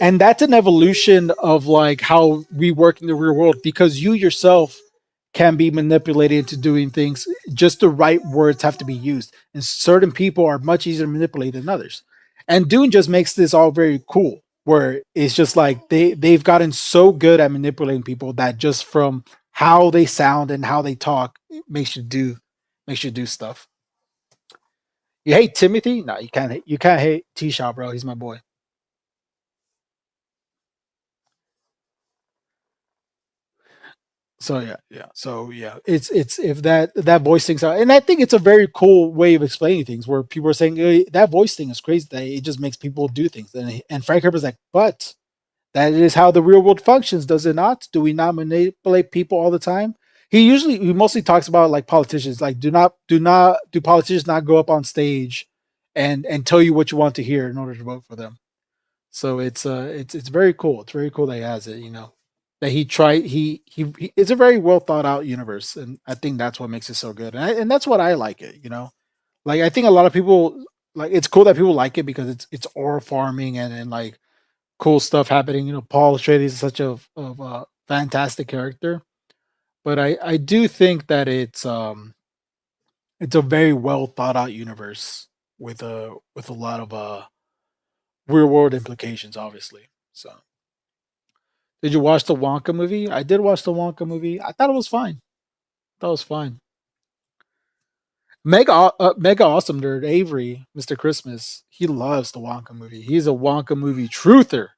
And that's an evolution of like how we work in the real world, because you yourself can be manipulated into doing things. Just the right words have to be used, and certain people are much easier to manipulate than others. And Dune just makes this all very cool, where it's just like they've gotten so good at manipulating people that just from how they sound and how they talk, it makes you do stuff. You hate Timothy? No, you can't. You can't hate T-Shot, bro. He's my boy. So yeah. It's if that voice thing's out, and I think it's a very cool way of explaining things. Where people are saying "Hey, that voice thing is crazy. That it just makes people do things." And Frank Herbert's like, but that is how the real world functions, does it not? Do we not manipulate people all the time? He mostly talks about like politicians. Like, do politicians not go up on stage and tell you what you want to hear in order to vote for them? So it's very cool. It's very cool that he has it. That he tried. He it's a very well thought out universe, and I think that's what makes it so good. And that's what I like it. Like I think a lot of people like it's cool that people like it because it's aura farming and like cool stuff happening. Paul Atreides is such a fantastic character, but I do think that it's a very well thought out universe with a lot of real world implications, obviously. So, did you watch the Wonka movie? I did watch the Wonka movie. I thought it was fine. That was fine. Mega awesome nerd Avery, Mr. Christmas. He loves the Wonka movie. He's a Wonka movie truther.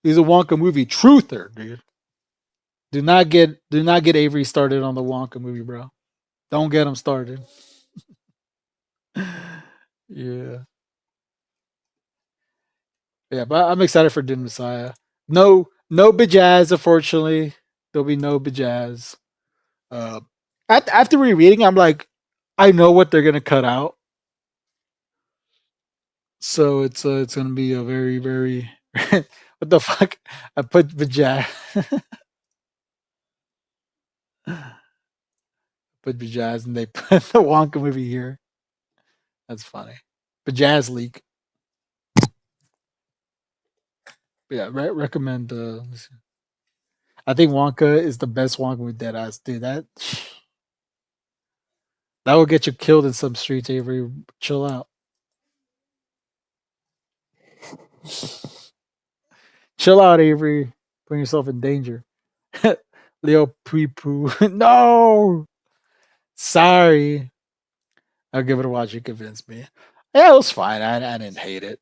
He's a Wonka movie truther, dude. Do not get Avery started on the Wonka movie, bro. Don't get him started. Yeah. Yeah, but I'm excited for Dune Messiah. No Bajazz, unfortunately. There'll be no Bajazz. After rereading, I'm like, I know what they're gonna cut out. So it's gonna be a very, very what the fuck? I put Bajazz. Put Bajazz and they put the Wonka movie here. That's funny. Bajazz leak. Yeah, recommend. I think Wonka is the best Wonka with Deadass. Dude, that will get you killed in some streets, Avery. Chill out. Chill out, Avery. Putting yourself in danger. Leo Poo. No! Sorry. I'll give it a watch. You convinced me. Yeah, it was fine. I didn't hate it.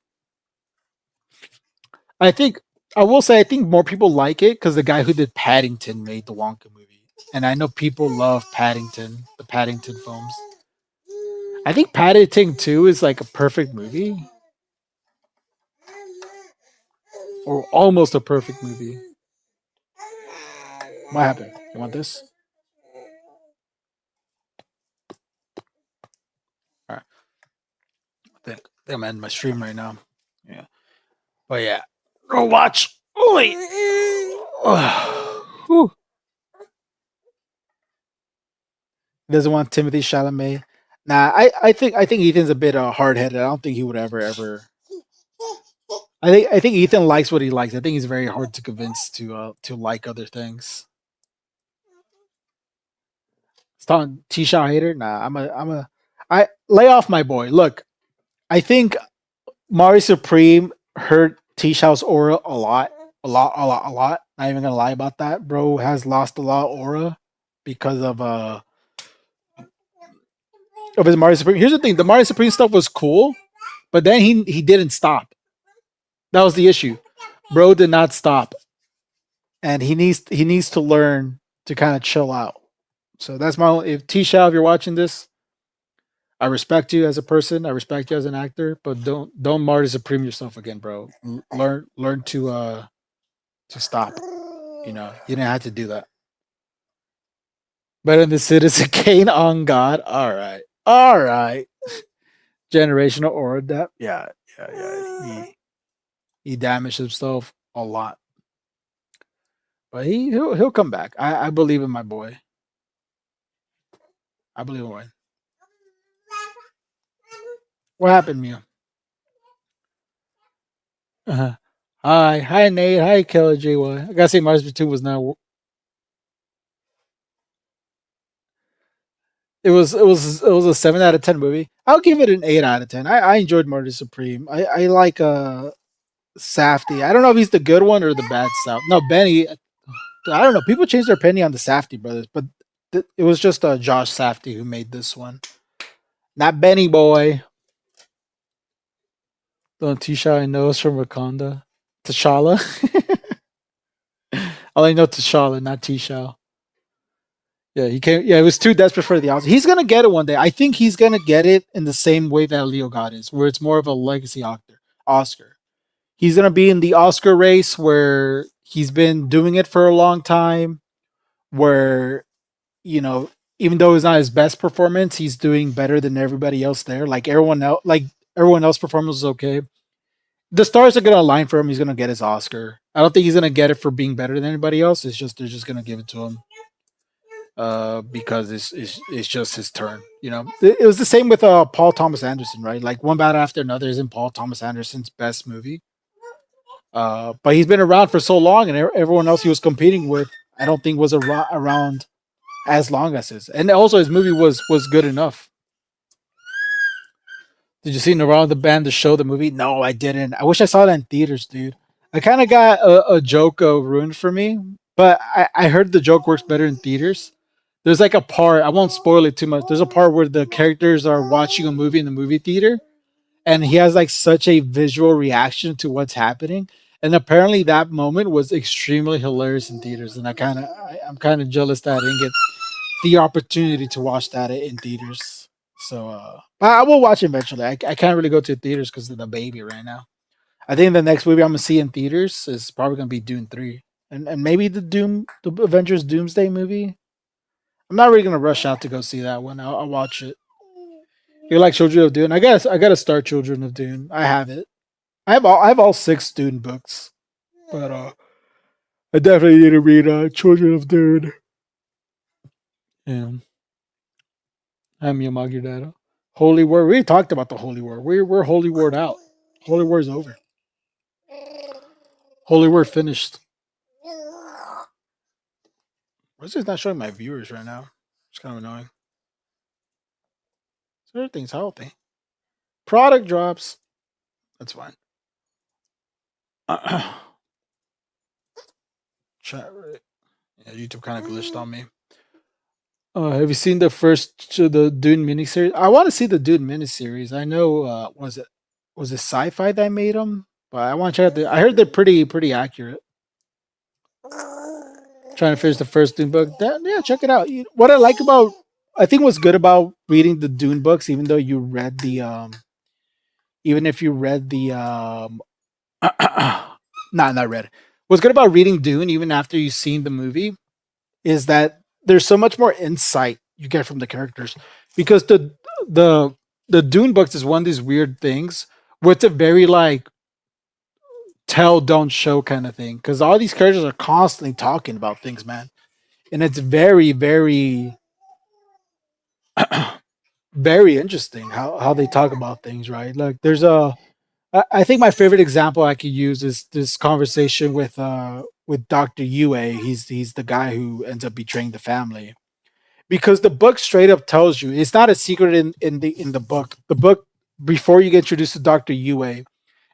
I will say I think more people like it because the guy who did Paddington made the Wonka movie. And I know people love Paddington, the Paddington films. I think Paddington 2 is like a perfect movie. Or almost a perfect movie. What happened? You want this? Alright. I think I'm ending my stream right now. Yeah. But yeah. Go watch. Oi. Doesn't want Timothy Chalamet. Nah, I think Ethan's a bit hard headed. I don't think he would ever. I think Ethan likes what he likes. I think he's very hard to convince to like other things. T-Shaw hater. Nah, I lay off my boy. Look, I think Mario Supreme hurt T-Shaw's aura a lot. Not even gonna lie about that. Bro has lost a lot of aura because of his Mario Supreme. Here's the thing: the Mario Supreme stuff was cool, but then he didn't stop. That was the issue. Bro did not stop, and he needs to learn to kind of chill out. So that's my. If T-Shaw, if you're watching this, I respect you as a person. I respect you as an actor, but don't Mario Supreme yourself again, bro. Learn to stop. You know, you didn't have to do that. Better than the Citizen Kane on God. All right. Generational aura depth. Yeah. He damaged himself a lot, but he'll come back. I believe in my boy. I believe in him. What happened, Mew? Hi, Nate. Hi, Killer JY. I gotta say, Mario 2 was not. It was a 7 out of 10 movie. I'll give it an 8 out of 10. I enjoyed Mario Supreme. I like Safety. I don't know if he's the good one or the bad Safety. No, Benny. I don't know. People change their opinion on the Safety brothers, but it was just Josh Safety who made this one, not Benny boy. Don't T-Shaw I know is from Wakanda. T'Challa. All I know T'Challa, not T-Shaw. Yeah, he came. Yeah, he was too desperate for the Oscar. He's gonna get it one day. I think he's gonna get it in the same way that Leo got is, where it's more of a legacy Oscar. He's gonna be in the Oscar race where he's been doing it for a long time. Where, you know, even though it's not his best performance, he's doing better than everybody else there. Like everyone else performance was okay. The stars are gonna align for him. He's gonna get his Oscar. I don't think he's gonna get it for being better than anybody else. It's just they're just gonna give it to him. Because it's just his turn. You know, it was the same with Paul Thomas Anderson, right? Like One Battle After Another isn't Paul Thomas Anderson's best movie. But he's been around for so long, and everyone else he was competing with, I don't think was around as long as his. And also his movie was good enough. Did you see Around the Band, the show, the movie? No, I didn't. I wish I saw that in theaters, dude. I kind of got a joke ruined for me, but I heard the joke works better in theaters. There's like a part, I won't spoil it too much. There's a part where the characters are watching a movie in the movie theater, and he has like such a visual reaction to what's happening. And apparently that moment was extremely hilarious in theaters. And I'm kind of jealous that I didn't get the opportunity to watch that in theaters. So I will watch it eventually. I can't really go to theaters because of the baby right now. I think the next movie I'm gonna see in theaters is probably gonna be Dune 3. And maybe the Avengers Doomsday movie. I'm not really gonna rush out to go see that one. I'll watch it. You like Children of Dune? I guess I gotta start Children of Dune. I have it. I have all 6 Dune books, but I definitely need to read Children of Dune. Yeah. I'm Yamagi Data. Holy War. We talked about the Holy War. We're Holy War out. Holy War is over. Holy War finished. Why is it not showing my viewers right now? It's kind of annoying. So everything's healthy. Product drops. That's fine. Chat right. Yeah, YouTube kind of glitched on me. Have you seen the Dune miniseries? I want to see the Dune miniseries. I know was it Sci-Fi that made them? But I want to check out I heard they're pretty accurate. Trying to finish the first Dune book. Yeah, check it out. What I like about, I think what's good about reading the Dune books, even though you read the even if you read the not read. What's good about reading Dune, even after you've seen the movie, is that there's so much more insight you get from the characters. Because the Dune books is one of these weird things where it's a very like tell, don't show kind of thing. Because all these characters are constantly talking about things, man. And it's very, very very interesting how they talk about things, right? Like there's I think my favorite example I could use is this conversation with Dr. Yue. He's the guy who ends up betraying the family. because the book straight up tells you it's not a secret in the book. The book before you get introduced to Dr. Yue,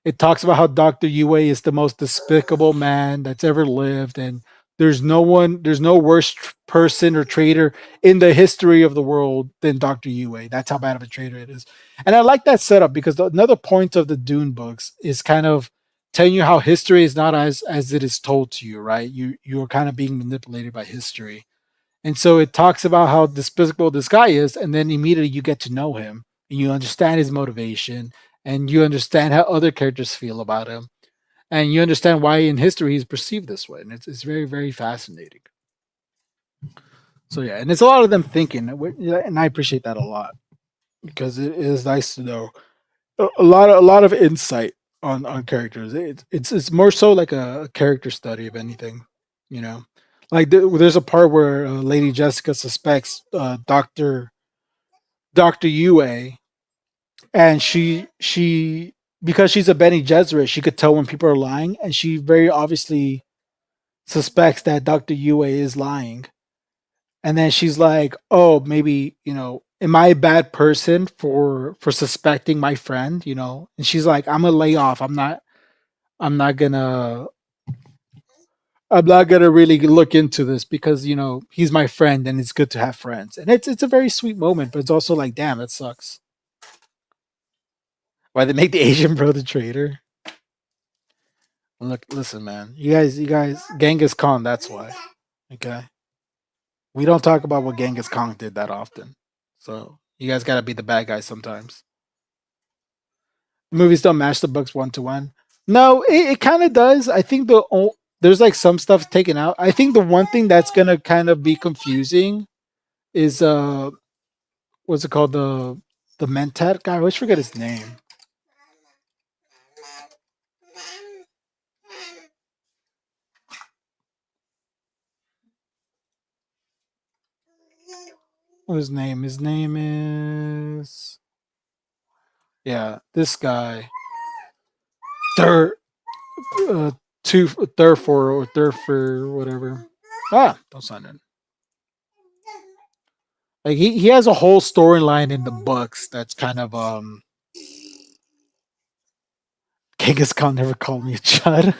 it talks about how Dr. Yue is the most despicable man that's ever lived, and there's no worse person or traitor in the history of the world than Dr. Yue. That's how bad of a traitor it is. And I like that setup because another point of the Dune books is kind of telling you how history is not as it is told to you, right? You're kind of being manipulated by history. And so it talks about how despicable this guy is, and then immediately you get to know him and you understand his motivation and you understand how other characters feel about him. And you understand why in history he's perceived this way. And it's very, very fascinating. So yeah, and it's a lot of them thinking, and I appreciate that a lot because it is nice to know a lot of insight on characters. It's more so like a character study of anything, you know. Like there's a part where Lady Jessica suspects Dr. Yue, and she because she's a Bene Gesserit, she could tell when people are lying, and she very obviously suspects that Dr. Yue is lying. And then she's like, "Oh, maybe, am I a bad person for suspecting my friend, And she's like, "I'm gonna lay off. I'm not gonna really look into this because, he's my friend and it's good to have friends." And it's a very sweet moment, but it's also like, damn, that sucks. Why they make the Asian bro the traitor? Look, listen, man. You guys, Genghis Khan, that's why. Okay. We don't talk about what Genghis Khan did that often. So you guys gotta be the bad guys sometimes. Movies don't match the books 1-to-1. No, it kind of does. I think there's like some stuff taken out. I think the one thing that's gonna kind of be confusing is what's it called? The Mentat guy. I always forget his name. What's his name? His name is this guy. Thurfor, whatever. Don't sign in. Like he has a whole storyline in the books that's kind of Genghis Khan never called me a chud.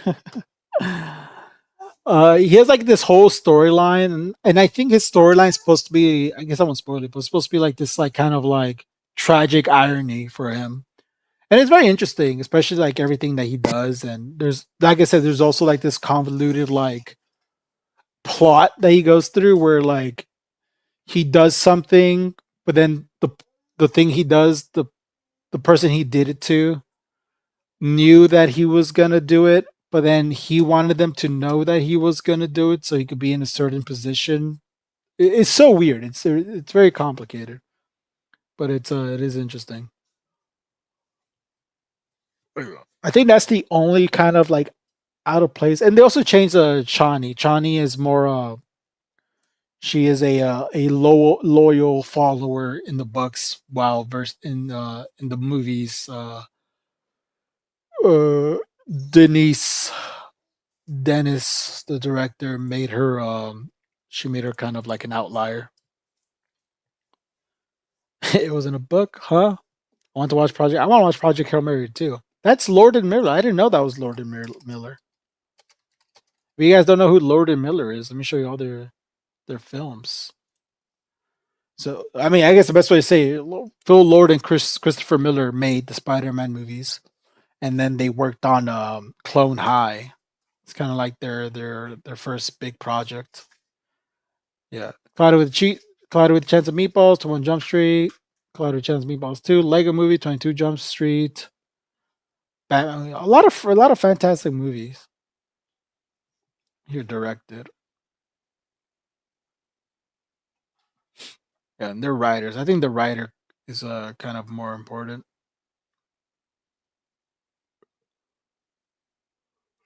He has like this whole storyline, and I think his storyline is supposed to be, I guess I won't spoil it, but it's supposed to be like this like kind of like tragic irony for him. And it's very interesting, especially like everything that he does. And there's, like I said, there's also like this convoluted like plot that he goes through where like he does something, but then the thing he does, the person he did it to knew that he was gonna do it, but then he wanted them to know that he was gonna do it so he could be in a certain position. It's so weird. It's very complicated, but it is interesting. I think that's the only kind of like out of place. And they also changed Chani. Chani is more she is a loyal follower in the books, while in the movies Dennis, the director, made her she made her kind of like an outlier. It was in a book, huh? I want to watch Project Hail Mary too. That's Lord and Miller. I didn't know that was Lord and Miller. If you guys don't know who Lord and Miller is, let me show you all their films. So, I mean, I guess the best way to say it, Phil Lord and Christopher Miller made the Spider-Man movies, and then they worked on Clone High. It's kind of like their first big project. Yeah, Cloudy with a Chance of Meatballs, 21 Jump Street, Cloudy with a Chance of Meatballs 2, Lego Movie, 22 Jump Street. Batman, a lot of fantastic movies here directed. Yeah, and they're writers. I think the writer is kind of more important.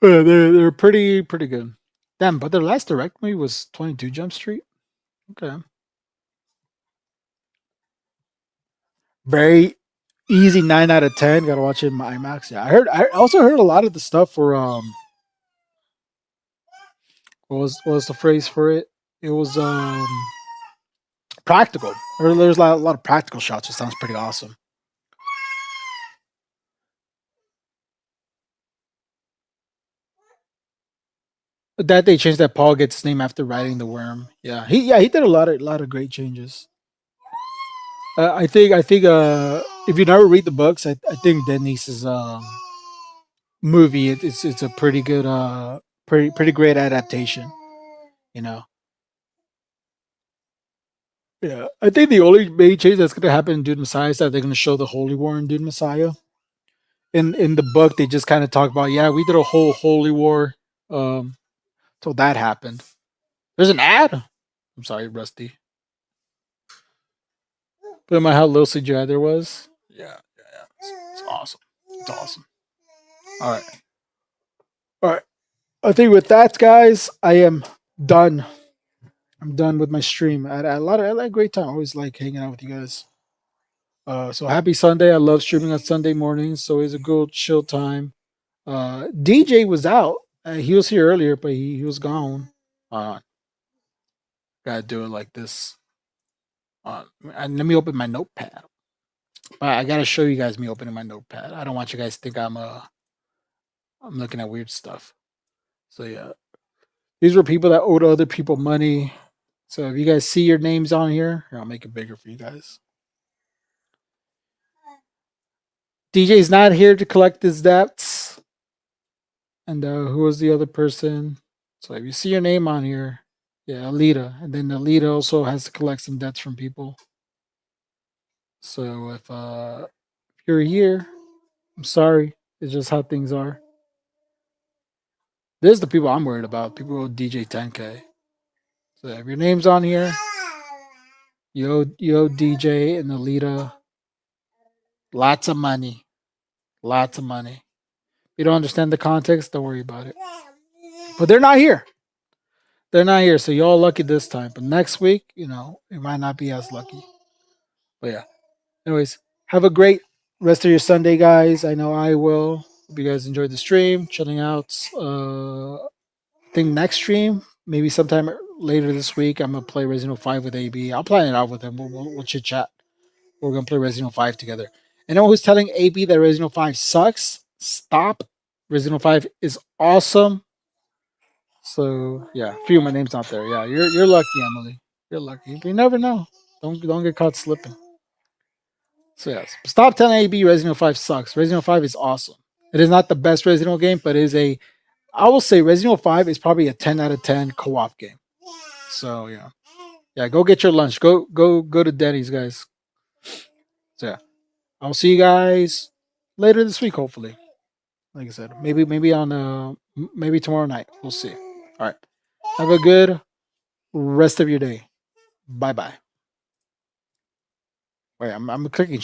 Yeah, they're pretty good. Damn, but their last direct movie was 22 Jump Street. Okay. Very easy 9 out of 10. Gotta watch it in my IMAX. Yeah, I also heard a lot of the stuff for what was the phrase for it? It was practical. There's a lot of practical shots. It sounds pretty awesome. That they changed that Paul gets his name after riding the worm. Yeah, he did a lot of great changes. I think if you never read the books, I think Denise's movie it's a pretty good pretty great adaptation. You know. Yeah, I think the only main change that's going to happen in Dude Messiah is that they're going to show the Holy War in Dude Messiah. In the book, they just kind of talk about, yeah, we did a whole Holy War till that happened. There's an ad. I'm sorry, Rusty. But am I how little CGI there was? Yeah. It's awesome. It's awesome. All right. I think with that, guys, I am done. I'm done with my stream. I had a great time. I always like hanging out with you guys. So happy Sunday. I love streaming on Sunday mornings. So it's a good chill time. DJ was out. He was here earlier, but he was gone. Gotta do it like this. And let me open my notepad. I gotta show you guys me opening my notepad. I don't want you guys to think I'm looking at weird stuff. So yeah. These were people that owed other people money. So if you guys see your names on here, I'll make it bigger for you guys. DJ's not here to collect his debts. And who was the other person? So if you see your name on here, yeah, Alita. And then Alita also has to collect some debts from people. So if you're here, I'm sorry. It's just how things are. This is the people I'm worried about. People who owe DJ 10K. So if your name's on here, you owe DJ and Alita lots of money. Lots of money. If you don't understand the context, don't worry about it. But they're not here. They're not here, so y'all lucky this time. But next week, you might not be as lucky. But yeah. Anyways, have a great rest of your Sunday, guys. I know I will. Hope you guys enjoyed the stream, chilling out. I think next stream, maybe sometime later this week, I'm gonna play Resident Evil 5 with AB. I'll plan it out with him. We'll chit chat. We're gonna play Resident Evil 5 together. Anyone who's telling AB that Resident Evil 5 sucks, stop. Resident Evil 5 is awesome. So yeah, few my name's not there. Yeah, you're lucky, Emily. You're lucky. But you never know. Don't get caught slipping. So yes, stop telling AB Resident Evil 5 sucks. Resident Evil 5 is awesome. It is not the best Resident Evil game, but it is I will say Resident Evil 5 is probably a 10 out of 10 co-op game. So yeah, go get your lunch. Go to Denny's, guys. So yeah, I'll see you guys later this week, hopefully. Like I said, maybe on maybe tomorrow night. We'll see. All right, have a good rest of your day. Bye. Wait, I'm clicking